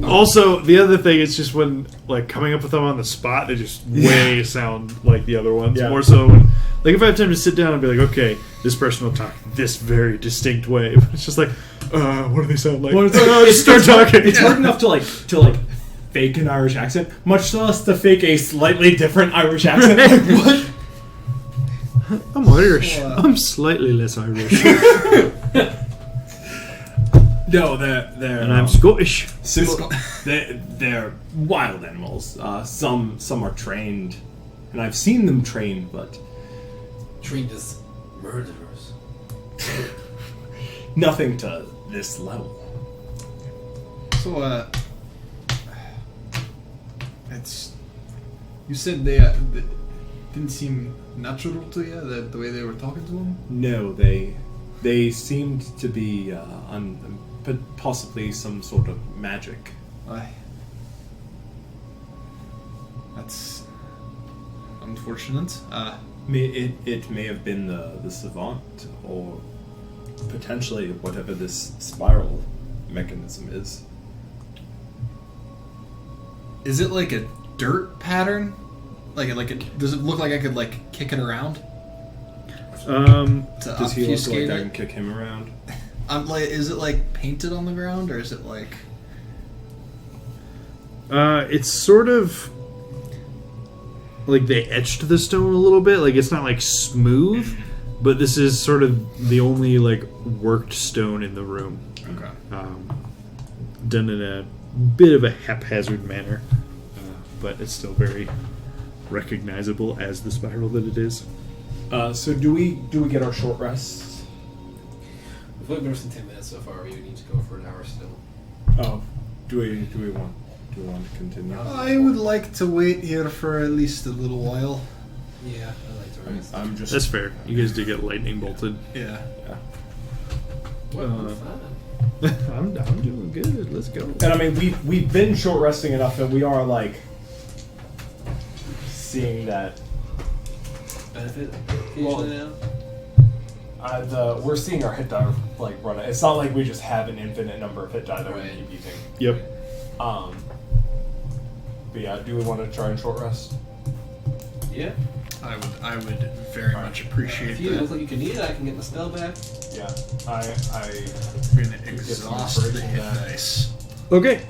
Also, the other thing is just when like coming up with them on the spot, they just way sound like the other ones. Yeah. More so, when, like if I have time to sit down and be like, okay, this person will talk this very distinct way. But it's just like, what do they sound like? Well, it's like- Just start talking. It's hard enough to fake an Irish accent, much less to fake a slightly different Irish accent. Like, what? I'm Irish. So, I'm slightly less Irish. No, they're And I'm Scottish. They're wild animals. Some are trained, and I've seen them trained, but Trained as murderers. nothing to this level. So, it's. You said they didn't seem natural to you, the way they were talking to him? No, they seemed to be but possibly some sort of magic. Aye. That's unfortunate. It may have been the savant, or potentially whatever this spiral mechanism is. Is it like a dirt pattern? Does it look like I could like kick it around? To Does he look obfuscate like I it? can kick him around? Is it like painted on the ground, or is it like? It's sort of like they etched the stone a little bit. Like it's not like smooth, but this is sort of the only like worked stone in the room. Okay. Done in a bit of a haphazard manner, but it's still very recognizable as the spiral that it is. So do we get our short rest? We've only been for 10 minutes so far. We need to go for an hour still. Oh, do we want to continue? I would like to wait here for at least a little while. Yeah, I like to rest. I'm just. That's fair. You guys did get lightning bolted. Yeah. What fun. I'm doing good. Let's go. And I mean, we've been short resting enough that we are like seeing that Benefit occasionally now? we're seeing our hit die like run. It's not like we just have an infinite number of hit die that we Right. keep using. Yep. But yeah, do we want to try and short rest? Yeah. I would very much appreciate If you that. look like you can need it, I can get my spell back. Yeah, I I'm gonna exhaust the hit dice. Okay.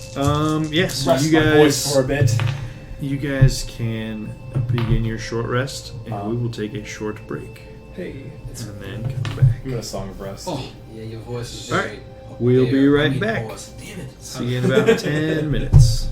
Yeah. So rest you my voice guys, for a bit. you guys can begin your short rest, and we will take a short break, Hey, and then come back. I'm gonna song of rest. Oh, Yeah, your voice is All great. right. We'll be right back. Voice. Damn it. See you in about 10 minutes.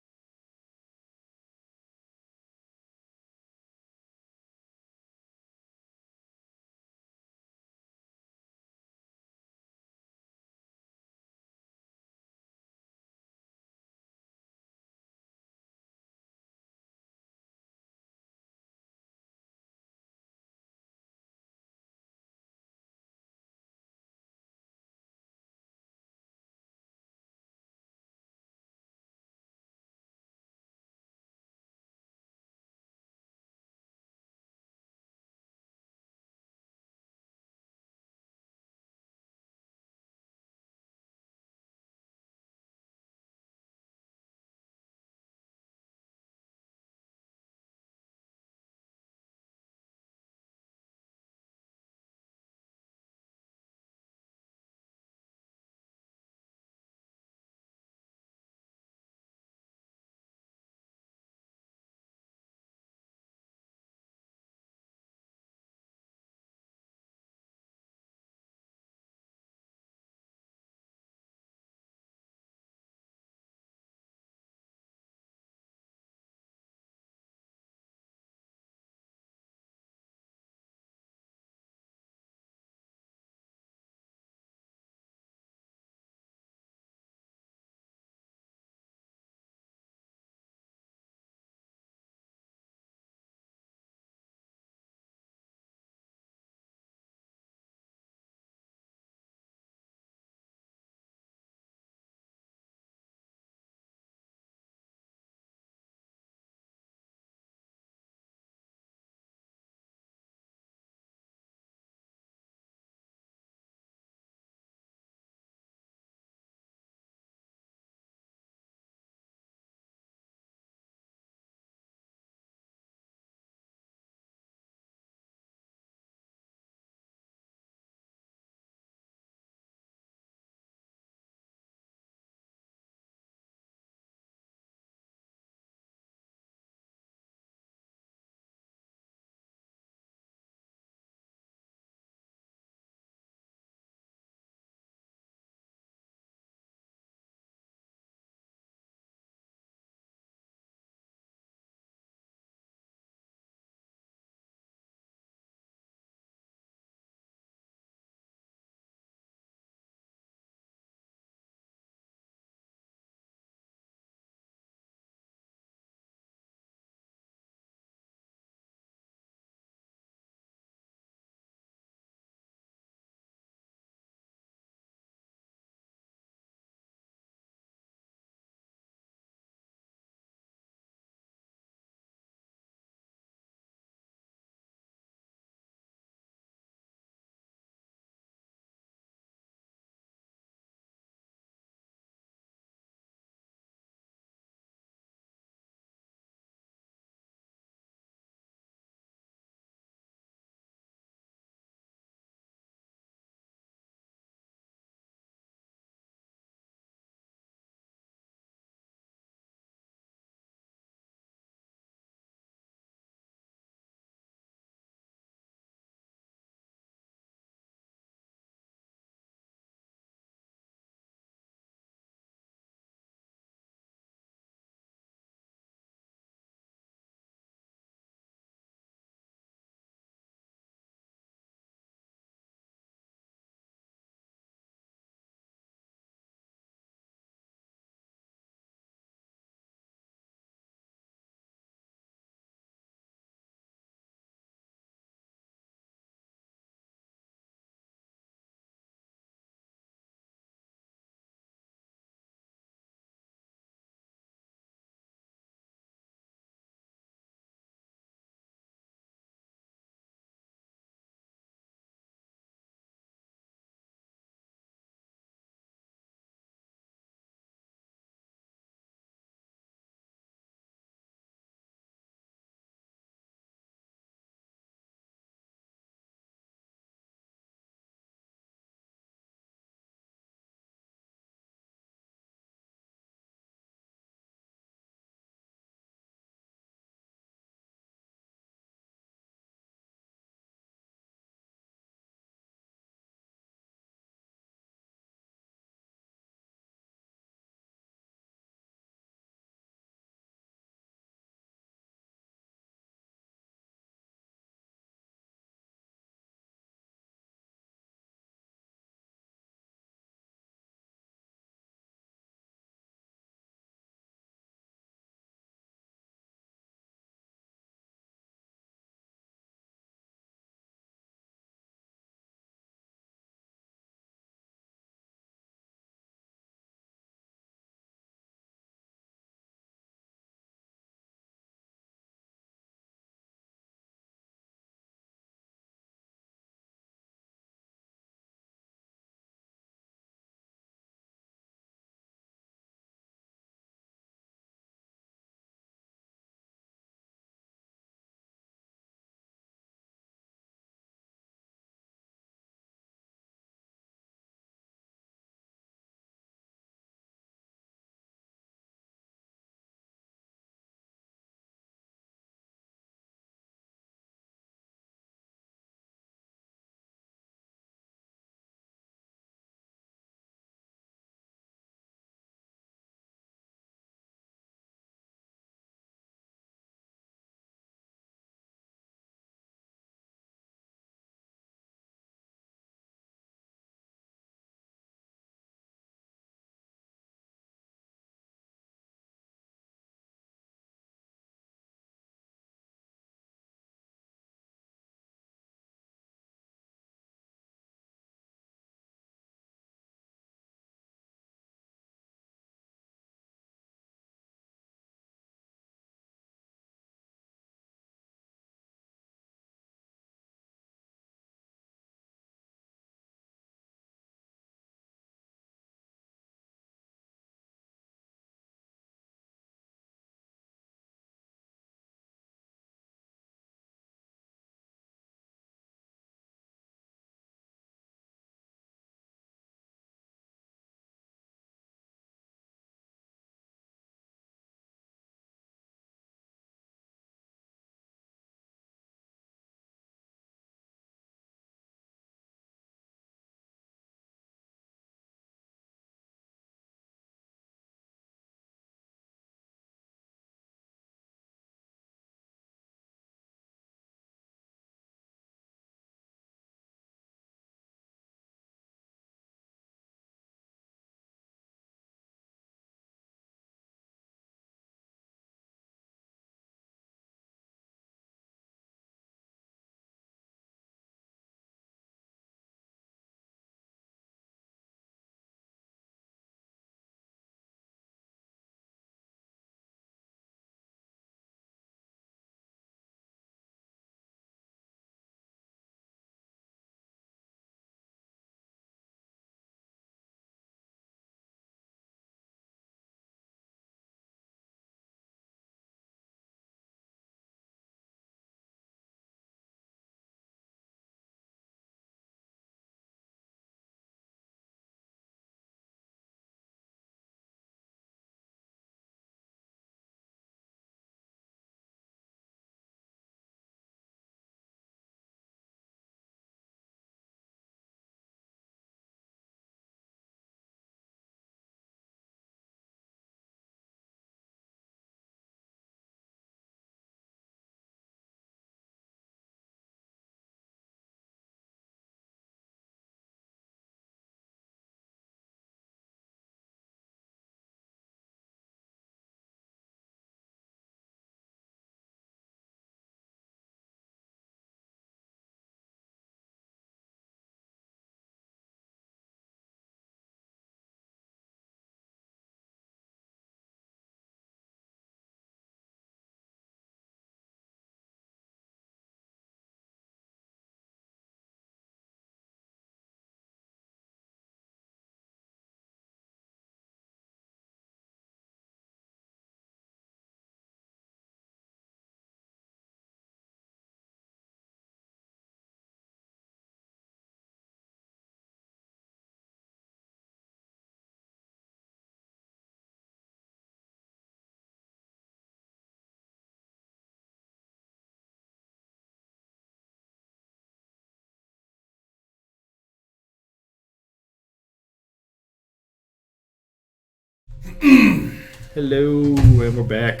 Hello, and we're back.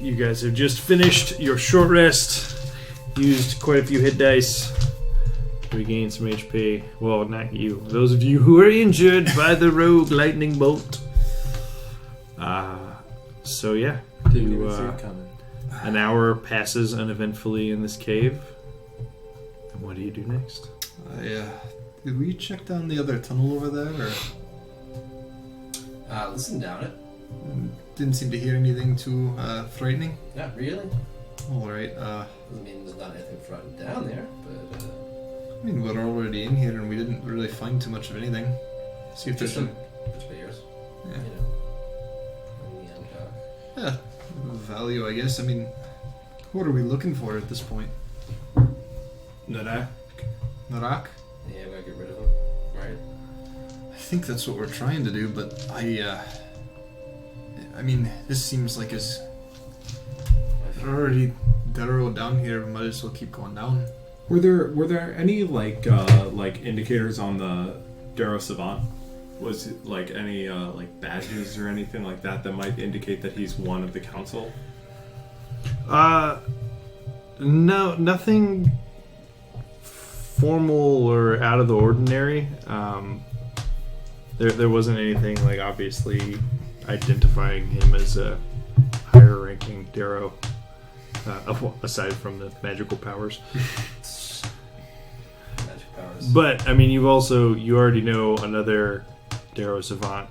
You guys have just finished your short rest. Used quite a few hit dice. Regained some HP. Well, not you. Those of you who are injured by the rogue lightning bolt. So yeah. Didn't you, even see it coming. An hour passes uneventfully in this cave. And what do you do next? Did we check down the other tunnel over there, or Listen down it. didn't seem to hear anything too frightening? Not really. All right. Doesn't mean there's not anything front down there, but I mean, we're already in here, and we didn't really find too much of anything. See if there's just some. some players. Yeah. You know. In the end, Value, I guess. I mean, what are we looking for at this point? Nadak. Narak? yeah, we gotta get rid of them, right? I think that's what we're trying to do, but I mean, this seems like it's already Darrow down here. We might as well keep going down. Were there any like indicators on the Darrow Savant? Was it like any like badges or anything like that that might indicate that he's one of the council? No, nothing formal or out of the ordinary. There wasn't anything like obviously identifying him as a higher ranking Darrow, aside from the magical powers. Magic powers. But I mean, you already know another Darrow Savant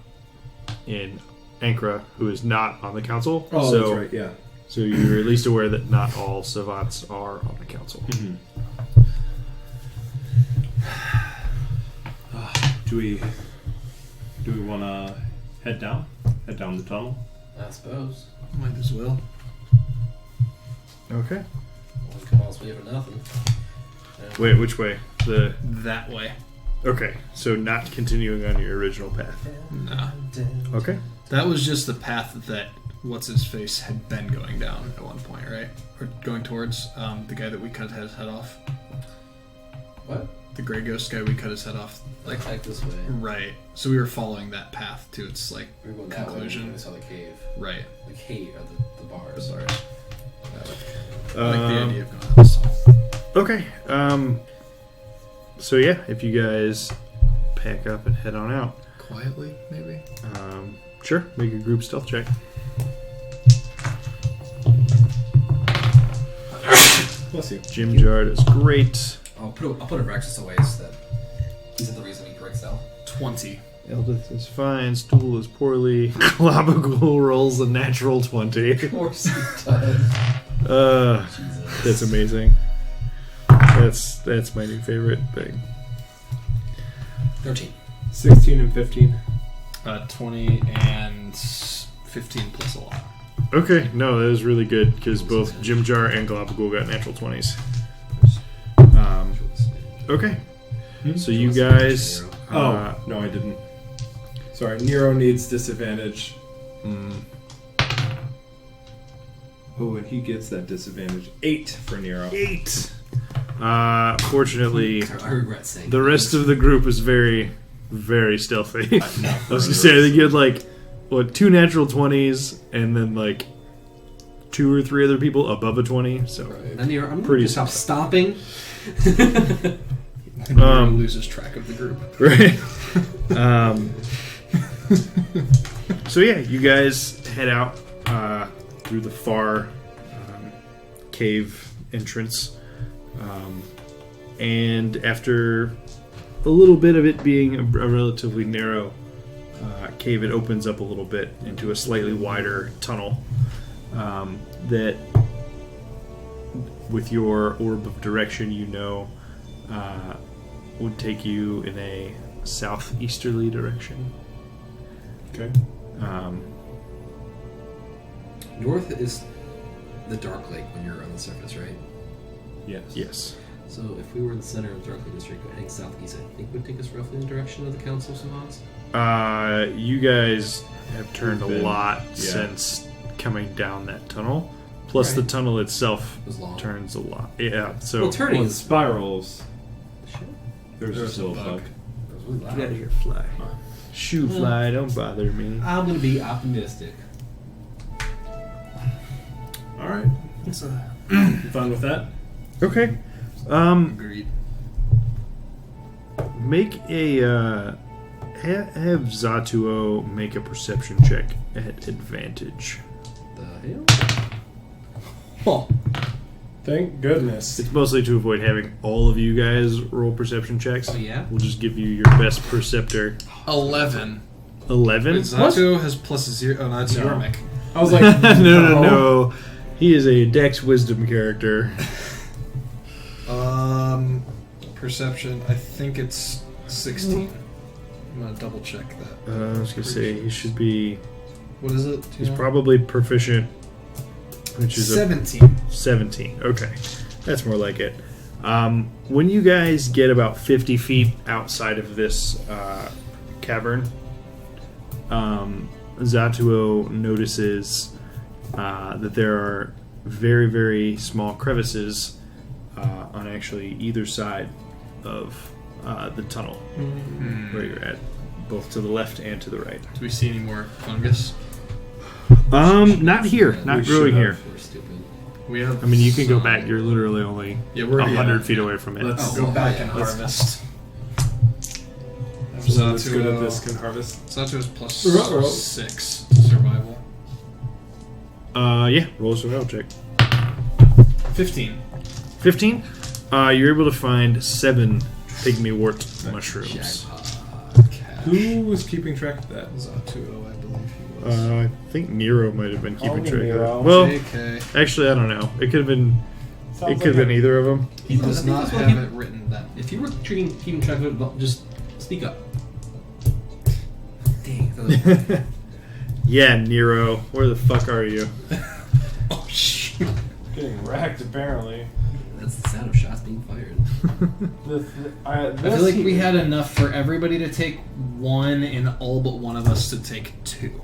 in Ankara who is not on the council. Oh, so, that's right. Yeah. So you're at least aware that not all savants are on the council. Mm-hmm. Do we want to head down the tunnel? I suppose. Might as well. Okay. Won't come all this way for nothing. Wait, which way? That way. Okay, so not continuing on your original path. Nah. Okay. That was just the path that what's-his-face had been going down at one point, right? Or going towards the guy that we cut his head off. What? The Grey Ghost guy we cut his head off. Like this way. Right. So we were following that path to its, like, We were going that way conclusion. when we saw the cave. Right. The cave or the bars. The bars. I Um, like the idea of going down this tunnel. Okay. So yeah, if you guys pack up and head on out. Quietly, maybe? Sure, make a group stealth check. Bless you. Jim Jar does great. I'll put a Rexus away so that isn't the reason we break cell. 20. Eldith is fine. Stool is poorly. Globagool rolls a natural 20. Of course he does. Jesus. That's amazing. That's my new favorite thing. 13. 16 and 15. 20 and 15 plus a lot. Okay, no, that was really good because both Jim Jar and Globagool got natural 20s. Okay, so you guys. No, I didn't. Sorry, Nero needs disadvantage. Oh, and he gets that disadvantage. 8 for Nero. 8. Fortunately, I regret saying the rest of the group is very, very stealthy. I was gonna say I think you had like 2 natural 20s and then like 2 or 3 other people above a 20. So Then you're, I'm Pretty pretty stop stomping. Loses track of the group. right. So yeah, you guys head out through the far cave entrance, and after a little bit of it being a relatively narrow cave, it opens up a little bit into a slightly wider tunnel that, with your orb of direction, would take you in a southeasterly direction. Okay. North is the Dark Lake when you're on the surface, right? Yes. Yes. So if we were in the center of Dark Lake District, heading southeast, I think would take us roughly in the direction of the Council of Savants. You guys have turned a Been- lot yeah. since coming down that tunnel. Plus, the Right. tunnel itself It was long. turns a lot. Yeah. So Well, turning Well, is spirals. shit. There's There's a still a bug. bug. It was really loud. get out of here, fly. Shoo fly, don't bother me. I'm gonna be optimistic. All right. I'm fine with that. Okay. Agreed. Make a have Zatuo make a perception check at advantage. The hell? Oh, Thank goodness. It's mostly to avoid having all of you guys roll perception checks. Oh, yeah? We'll just give you your best perceptor. 11. 11? Wait, Zato has plus a 0. Oh, no, that's No. Yormik. I was like, no. He is a Dex Wisdom character. Perception, I think it's 16. I'm gonna double check that. I was gonna say he should be. What is it? Do you He's know? probably proficient, which is 17. 17. Okay, that's more like it. When you guys get about 50 feet outside of this cavern, Zatuo notices that there are very, very small crevices on actually either side of the tunnel where you're at, both to the left and to the right. Do we see any more fungus? Not here, not We growing should here. have. We're stupid. We have. I mean, you can go some- back. You're literally only Yeah, we're 100 feet away from it. Let's Go back and Let's- harvest. Someone that's good at this can harvest. Zato is plus Ruh-roh. 6 survival. Yeah, roll a survival check. 15. 15. You're able to find 7 pygmy-wort mushrooms. Who was keeping track of that? Zatuo, I believe he was. I think Nero might have been keeping Probably track of Nero. it. Well, JK. actually, I don't know. It could have been. Sounds It could have like been either of them. He does I think not that's what have he- it written that. If you were keeping track of it, well, just speak up. Dang. Yeah, Nero. Where the fuck are you? Oh, shit. Getting wrecked, apparently. That's the sound of shots being fired. I feel like we had enough for everybody to take 1 and all but one of us to take 2.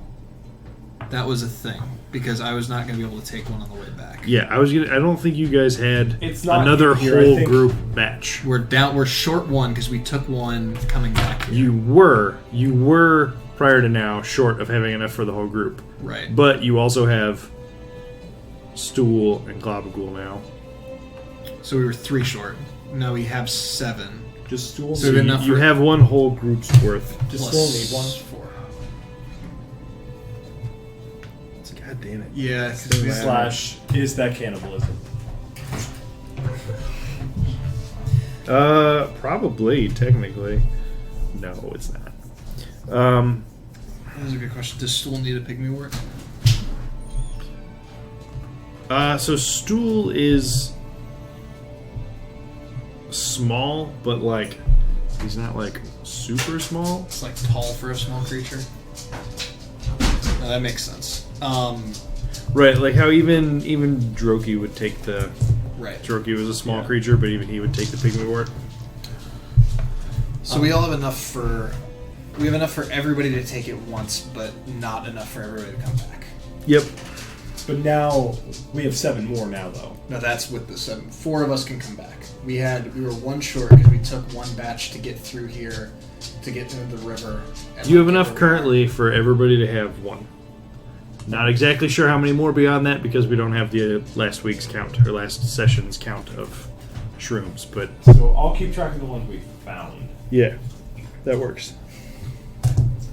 That was a thing. Because I was not going to be able to take one on the way back. Yeah, I don't think you guys had It's not another here, I whole think. group batch. We're short 1 because we took 1 coming back here. You were prior to now short of having enough for the whole group, Right. but you also have Stool and Globagul now. So we were 3 short. Now we have 7. Just stools. So enough you for- have one whole group's worth. Just plus still need one. 4. God damn it. Yeah. 'cause we had- / is that cannibalism? Probably, technically. No, it's not. That was a good question. Does Stool need a pygmy wort? So Stool is small, but like he's not like super small. It's like tall for a small creature. No, that makes sense. Right, like how even Droki would take the. Right. Droki was a small Yeah. creature, but even he would take the pygmy wort. So we all have enough for. We have enough for everybody to take it once, but not enough for everybody to come back. Yep. But now we have 7 more now, though. No, that's with the 7. 4 of us can come back. We were 1 short because we took 1 batch to get through here, to get into the river. and You have get enough where we currently for everybody to have 1. Not exactly sure how many more beyond that because we don't have the last week's count or last session's count of shrooms, but So I'll keep track of the ones we found. yeah, that works.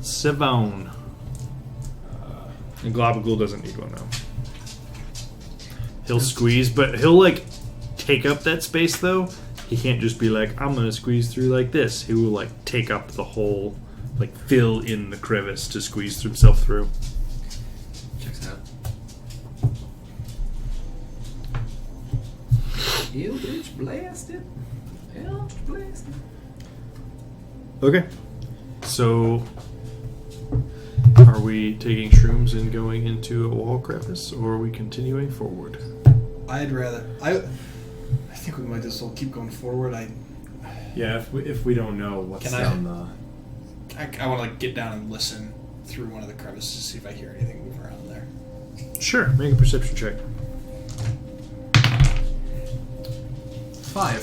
Savone. And Globagul doesn't need one though. He'll squeeze, but he'll like take up that space though. He can't just be like, I'm gonna squeeze through like this. He will like take up the whole, like fill in the crevice to squeeze himself through. Checks out. Eldritch blasted. Eldritch blasted. Okay. So, are we taking shrooms and going into a wall crevice, or are we continuing forward? I'd rather. I think we might just all keep going forward. Yeah, if we don't know what's Can I- down the... I want to like get down and listen through one of the crevices to see if I hear anything move around there. Sure. Make a perception check. 5.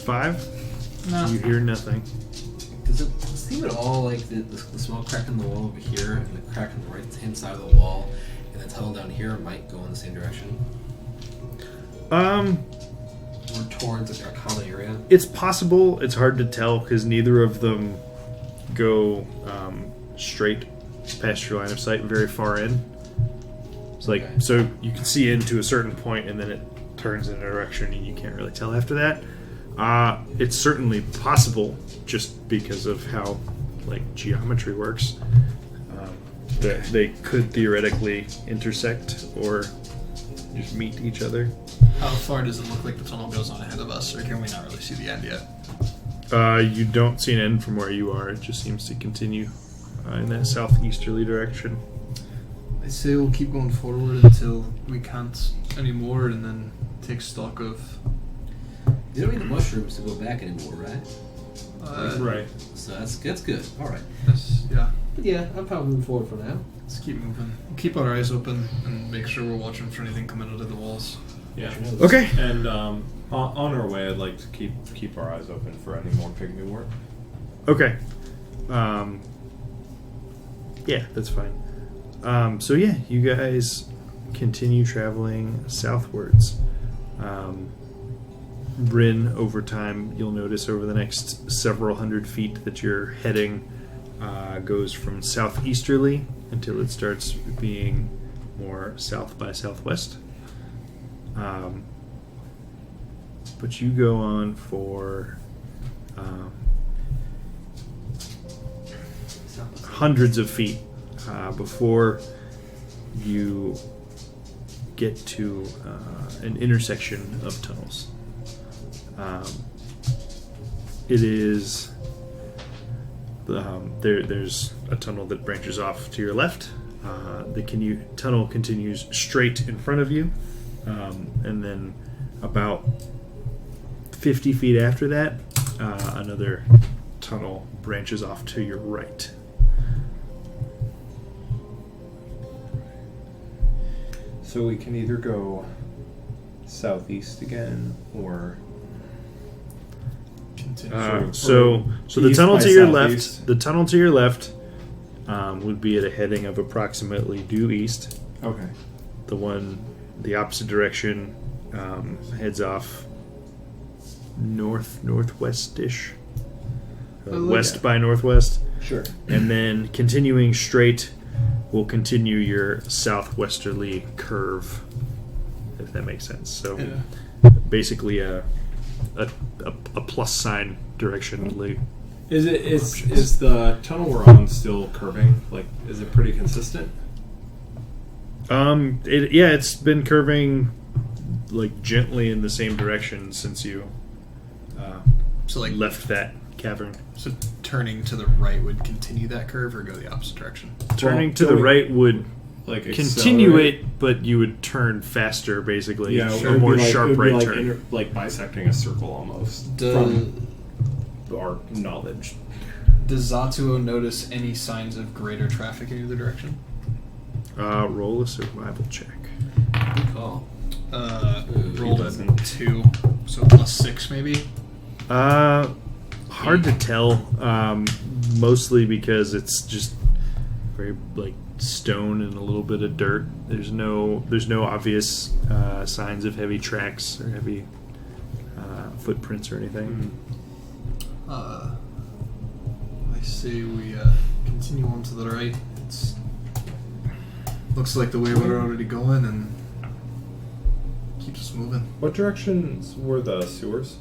5. No. You hear nothing. Does it seem at all like the small crack in the wall over here and the crack on the right hand side of the wall and the tunnel down here might go in the same direction? Or towards a common area? It's possible. It's hard to tell because neither of them go straight past your line of sight very far in. It's like, Okay. so you can see into a certain point and then it turns in a direction and you can't really tell after that. It's certainly possible just because of how like geometry works. That they could theoretically intersect or just meet each other. How far does it look like the tunnel goes on ahead of us, or can we not really see the end yet? You don't see an end from where you are. It just seems to continue in that southeasterly direction. I say we'll keep going forward until we can't anymore, and then take stock of. You don't need the mushrooms to go back anymore, right? Right. So that's good. All right. Yeah. But yeah, I'm probably moving forward for now. Let's keep moving. Keep our eyes open and make sure we're watching for anything coming out of the walls. Yeah. Okay. And on our way, I'd like to keep our eyes open for any more pygmy work. Okay. Yeah, that's fine. So yeah, you guys continue traveling southwards. Bryn, over time, you'll notice over the next several hundred feet that you're heading goes from southeasterly until it starts being more south by southwest. But you go on for hundreds of feet before you get to an intersection of tunnels. It is there's a tunnel that branches off to your left. The tunnel continues straight in front of you, and then about 50 feet after that, another tunnel branches off to your right. So we can either go southeast again or Continue. So the east tunnel by to your southeast. left, the tunnel to your left, would be at a heading of approximately due east. okay. The opposite direction, heads off northwest-ish, west by northwest, Sure. and then continuing straight will continue your southwesterly curve, if that makes sense. So basically a plus sign directionally. Is the tunnel we're on still curving? Like, is it pretty consistent? It's been curving like gently in the same direction since you So like left that cavern. So turning to the right would continue that curve, or go the opposite direction? Turning to the right would Like continue accelerate? it, but you would turn faster, basically. Yeah, a more sharp right like turn. like bisecting a circle almost from our knowledge. Does Zatuo notice any signs of greater traffic in either direction? Roll a survival check. Good call. Rolled a doesn't. 2, so +6 maybe. Hard to tell. Mostly because it's just very like stone and a little bit of dirt. There's no obvious signs of heavy tracks or heavy footprints or anything. I say we continue on to the right. It's looks like the way we're already going, and keeps us moving. What directions were the sewers?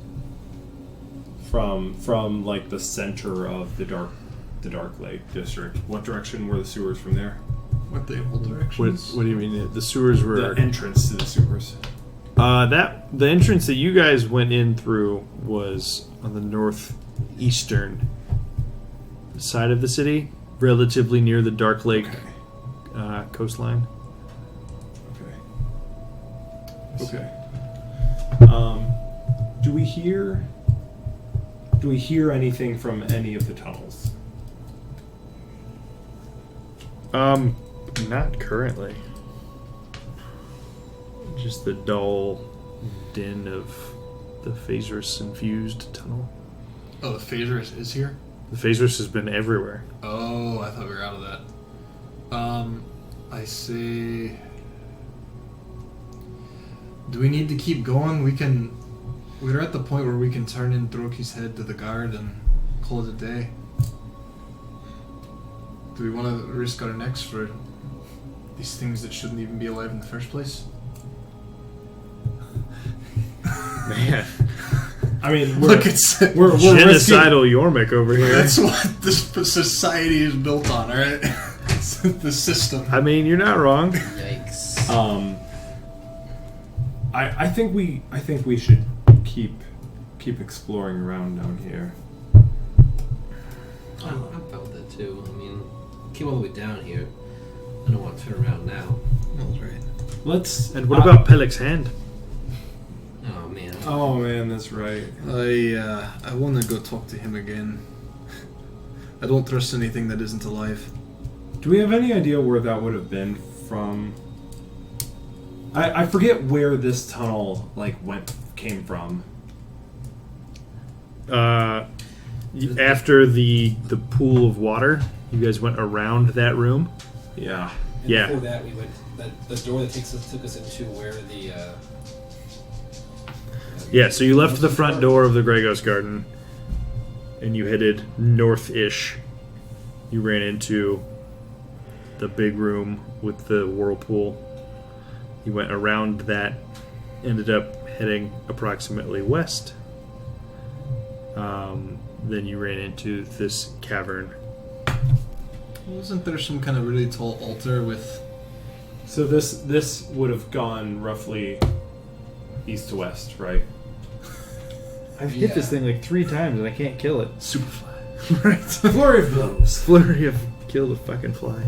From like the center of the Dark Lake district. What direction were the sewers from there? What the old What, directions? what do you mean? The sewers were The entrance to the sewers. the entrance that you guys went in through was on the northeastern side of the city, relatively near the Dark Lake coastline. Okay. Do we hear anything from any of the tunnels? Not currently. Just the dull din of the Phaserus infused tunnel. Oh, the phaser is here? The phasers has been everywhere. Oh, I thought we were out of that. I say... Do we need to keep going? We're at the point where we can turn in Droki's head to the guard and call it a day. Do we want to risk our necks for these things that shouldn't even be alive in the first place? Man. I mean, We're Genocidal Yormik over here. That's what this society is built on, alright? The system. I mean, you're not wrong. Yikes. I think we should keep exploring around down here. I'm fine with that too. I mean, came all the way down here. I don't want to turn around now. That's right. Let's. And what about Pelik's hand? Oh man. Oh man, that's right. I want to go talk to him again. I don't trust anything that isn't alive. Do we have any idea where that would have been from? I forget where this tunnel came from. After the pool of water, you guys went around that room. Yeah. And Yeah. Before that, we went the door that took us into where the. Yeah, so you left the front door of the Grey Ghost Garden, and you headed north-ish. You ran into the big room with the whirlpool. You went around that, ended up heading approximately west. Then you ran into this cavern. Wasn't there some kind of really tall altar with... So this would have gone roughly east to west, right? I've hit this thing like 3 times and I can't kill it. Superfly. Right. Flurry of blows. Flurry of kill the fucking fly.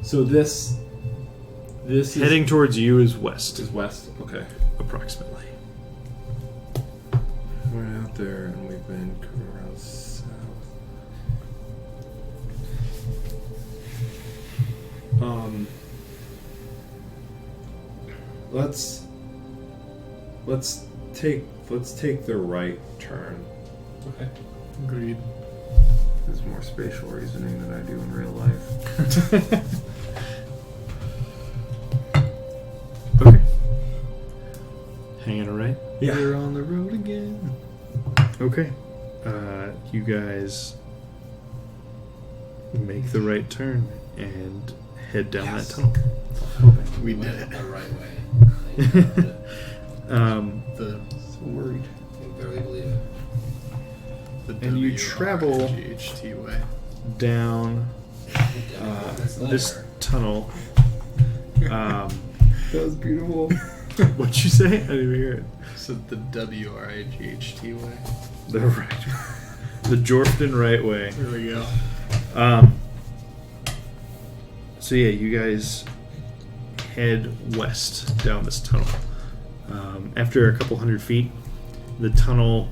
So this Heading towards you is west, is west. Okay. approximately. We're out there and we've been around south. Let's take the right turn. Okay. Agreed. There's more spatial reasoning than I do in real life. Okay. Hanging a right? Yeah. We're on the road again. Okay. You guys make the right turn and head down that tunnel. We We did went it. the right way. Thank God. So worried. I barely believe it. The And you travel- WRGHT way. Down That's this there. tunnel. That was beautiful. What'd you say? I didn't even hear it. So the WRIGHT way. The right, the Jorfton right way. There we go. So yeah, you guys head west down this tunnel. After a couple hundred feet, the tunnel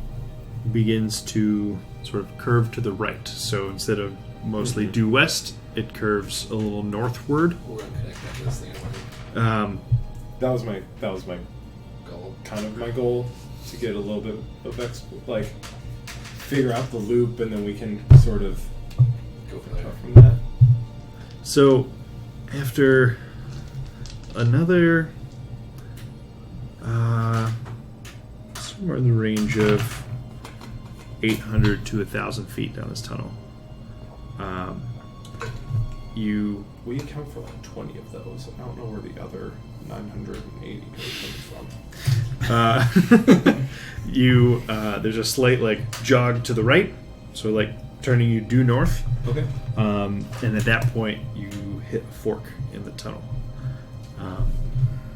begins to sort of curve to the right. So instead of mostly due west, it curves a little northward. We're gonna connect back to this thing. I want That was my to go. kind of my goal, to get a little bit of figure out the loop, and then we can sort of Go from there. go from that. So after another somewhere in the range of 800 to 1,000 feet down this tunnel, you We account for like 20 of those. I don't know where the other 980 are coming from. there's a slight jog to the right, so turning you due north, Okay. and at that point you hit a fork in the tunnel.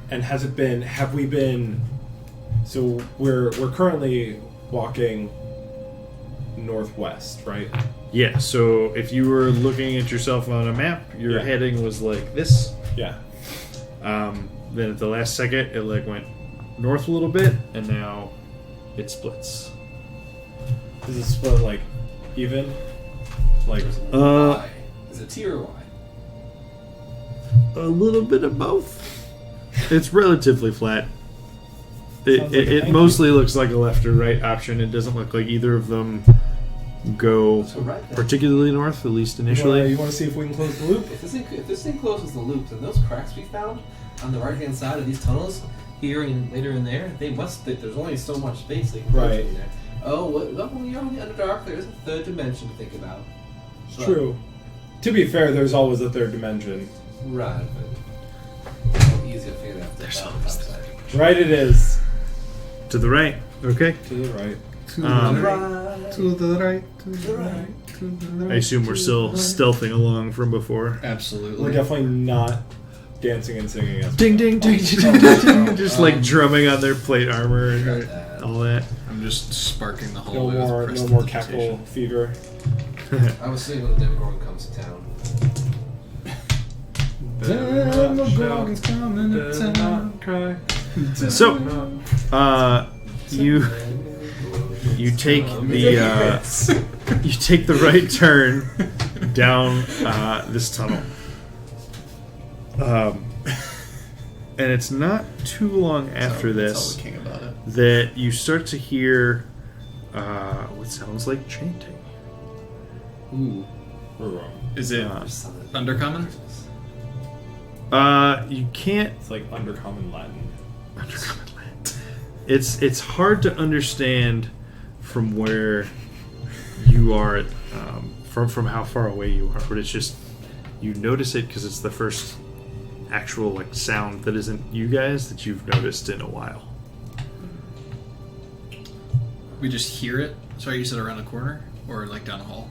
And have we been, so we're currently walking northwest, right? Yeah, so if you were looking at yourself on a map, your Yeah. heading was like this. Yeah. Then at the last second, it went north a little bit, and now it splits. Does it split even? Y. Is it T or Y? A little bit of both. It's relatively flat. Sounds like a It thank mostly looks like a left or right option. It doesn't look like either of them go Let's go right then. particularly north, at least initially. You want to see if we can close the loop? If this thing closes the loop, then those cracks we found on the right hand side of these tunnels, here and later in there, there's only so much space they can go Right. in there. Oh, well, when you're on the Underdark, there's a third dimension to think about. It's true. To be fair, there's always a third dimension. Right, but it's so easy to figure that There's out always outside. Right, it is. To the right. Okay. To the right. To the Um, right. To the right. To the right. To the right. I assume we're still stealthing along from before. Absolutely. We're definitely not dancing and singing as Ding ding ding ding ding ding. Just like drumming on their plate armor and all that. I'm just sparking the no hallway. more, no more cackle fever. I was seeing when the Demogorgon comes to town. Demogorgon's coming to town. Cry. So, you take the right turn down this tunnel, and it's not too long after this Tell the king about it. that you start to hear what sounds like chanting. Ooh. We're wrong. Is it Undercommon? You can't. It's like undercommon Latin. It's hard to understand from where you are, from how far away you are, but it's just you notice it because it's the first actual like sound that isn't you guys that you've noticed in a while. We just hear it. Sorry, you said around the corner or like down the hall?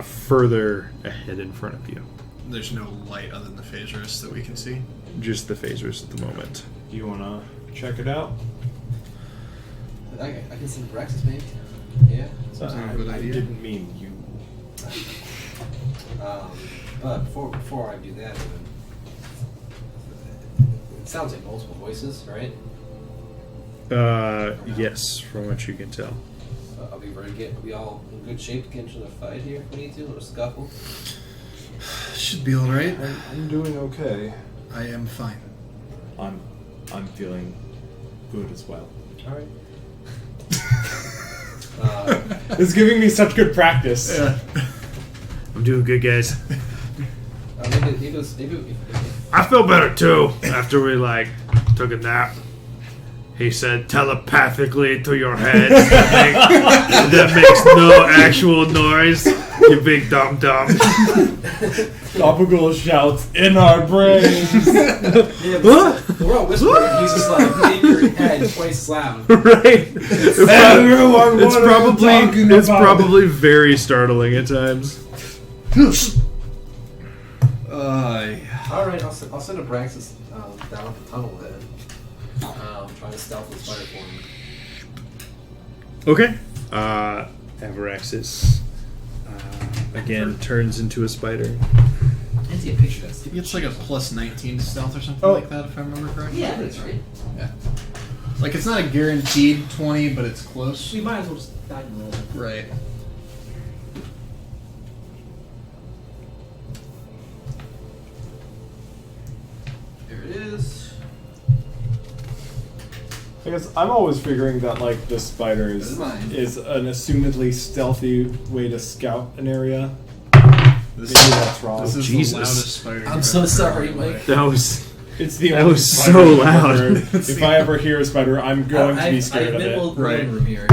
Further ahead in front of you, There's no light other than the phasers that we can see. just the phasers at the moment. Do you want to check it out? I can send Braxis maybe. Yeah. Sounds like a good I idea. didn't mean you. But before I do that, it sounds like multiple voices, right? Yes, from what you can tell. Are we all in good shape to get into a fight here if we need to, or a scuffle? Should be all right. I'm doing okay. I am fine. I'm feeling good as well. All right. It's giving me such good practice. I'm doing good, guys. Maybe if I feel better too after we took a nap. He said telepathically to your head that makes no actual noise. You big dumb. Topical shouts in our brains. yeah, we're all whispering. He's just like in your head twice as loud. Right? Everyone, It's what are you talking it's about? probably very startling at times. All right, I'll send a Braxis down the tunnel then. Trying to stealth the spider form. Okay. Avaraxis again turns into a spider. I see a picture of that. It's like a plus 19 to stealth or something Oh. like that, if I remember correctly. Yeah, that's right. Yeah. Like, it's not a guaranteed 20, but it's close. We might as well just die and roll. Right. There it is. I guess I'm always figuring that this spider This is mine. is an assumedly stealthy way to scout an area. This Maybe that's wrong. This is Jesus. the loudest spider. I'm you've so ever sorry, heard, Mike. right? That was It's the That only was spider so I've ever loud. heard. If I ever hear a spider, I'm going to be scared of it. Right. Room here.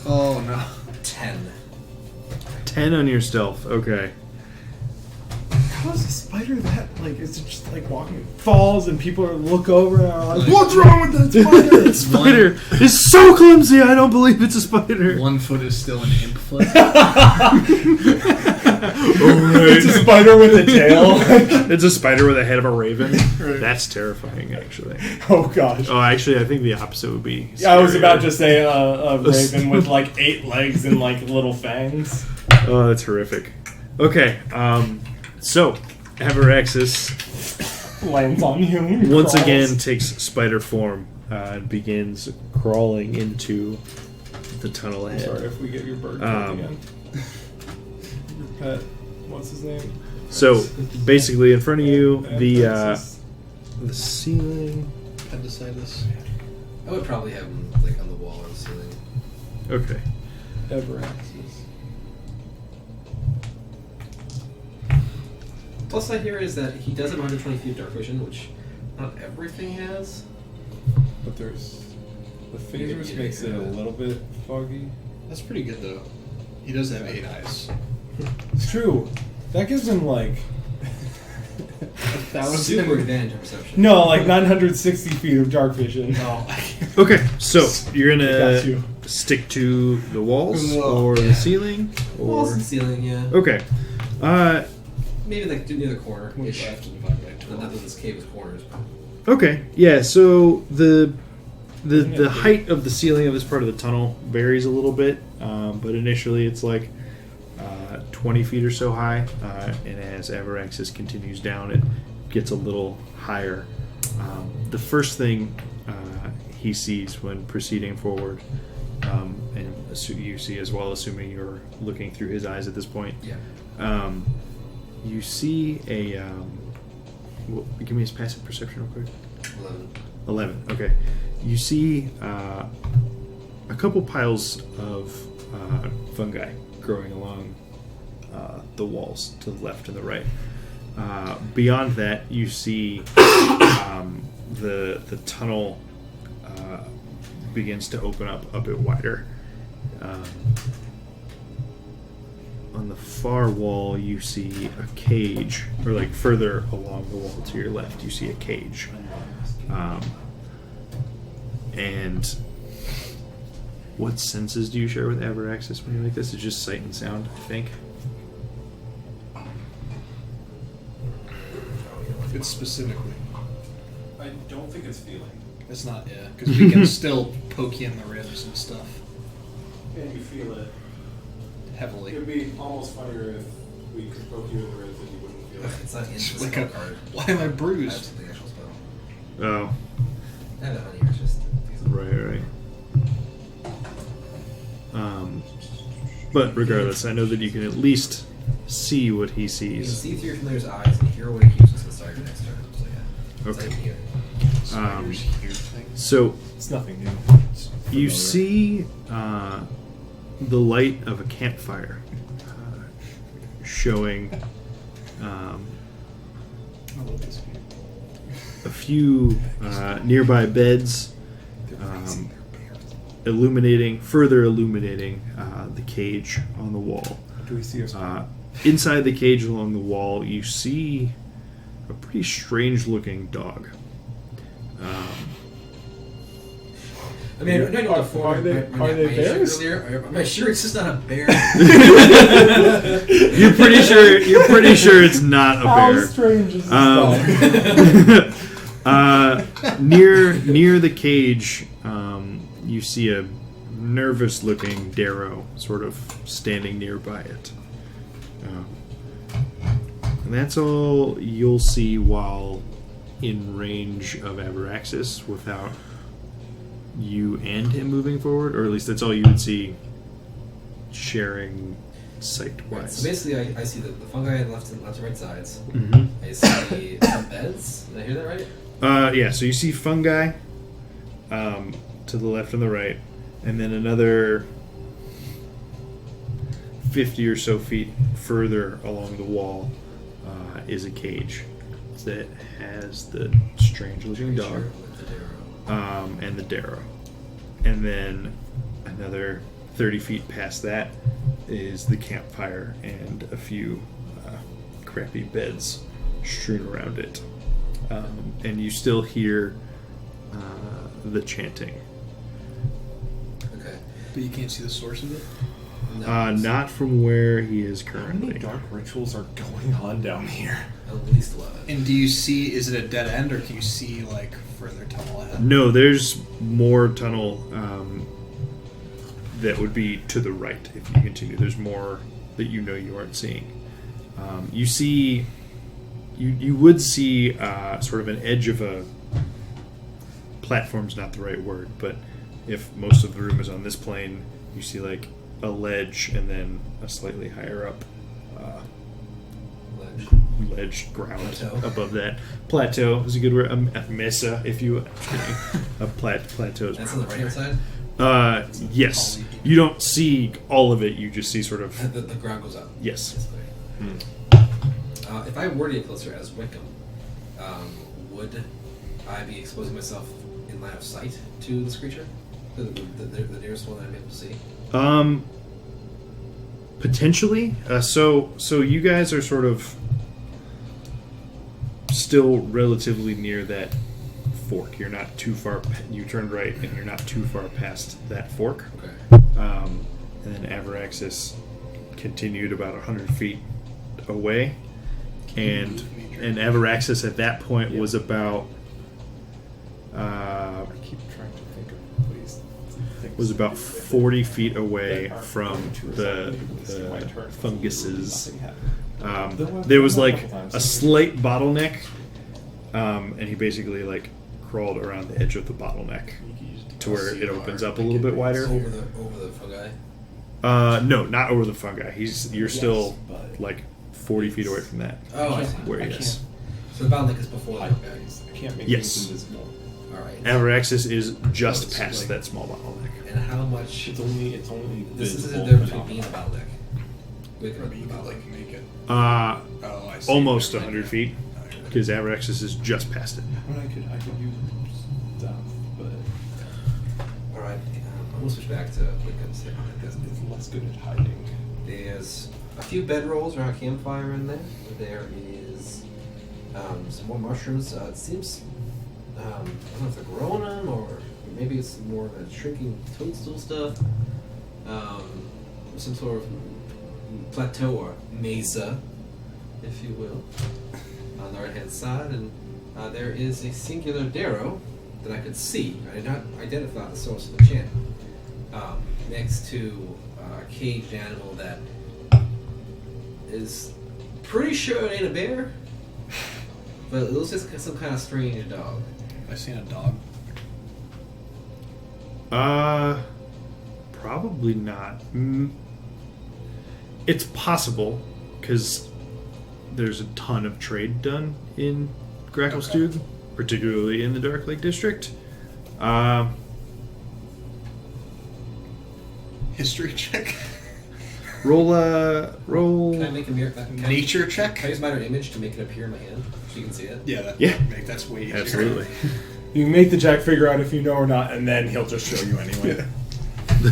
Oh, no. 10. 10 on your stealth. Okay. How is a spider that is it just walking, falls, and people look over and are like, Like- "What's wrong with that spider?" That spider is so clumsy. I don't believe it's a spider. 1 foot is still an imp foot. It's a spider with a tail. It's a spider with the head of a raven. Right. That's terrifying, actually. Oh gosh. Oh, actually, I think the opposite would be. Yeah, I was scarier. about to say a raven with 8 legs and little fangs. Oh, that's horrific. Okay, so Avaraxis Lands on you. and once crawls. again takes spider form and begins crawling into the tunnel Sorry ahead. if we get your bird Um, again. Your pet. What's his name? So basically, in front of you, the Francis. ceiling. Appendicitis. I would probably have him on the wall or the ceiling. Okay. Everaxis. Plus, I hear is that he does have 120 feet of dark vision, which not everything has. But there's the phasers makes it a little bit foggy. That's pretty good though. He does have 8 eyes. It's true. That gives him like 1,000. Super advantage of perception. No, like 960 feet of dark vision. Oh, Okay, so you're Got gonna you. stick to the walls or Yeah. the ceiling, or Walls and ceiling, yeah. okay. Maybe like near the corner. Which Ish. I have to divide by 12. Not that this cave is corners, but Okay, yeah. So the height of the ceiling of this part of the tunnel varies a little bit, but initially it's like 20 feet or so high, and as Avaraxis continues down, it gets a little higher. The first thing he sees when proceeding forward, and you see as well, assuming you're looking through his eyes at this point, yeah. you see a. Give me his passive perception real quick. 11. Okay. You see a couple piles of fungi growing along the walls to the left and the right. Beyond that, you see the tunnel begins to open up a bit wider. On the far wall, you see a cage, or like further along the wall to your left, you see a cage. And what senses do you share with Avaraxis when you're like this? It's just sight and sound, I think. It's specifically. I don't think it's feeling. It's not, yeah. Because we can still poke you in the ribs and stuff And you feel it. heavily. It'd be almost funnier if we could poke you in the ribs and you wouldn't feel it. It's not in the Like spell a- card. Why am I I have bruised? the actual spell. Oh, I have it on here. It's just right. But regardless, I know that you can at least see what he You can sees. see through your familiar's eyes and hear what he keeps us to start your next turn. So yeah. It's Okay. like here. Spiders hear things. So It's nothing new. It's you familiar. see the light of a campfire showing I love this game. a few nearby beds, further illuminating the cage on the wall. Do we see a Inside the cage along the wall, you see a pretty strange-looking dog. I mean, I know what a form. Are they bears? Earlier. I'm not sure it's just not a bear. You're pretty sure it's not a How bear. strange is this dog? Near the cage, you see a nervous-looking Darrow sort of standing nearby it. And that's all you'll see while in range of Avaraxis without you and him moving forward, or at least that's all you would see sharing Right, sight-wise. so basically, I see the fungi on left and right sides. Mhm. I see some beds. Did I hear that right? Yeah, so you see fungi to the left and the right, and then another 50 or so feet further along the wall is a cage that has the strange-looking dog Sure, with the Darrow. and the Darrow. And then another 30 feet past that is the campfire and a few crappy beds strewn around it. And you still hear the chanting. Okay. But you can't see the source of it? No, Not from where he is How many currently. dark rituals are going on down here? at least 11. And do you see, is it a dead end or can you see like further tunnel ahead? No, there's more tunnel that would be to the right if you continue. There's more that you aren't seeing. You see, you would see sort of an edge of a platform's not the right word, but if most of the room is on this plane, you see like a ledge and then a slightly higher up ledge ground Plateau. above that. Plateau is a good word. A mesa, if you a plateau is That's on the right hand side? Yes. You don't see all of it. You just see sort of. The ground goes up. Yes. If I were to get closer as Wickham, would I be exposing myself in line of sight to this creature? The nearest one that I'm able to see? Potentially. So you guys are sort of still relatively near that fork. You're not too far. You turned right, and you're not too far past that fork. Okay. And then Avaraxis continued about 100 feet away, and Avaraxis at that point was about I keep trying to think of ways. was about 40 feet away from the funguses. There was like a slight bottleneck, and he basically like crawled around the edge of the bottleneck to where it opens up a little bit wider. Over the fungi? No, not over the fungi. You're still like 40 feet away from that. Oh, I see. Where he is. So the bottleneck is before the fungi. I can't make Yes. things invisible. Alright. Avaraxis is just past that small bottleneck. And how much... It's only This is visible the difference from between being a bottleneck. Wickham Maybe and you the could bottleneck. like make it. Oh, I see. Almost 100 feet, because Avaraxis is just past it. But I could use stuff, but Alright, I'm going to switch back to Wickham's thing. it's less good at hiding. There's a few bedrolls around a campfire in there. There is some more mushrooms. It seems, I don't know if they're growing them or maybe it's more of a shrinking toadstool stuff. Some sort of plateau or mesa, if you will, on the right hand side. And there is a singular darrow that I could see. I did not identify the source of the chant. Next to a caged animal that is pretty sure it ain't a bear, but it looks like some kind of strange dog. I seen a dog. Probably not. It's possible, because there's a ton of trade done in Gracklstugh, particularly in the Dark Lake District. History check. Roll. Can I make a mirror? Nature check. Can I use minor image to make it appear in my hand so you can see it? Yeah. Yeah. That's way easier. Absolutely. You can make the Jack figure out if you know or not, and then he'll just show you anyway.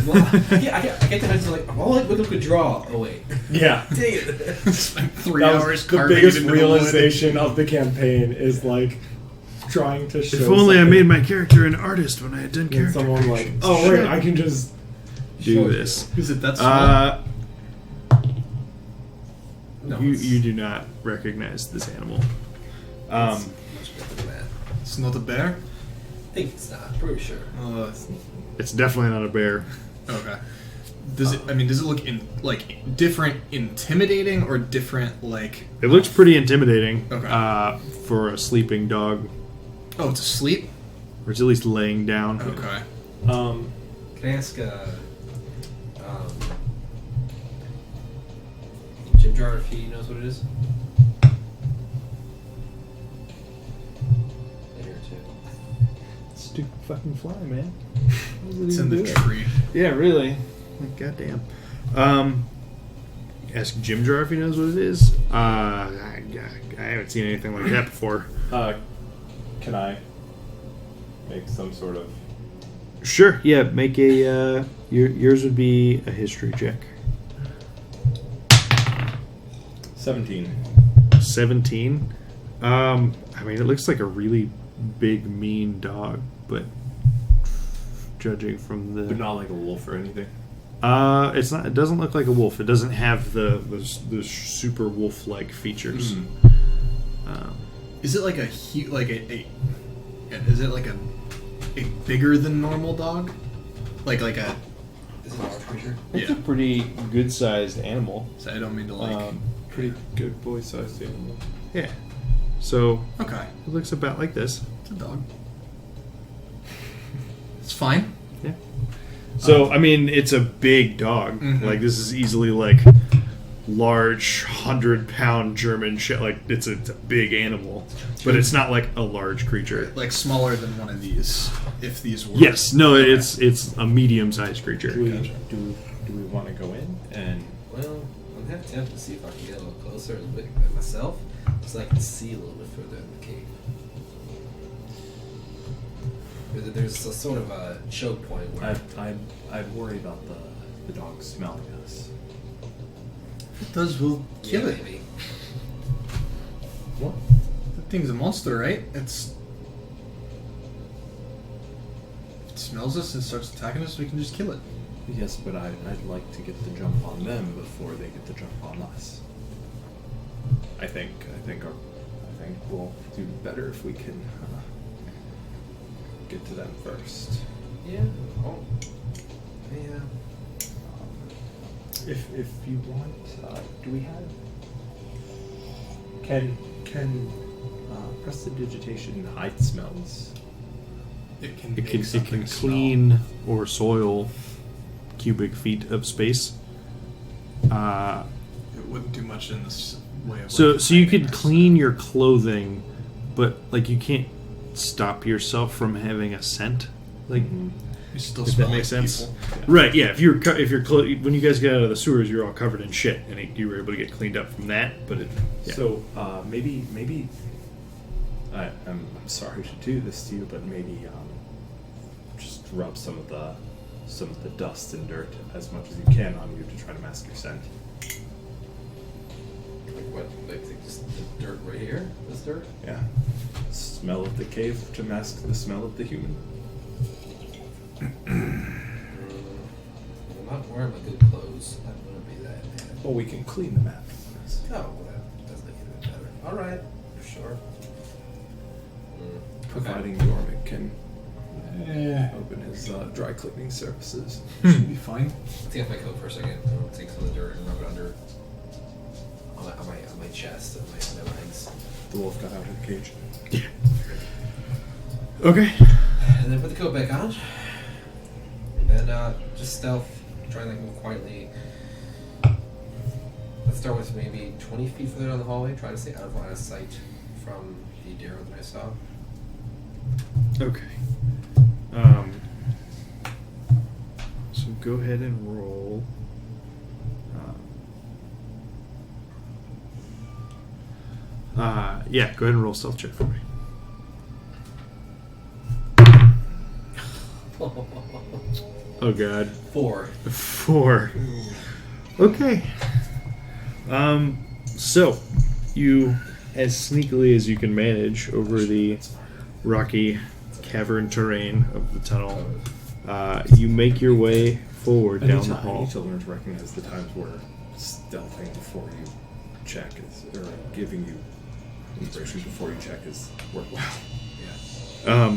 Well, I get the heads like, all Wickham could draw. Oh wait, Yeah. dang it! Spent 3 That hours was the carving biggest it into the wood. realization of the campaign is like trying to show. If only I something, made my character an artist when I had done and character someone like, creations. oh wait, I can just show do you. this. Is it that small? No, You do not recognize this animal. it's much better than that. It's not a bear. I think it's not. Pretty sure. It's definitely not a bear. Okay. Does it? I mean, does it look different, intimidating, or different like? It looks pretty intimidating. Okay. For a sleeping dog, Oh, it's asleep. or it's at least laying down. Okay. Can I ask Jim Jar if he knows what it is? Later too. Stupid fucking fly, man. It's in the tree. Yeah, really. Like, goddamn. Ask Jim Jar if he knows what it is. I haven't seen anything like that before. Can I make some sort of? Sure. Yeah. Make a. Yours would be a history check. 17. 17. I mean, it looks like a really big, mean dog, but judging from the, But not like a wolf or anything. it's not. It doesn't look like a wolf. It doesn't have the super wolf-like features. Is it like a is it like a bigger than normal dog? Like a. Is it a large creature? It's Yeah. a pretty good-sized animal. So I don't mean to like. Pretty good boy-sized animal. Yeah. So Okay. it looks about like this. It's a dog. It's fine. Yeah. So I mean, it's a big dog. Mhm. Like this is easily like large 100-pound German shit. Like it's a big animal, but it's not like a large creature. Like smaller than one of these, if these were. Yes, no, it's a medium-sized creature. Do we want to go in and Well, I'm half tempted to see if I can get a little closer and look at myself, so I can see a little bit further in the cave. There's a sort of a choke point where I'd worry about the dog smelling us. If it does, we'll kill it. maybe. What? That thing's a monster, right? If it smells us and starts attacking us, we can just kill it. Yes, but I'd like to get the jump on them before they get the jump on us. I think we'll do better if we can get to them first. Yeah. Oh. Yeah. If you want, do we have? Can prestidigitation hide smells? It can. It can clean or soil cubic feet of space. It wouldn't do much in this way of. So you hiding could us. clean your clothing, but like you can't stop yourself from having a scent. Like You still if smell that makes like sense. people. Right? Yeah. If you're when you guys got out of the sewers, you're all covered in shit, and you were able to get cleaned up from that. But yeah. So maybe I'm sorry to do this to you, but maybe just rub some of the dust and dirt as much as you can on you to try to mask your scent. Like what? Like just the dirt right here? This dirt? Yeah. Smell of the cave to mask the smell of the human. I'm not wearing my good clothes. That wouldn't be that bad. Well, we can clean them afterwards. Oh, well, that does make it a bit better. Alright, sure. Providing Yormik can Eh, open his dry cleaning services. should be fine. I'll take off my coat for a second. I'll take some of the dirt and rub it under on my chest and my legs. The wolf got out of the cage. Okay. And then put the coat back on. And just stealth. Try and move quietly. Let's start with maybe 20 feet further down the hallway. Try to stay out of line of sight from the Darrow that I saw. Okay. So go ahead and roll. Yeah, go ahead and roll stealth check for me. Oh god. 4. 4. Okay. So you, as sneakily as you can manage over the rocky cavern terrain of the tunnel, you make your way forward down the I hall. need to learn to recognize the times where stealthing before you check is, or giving you inspiration before you check is worthwhile. Yeah.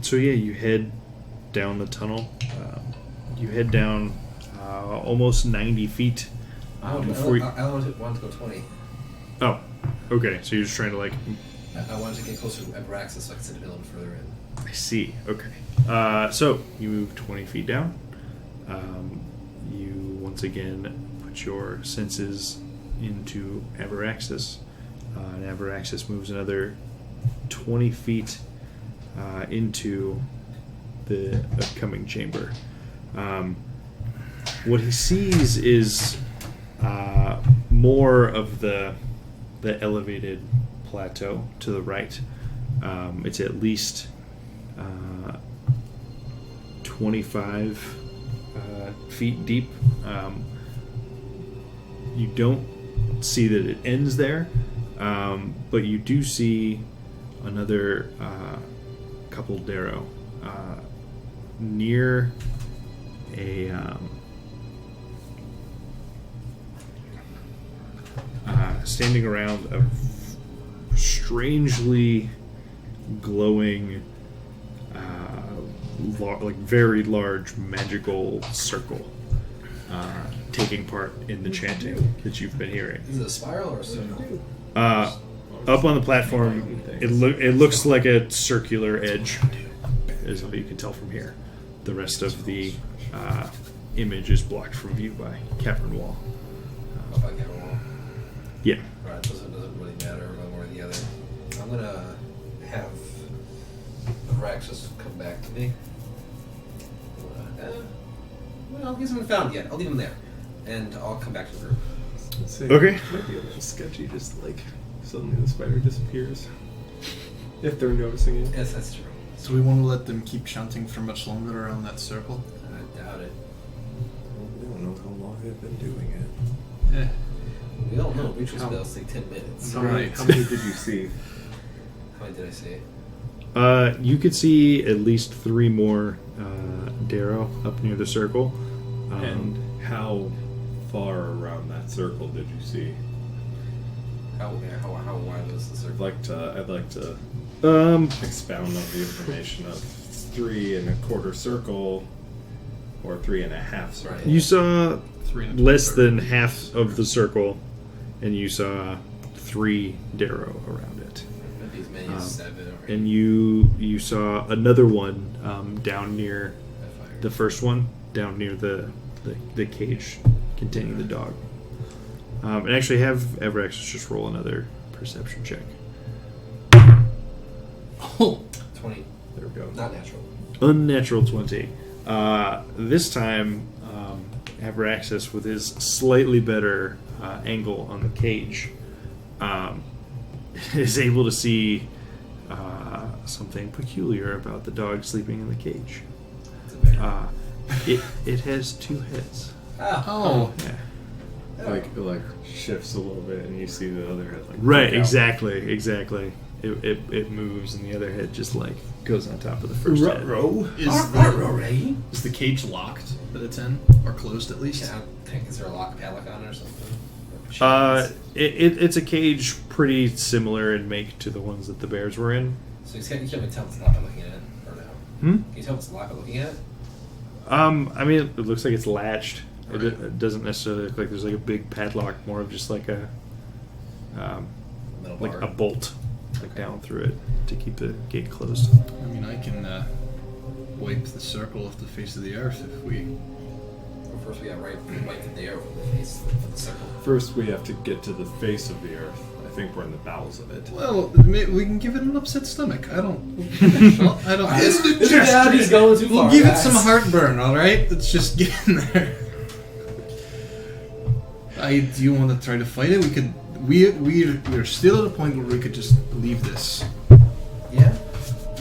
So yeah, you head down the tunnel. You head down almost 90 feet. I before you... wanted to go 20. Oh, okay. So you're just trying to like... I wanted to get closer to Abraxas so I could send it a little further in. I see. Okay. So you move 20 feet down. You once again put your senses into Abraxas. And Abraxas moves another 20 feet into the upcoming chamber. What he sees is more of the elevated plateau to the right. It's at least 25 feet deep. You don't see that it ends there, but you do see another couple Darrow near a standing around a strangely glowing like very large magical circle taking part in the chanting that you've been hearing. Is it a spiral or a circle? Up on the platform, it looks like a circular edge, is all you can tell from here. The rest of the image is blocked from view by cavern wall. Up by Cavern Wall. Yeah. Right, doesn't really matter one way or the other. I'm gonna have Araxis come back to me. Well, he hasn't been found yet. I'll leave him there. And I'll come back to the group. Let's see. Okay. Might be a little sketchy, just like suddenly the spider disappears. If they're noticing it. Yes, that's true. So we want to let them keep chanting for much longer around that circle? I doubt it. We don't know how long they've been doing it. Yeah. We don't know. Ritual spells take 10 minutes. Right. How many did you see? How many did I say? You could see at least 3 more Darrow up near the circle. And how far around that circle did you see? How wide was the circle? I'd like to expound on the information of 3 1/4 circle or 3 1/2 circle. Right. You saw 3 and less 1/3. than half of the circle, and you saw 3 Darrow around it. Maybe as many as 7 or And you saw another one down near fire. the first one, down near the cage containing the dog. And actually have Everaxis just roll another perception check. Oh, 20. There we go. Not natural. Unnatural 20. This time, Everaxis, with his slightly better angle on the cage, is able to see something peculiar about the dog sleeping in the cage. It's a bear. It has 2 heads. oh. Yeah. Like shifts a little bit, and you see the other head like Right, poke out. exactly. It moves, and the other head just like goes on top of the first head. Is the cage locked that it's in? Or closed at least? Yeah, I think, is there a lock padlock on it or something? It's a cage pretty similar in make to the ones that the bears were in. So you can't even tell if it's locked by looking at it, or no? Can you tell if it's locked by looking at it? I mean, it looks like it's latched. Right. It doesn't necessarily look like there's like a big padlock, more of just like a Metal like bar. a bolt like down through it to keep the gate closed. I mean, I can wipe the circle off the face of the earth if we... Well, first we got right there from the face of the circle. First, we have to get to the face of the earth. I think we're in the bowels of it. Well, we can give it an upset stomach. I don't... He's going too We'll far. give it guys. some heartburn, alright? Let's just get in there. Do you want to try to fight it? We could... We're still at a point where we could just leave this. Yeah.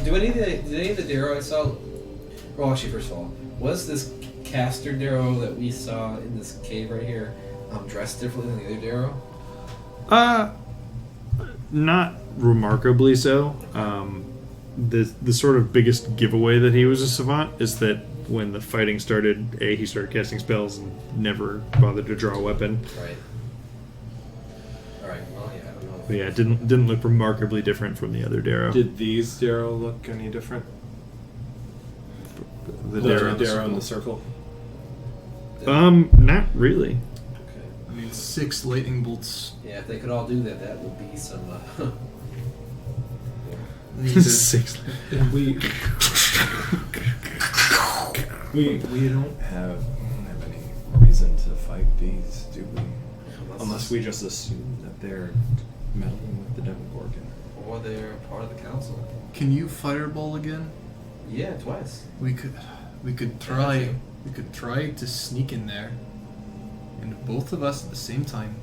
Did any of the Darrow I saw? Well, actually, first of all, was this caster Darrow that we saw in this cave right here dressed differently than the other Darrow? Not remarkably so. The sort of biggest giveaway that he was a savant is that when the fighting started, he started casting spells and never bothered to draw a weapon. Right. All right. Well, yeah, I don't know. But yeah, it didn't look remarkably different from the other Darrow. Did these Darrow look any different? The The Darrow. Darrow in the circle? Not really. Okay. I mean, 6 lightning bolts. Yeah, if they could all do that, that would be some. Need to- 6. We don't have any reason to fight these, do we? Unless we just assume that they're meddling with the Demogorgon. Or they're part of the council. Can you fireball again? Yeah, twice. We could try to sneak in there, and both of us at the same time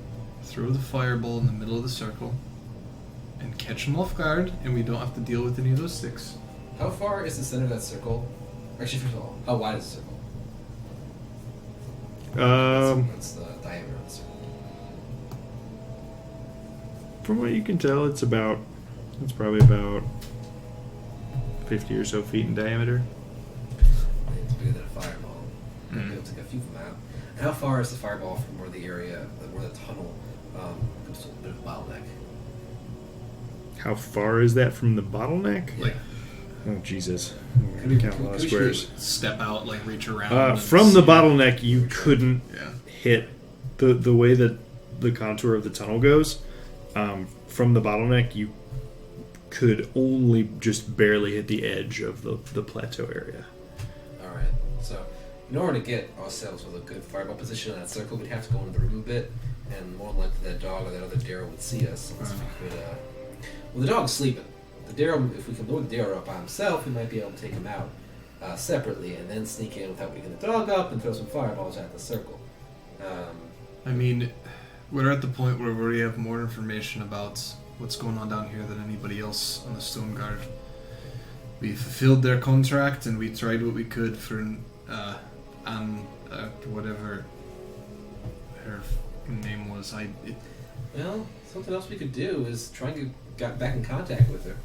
throw the fireball in the middle of the circle, and catch them off guard, and we don't have to deal with any of those 6. How far is the center of that circle? Actually, first of all, how wide is the circle? What's the diameter of the circle? From what you can tell, it's probably about 50 or so feet in diameter. It's bigger than a fireball. Maybe it'll take a few from that. And how far is the fireball from where the area, where the tunnel, comes to a bit of a bottleneck? How far is that from the bottleneck? Like, Oh Jesus! Could we- Count a lot of could we squares. step out, like reach around. and From the see- bottleneck, you couldn't Yeah. hit the way that the contour of the tunnel goes. From the bottleneck, you could only just barely hit the edge of the plateau area. All right. So In order to get ourselves with a good fireball position in that circle, we'd have to go into the room a bit, and more than likely that dog or that other Daryl would see us. Unless we could, well, the dog's sleeping. The Daryl, if we can load the Daryl up by himself, we might be able to take him out separately, and then sneak in without waking the dog up and throw some fireballs at the circle. I mean, we're at the point where we already have more information about what's going on down here than anybody else on the Stone Guard. We fulfilled their contract, and we tried what we could for whatever her name was. Well, something else we could do is try and get back in contact with her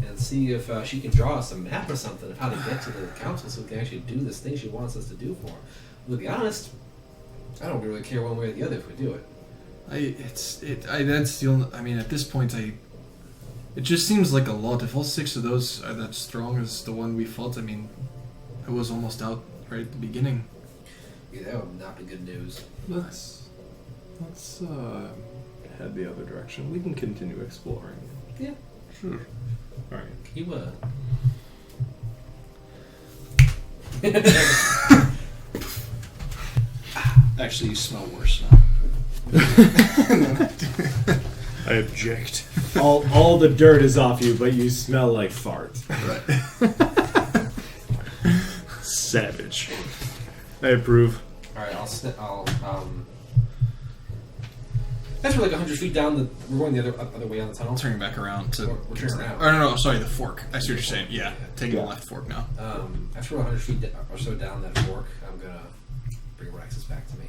and see if she can draw us a map or something of how to get to the council so we can actually do this thing she wants us to do for her. To be honest, I don't really care one way or the other if we do it. That's the only. I mean, at this point, it just seems like a lot. If all 6 of those are that strong as the one we fought, I mean, I was almost out right at the beginning. Yeah, that would not be good news. Let's head the other direction. We can continue exploring. Yeah. Sure. All right. You Actually, you smell worse now. I object. All the dirt is off you, but you smell like farts. Right. Savage. I approve. Alright, that's like 100 feet down we're going the other way on the tunnel. Turning back around to. We're turning around. Oh no, sorry, the fork. I see what you're saying. Yeah, taking the left fork now. After 100 feet or so down that fork, I'm gonna bring Rexus back to me.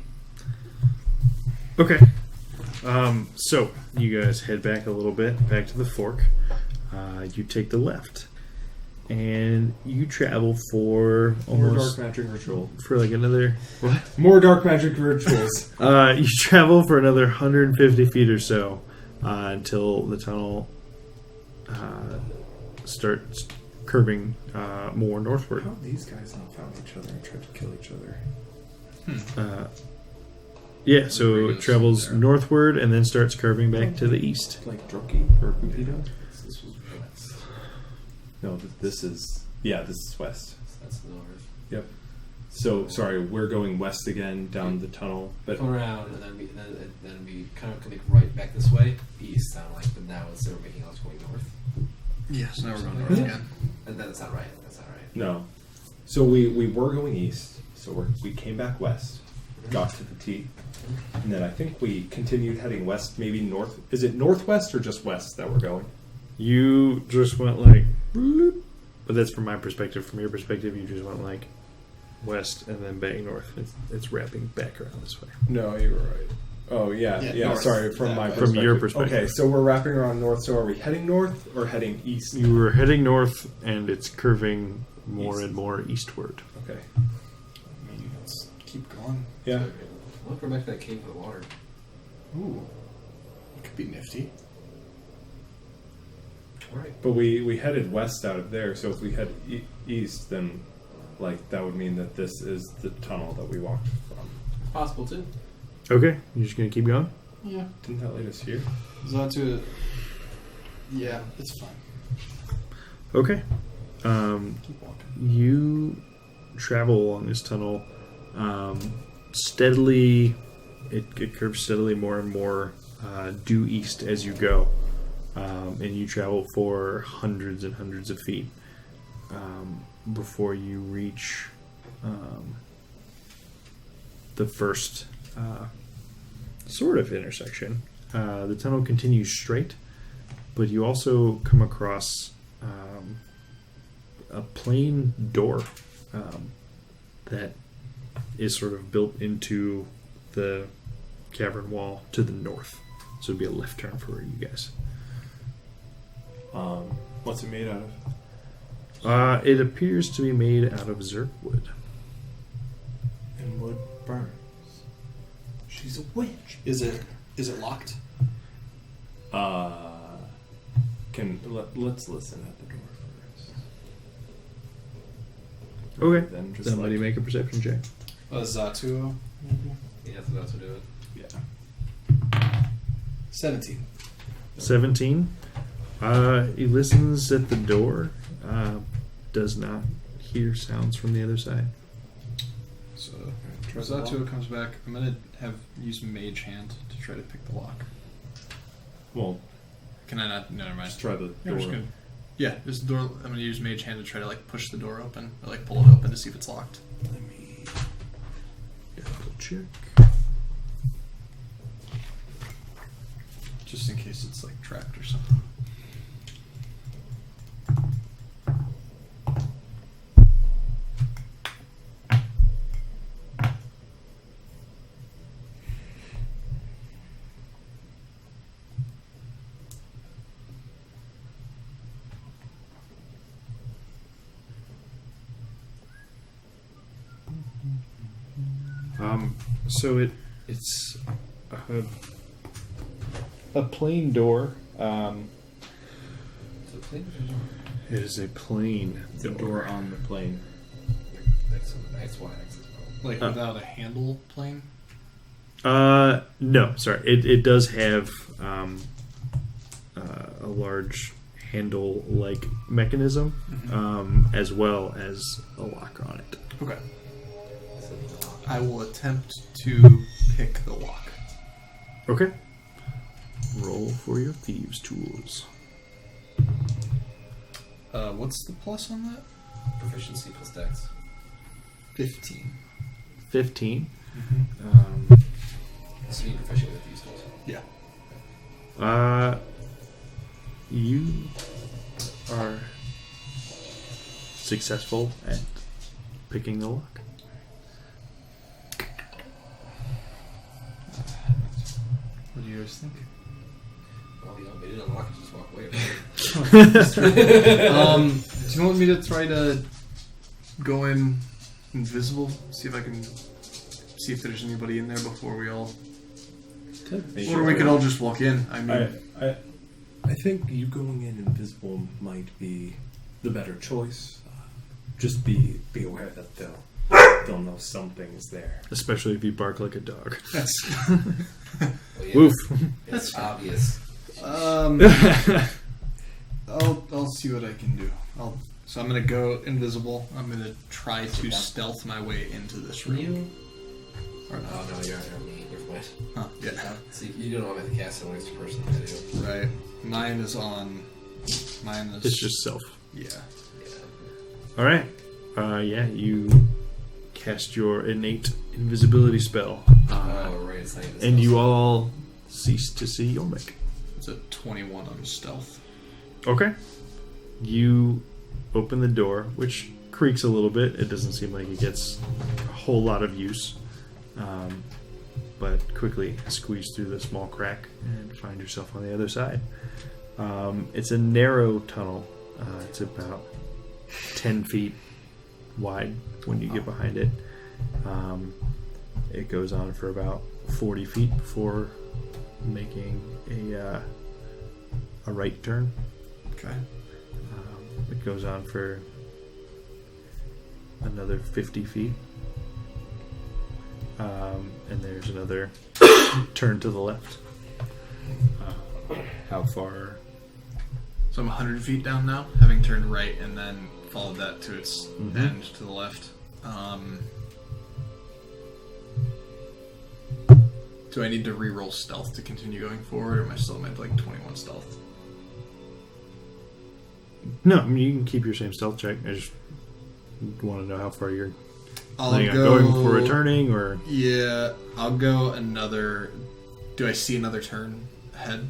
Okay. So you guys head back a little bit, back to the fork. You take the left, and you travel for More almost dark magic ritual. for like another. What? More dark magic rituals. You travel for another 150 feet or so until the tunnel starts curving more northward. How have these guys not found each other and tried to kill each other? Yeah, so it travels there. northward and then starts curving back to the east. Like Droki or Cupido? This was west. No, this is... Yeah, this is west. That's north. Yep. So, sorry, we're going west again, down the tunnel, but... Come around, and then we kind of make right back this way, east, sound like, but now instead of making us going north. Yes, now we're going north Yeah. again. And that's not right. That's not right. No. So we were going east, so we came back west, got to the T, and then I think we continued heading west, maybe north. Is it northwest or just west that we're going? You just went like, bloop, but that's from my perspective. From your perspective, you just went like west and then back north. It's wrapping back around this way. No, you were right. Oh, yeah, north. sorry, from my From perspective. your perspective. Okay, so we're wrapping around north, so are we heading north or heading east? You were heading north, and it's curving more East. and more eastward. Okay. Maybe let's keep going. Yeah. Look, we're back to that cave for the water. Ooh, it could be nifty. Alright. But we headed west out of there, so if we head east, then like that would mean that this is the tunnel that we walked from. Possible, too. Okay, you're just gonna keep going. Yeah. Didn't that lead us here? Zatu. Yeah, it's fine. Okay. Keep walking. You travel along this tunnel steadily. It curves steadily more and more due east as you go, and you travel for hundreds and hundreds of feet before you reach the first sort of intersection. The tunnel continues straight, but you also come across a plain door that is sort of built into the cavern wall to the north. So it'd be a left turn for you guys. What's it made out of? It appears to be made out of zerk wood. And wood burns. She's a witch. Is it locked? Let's listen at the door first. Okay. Then just Somebody make a perception check. Zatu. Yeah, so that's what do it. Yeah. 17. 17. He listens at the door. Does not hear sounds from the other side. So Zatsuo comes back. I'm gonna use Mage Hand to try to pick the lock. Well, Can I not? Never mind. just try the I'm just door. gonna, yeah, this door. I'm gonna use Mage Hand to try to like push the door open, or like pull it open to see if it's locked. Let me double check. Just in case it's like trapped or something. So it's a plain door. It is a plain The door on the plane. That's why. Like without a handle plane. No, sorry. It does have a large handle-like mechanism, as well as a lock on it. Okay. I will attempt to pick the lock. Okay. Roll for your thieves' tools. What's the plus on that? Proficiency plus dex. 15. 15. So you're proficient with these tools. Yeah. You are successful at picking the lock. What do you guys think? Well, you know, they didn't unlock it, just walk away. Do you want me to try to go in invisible? See if I can see if there's anybody in there before we all. Or we could all just walk in. I mean, I think you going in invisible might be the better choice. Just be aware that they'll know something's there. Especially if you bark like a dog. that's. Well, yeah, Woof. it's obvious. I'll see what I can do. So I'm gonna go invisible. I'm gonna try to stealth my way into this Can room. you? Or not? Oh, no, you're on me. Never mind. Huh, yeah. See, you don't have to cast it when it's your person. Right. Mine is on. Mine is. It's just self. Yeah. All right. Yeah, you cast your innate invisibility spell, Oh, right. It's not even and you all cease to see Yormik. It's a 21 on stealth. Okay. You open the door, which creaks a little bit. It doesn't seem like it gets a whole lot of use, but quickly squeeze through the small crack and find yourself on the other side. It's a narrow tunnel. It's about 10 feet wide when you get behind it. It goes on for about 40 feet before making a right turn. Okay. It goes on for another 50 feet. And there's another turn to the left. How far? So I'm 100 feet down now, having turned right and then followed that to its end to the left. Do I need to re-roll stealth to continue going forward, or am I still at like 21 stealth? No, I mean, you can keep your same stealth check. I just want to know how far you're I'll planning on go going before returning, or... Yeah, I'll go another. Do I see another turn ahead?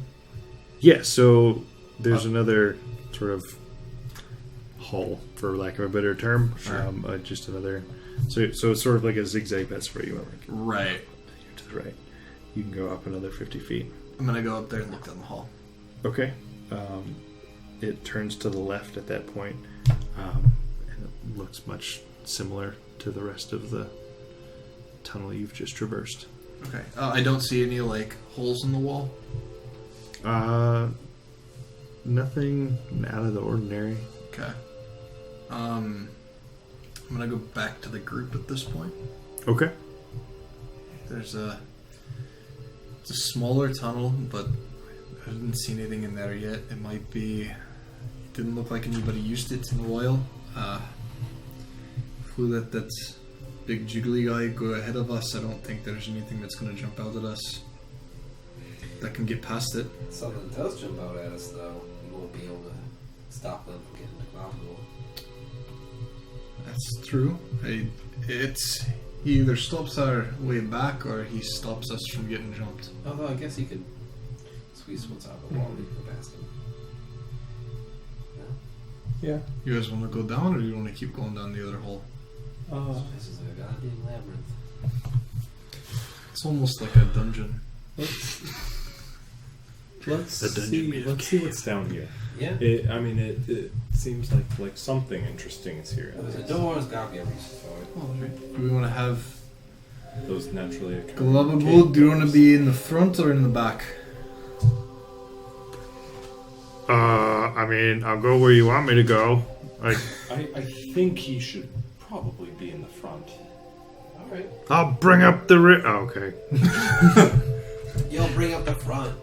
Yeah, so there's another sort of hall, for lack of a better term. Sure. Just another... So it's sort of like a zigzag. That's where you went. Like, Right. to the right. You can go up another 50 feet. I'm gonna go up there and look down the hall. Okay. It turns to the left at that point, and it looks much similar to the rest of the tunnel you've just traversed. Okay. I don't see any like holes in the wall. Nothing out of the ordinary. Okay. I'm gonna go back to the group at this point. Okay. It's a smaller tunnel, but I didn't see anything in there yet. It might be. It didn't look like anybody used it in a while. Hopefully that's big jiggly guy go ahead of us, I don't think there's anything that's going to jump out at us that can get past it. If something does jump out at us, though, we won't be able to stop them from getting to Global. That's true. He either stops our way back or he stops us from getting jumped. Although I guess he could squeeze one top of the wall and we can go past him. No? Yeah. You guys want to go down or do you want to keep going down the other hole? This is a goddamn labyrinth. It's almost like a dungeon. Let's The dungeon see. made of Let's see what's down here. Yeah? It seems like something interesting is here. There's a door, there's gotta be a reason for it. Oh, right. Do we want to have Those naturally occurring Global? Do you want to be in the front or in the back? I mean, I'll go where you want me to go. Like, I think he should probably be in the front. Alright. I'll bring up the oh, okay. You'll bring up the front.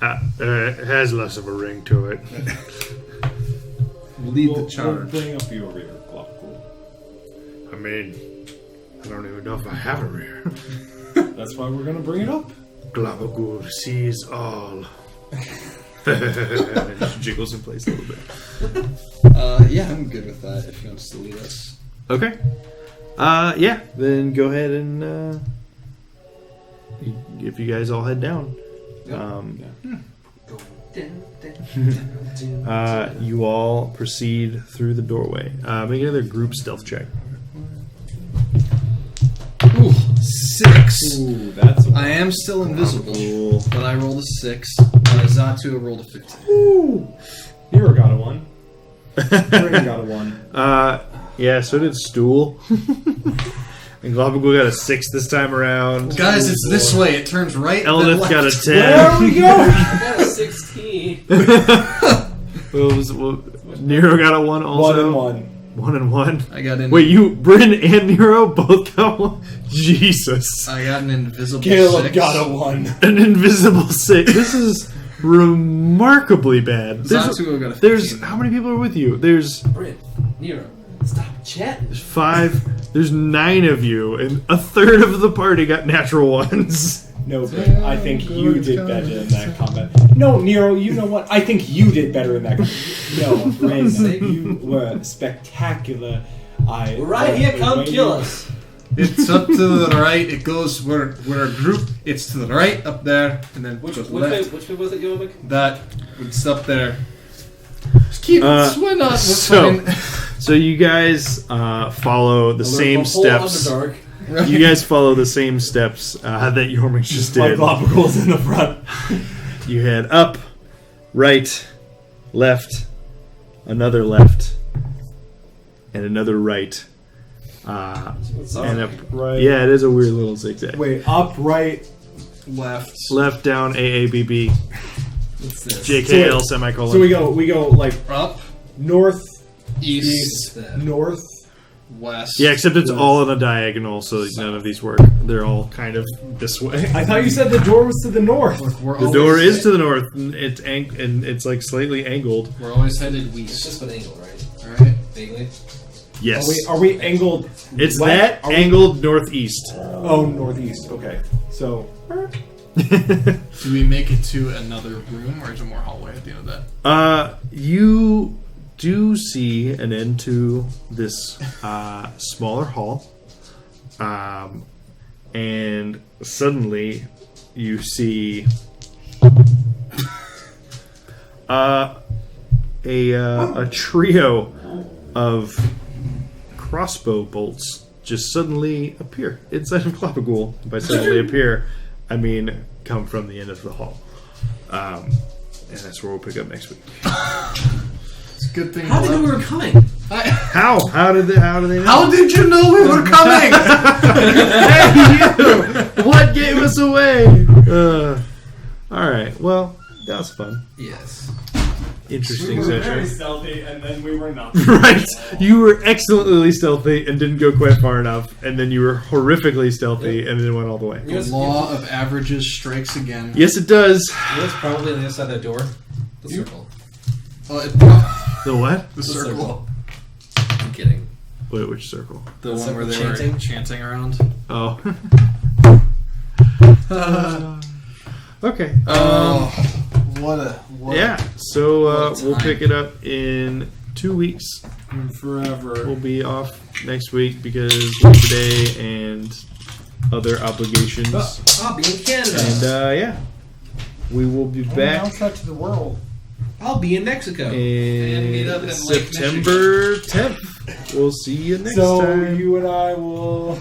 It has less of a ring to it. Lead We'll the charge. bring up your rear, Global. I mean, I don't even know if I have a rear. That's why we're gonna bring it up. Glabagul sees all. And it jiggles in place a little bit. Yeah, I'm good with that if you want to lead us. Okay. Yeah. Then go ahead and if you guys all head down. You all proceed through the doorway. Make another group stealth check. Ooh, 6. Ooh, that's a I am still invisible, Cool. but I rolled a 6. Zatu rolled a 15. Ooh. Nero got a 1. Bryn got a 1. Yeah, so did Stool. And Globagul got a 6 this time around. Guys, it's this way. It turns right. then Eldith left. got a 10. There we go. I got a 16. Nero got a 1 also. 1 and 1. 1 and 1. I got an. Wait, you, Bryn and Nero both got 1? Jesus. I got an invisible Caleb 6. got a 1. An invisible 6. This is remarkably bad. Zatu got a 15. There's how many people are with you? There's Bryn, Nero, stop chatting. 5. There's 9 of you, and a third of the party got natural ones. No, but I think you did better in that combat. No, Nero, you know what? I think you did better in that. No, Bryn, you were spectacular. We're right here, come kill us. It's up to the right. It goes. We're a group. It's to the right up there, and then Which goes way left. was it, Yomik? That it's up there. Just keep we're not. We're So, fine. so you guys follow the same steps. Underdark. You guys follow the same steps that Yormik just My did. Globagul's in the front. You head up, right, left, another left, and another right. And up, Right. yeah, it is a weird little zigzag. Wait, up, right. Left. Left, down, AABB, What's this? JKL, semicolon. So we go like Up. north, East. north. West. Yeah, except it's all on a diagonal, so none of these work. They're all kind of this way. I thought you said the door was to the north. Look, we're The always door is to the north. And it's like slightly angled. We're always headed It's west. just an angle, right? All right. Vaguely. Yes, Are we angled? it's west? that Are we- angled northeast. Oh, northeast. Okay. So Do we make it to another room, or is it more hallway at the end of that? You do see an end to this smaller hall, and suddenly you see a trio of crossbow bolts just suddenly appear inside of Globagul. By suddenly appear, I mean come from the end of the hall. And that's where we'll pick up next week. It's a good thing. How did you know we were coming? How? How did they know? How did you know we were coming? Hey, you! What gave us away? Alright, well, that was fun. Yes. Interesting we were very session. stealthy, and then we were not. Right. You were excellently stealthy and didn't go quite far enough, and then you were horrifically stealthy and then went all the way. The law of averages strikes again. Yes, it does. You know what's probably on the other side of that door? The circle. Oh, The what? the circle. I'm kidding. Which circle? The one where they Chanting? were chanting around. Oh. Okay. What Yeah. So what a we'll time. pick it up in 2 weeks. Forever. We'll be off next week because Labor Day and other obligations. I'll be in Canada. And yeah, we will be back Soundtrack to the world. I'll be in Mexico. And meet in up in Lake September 10th. We'll see you next So time. you and I will